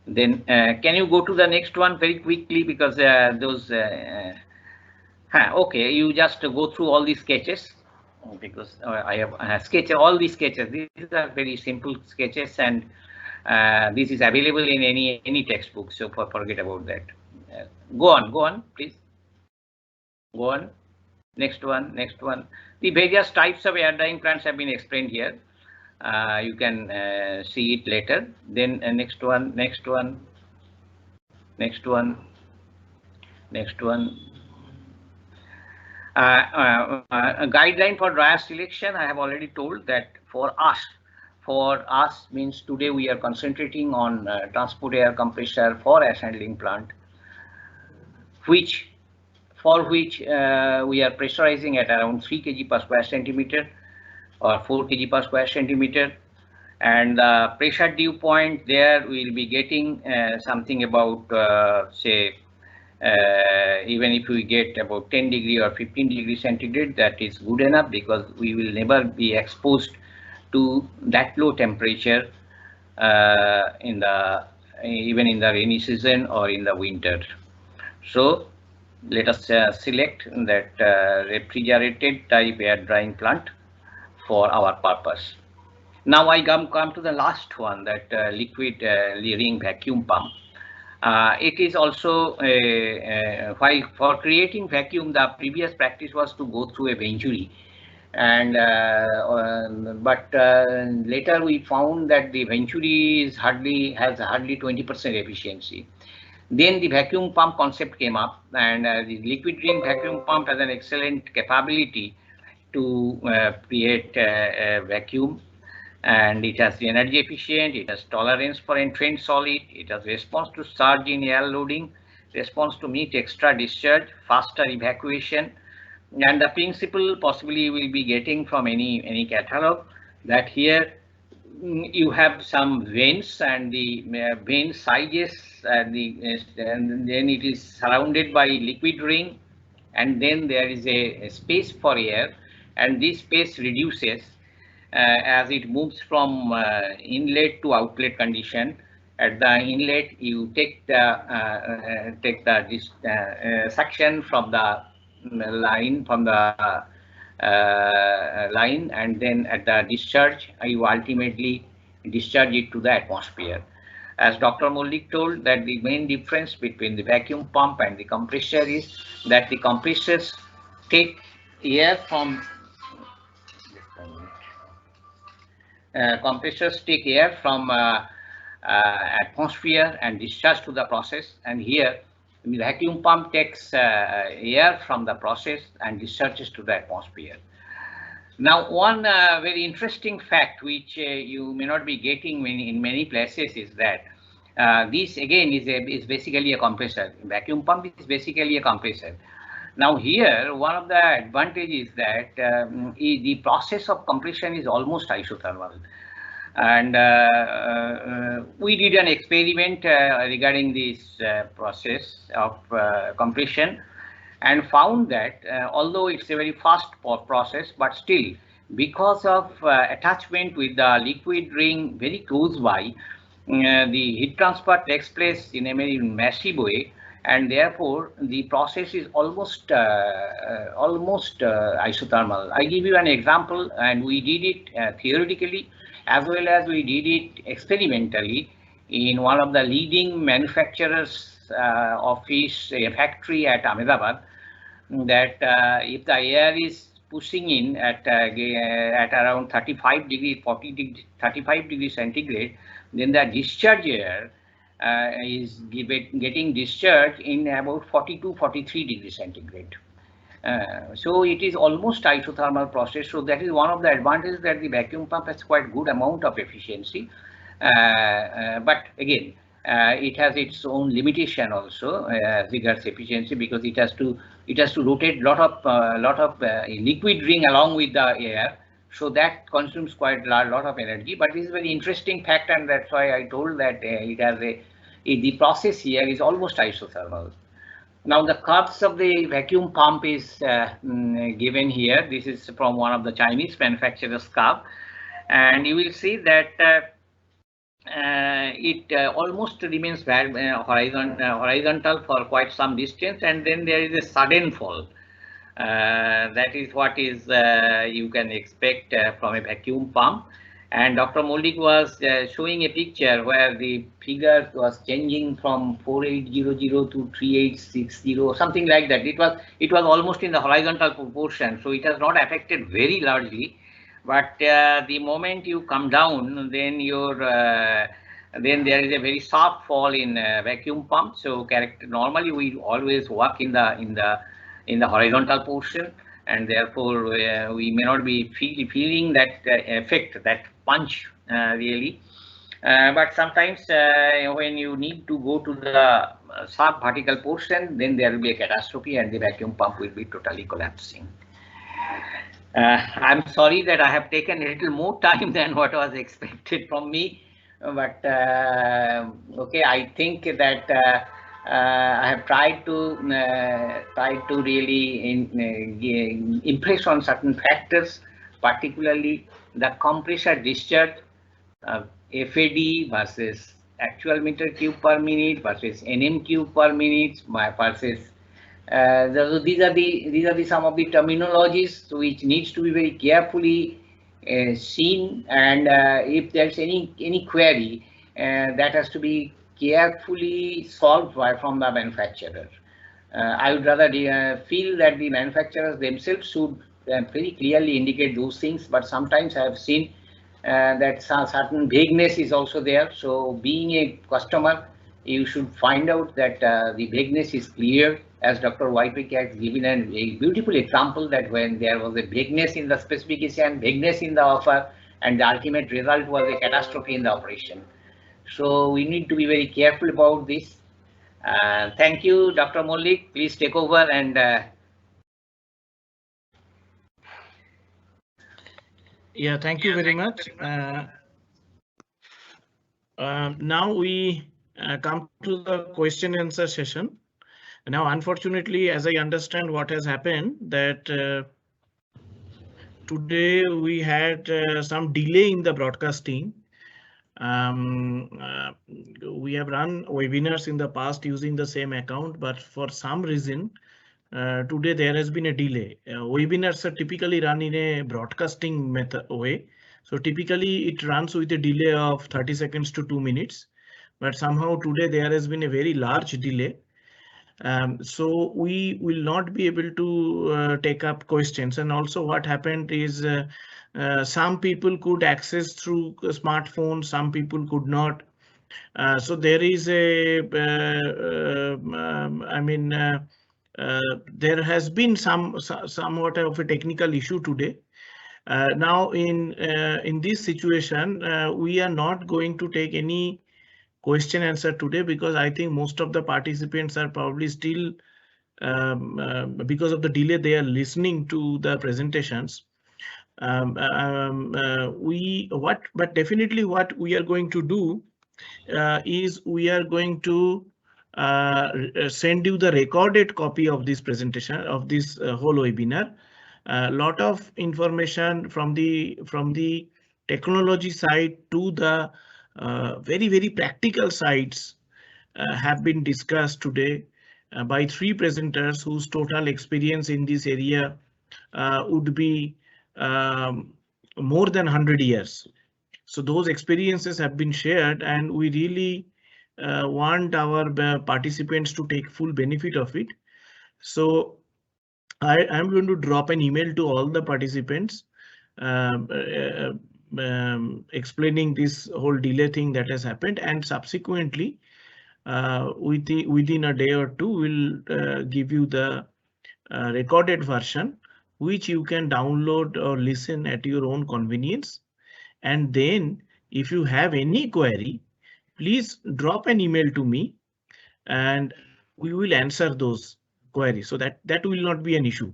Then can you go to the next one very quickly, because those okay, you just go through all these sketches, because I have sketched all these sketches. These are very simple sketches, and this is available in any textbook, so forget about that. Go on, please. Go on. Next one. The various types of air drying plants have been explained here. You can see it later. Then next one. A guideline for dryer selection. I have already told that for us means today we are concentrating on transport air compressor for ash handling plant, for which we are pressurizing at around 3 kg per square centimeter or 4 kg per square centimeter, and the pressure dew point there we will be getting something about say even if we get about 10 degree or 15 degree centigrade, that is good enough, because we will never be exposed to that low temperature even in the rainy season or in the winter. So let us select that refrigerated type air drying plant for our purpose. Now I come to the last one, that liquid ring vacuum pump. It is also while for creating vacuum, the previous practice was to go through a venturi, and but later we found that the venturi has hardly 20% efficiency. Then the vacuum pump concept came up, and the liquid ring vacuum pump has an excellent capability to create a vacuum, and it has energy efficient, it has tolerance for entrant solid, it has response to surge in air loading, response to meet extra discharge, faster evacuation, and the principle possibly you will be getting from any catalog, that here you have some vanes, and the vane sizes, and then it is surrounded by liquid ring, and then there is a space for air, and this space reduces as it moves from inlet to outlet condition. At the inlet, you take the suction from the line and then at the discharge, you ultimately discharge it to the atmosphere. As Dr. Mollik told, that the main difference between the vacuum pump and the compressor is that the compressors take air from atmosphere and discharge to the process, and here the vacuum pump takes air from the process and discharges to the atmosphere. Now, one very interesting fact which you may not be getting in many places is that this again is basically a compressor. Vacuum pump is basically a compressor. Now here, one of the advantages is that the process of compression is almost isothermal. And we did an experiment regarding this process of compression, and found that although it's a very fast process, but still, because of attachment with the liquid ring very close by, the heat transfer takes place in a very massive way, and therefore the process is almost isothermal. I give you an example, and we did it theoretically as well as we did it experimentally in one of the leading manufacturers' office, a factory at Ahmedabad, that if the air is pushing in at around 35 degree, 35 degrees centigrade, then the discharge air is getting discharged in about 42-43 degrees centigrade. So it is almost isothermal process. So that is one of the advantages, that the vacuum pump has quite good amount of efficiency. But again, it has its own limitation also as regards efficiency, because it has to rotate lot of liquid ring along with the air. So that consumes quite a lot of energy. But this is a very interesting fact, and that's why I told that it has the process here is almost isothermal. Now the curves of the vacuum pump is given here. This is from one of the Chinese manufacturer's curve, and you will see that it almost remains horizontal for quite some distance, and then there is a sudden fall. That is what is you can expect from a vacuum pump. And Dr. Moldik was showing a picture where the figure was changing from 4800 to 3860, something like that. It was almost in the horizontal proportion, so it has not affected very largely. But the moment you come down, then then there is a very sharp fall in vacuum pump. So normally we always work in the horizontal portion, and therefore we may not be feeling that effect, that punch really. But sometimes when you need to go to the sharp vertical portion, then there will be a catastrophe and the vacuum pump will be totally collapsing. I'm sorry that I have taken a little more time than what was expected from me, but okay, I think that I have tried to really impress on certain factors, particularly the compressor discharge, FAD versus actual meter cube per minute versus NM cube per minute versus these are the some of the terminologies which needs to be very carefully seen, and if there's any query that has to be carefully solved from the manufacturer. I would rather feel that the manufacturers themselves should very clearly indicate those things, but sometimes I have seen that certain vagueness is also there. So being a customer, you should find out that the vagueness is clear, as Dr. Whitewick has given a beautiful example that when there was a vagueness in the specification, vagueness in the offer, and the ultimate result was a catastrophe in the operation. So we need to be very careful about this. Thank you, Dr. Moldik. Please take over and yeah, thank you very much. Now we come to the question and answer session. Now, unfortunately, as I understand what has happened, that today we had some delay in the broadcasting. We have run webinars in the past using the same account, but for some reason, today there has been a delay. Webinars are typically run in a broadcasting method way. So typically it runs with a delay of 30 seconds to 2 minutes. But somehow today there has been a very large delay. So we will not be able to take up questions. And also what happened is some people could access through a smartphone, some people could not. So there is a, there has been somewhat of a technical issue today. Now in this situation, we are not going to take any question answer today because I think most of the participants are probably still because of the delay they are listening to the presentations. But definitely what we are going to do is we are going to send you the recorded copy of this presentation of this whole webinar. A lot of information from the technology side to the very practical sides have been discussed today by 3 presenters whose total experience in this area would be more than 100 years. So those experiences have been shared, and we really want our participants to take full benefit of it. So I am going to drop an email to all the participants explaining this whole delay thing that has happened, and subsequently within a day or two we'll give you the recorded version, which you can download or listen at your own convenience. And then if you have any query, please drop an email to me and we will answer those queries, so that will not be an issue.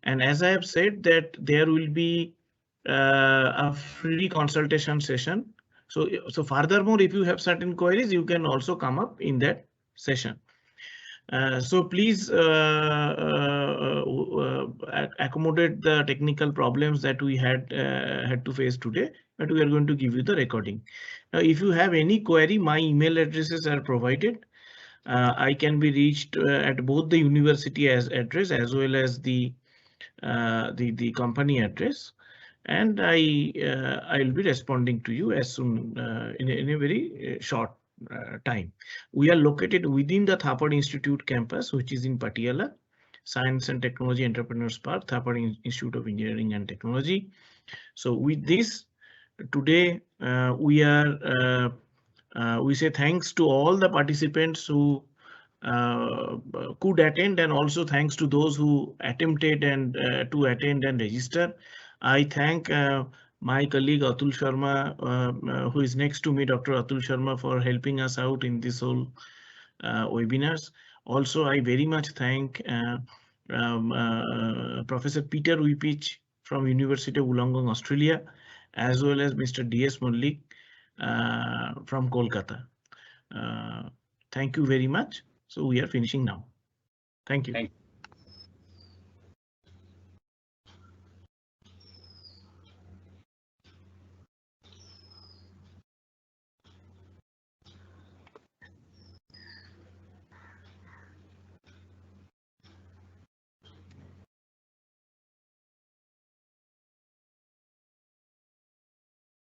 And as I have said, that there will be a free consultation session. So furthermore, if you have certain queries, you can also come up in that session. So please accommodate the technical problems that we had to face today, but we are going to give you the recording. Now, if you have any query, my email addresses are provided. I can be reached at both the university address as well as the company address, and I'll be responding to you as soon in a very short time. We are located within the Thapar Institute campus, which is in Patiala, Science and Technology Entrepreneurs Park, Thapar Institute of Engineering and Technology. So with this, today we say thanks to all the participants who could attend, and also thanks to those who attempted and to attend and register. I thank my colleague Atul Sharma, who is next to me, Dr. Atul Sharma, for helping us out in this whole webinars. Also, I very much thank Professor Peter Wipich from University of Wollongong, Australia, as well as Mr. D.S. Mullik from Kolkata. Thank you very much. So we are finishing now. Thank you. Thank you.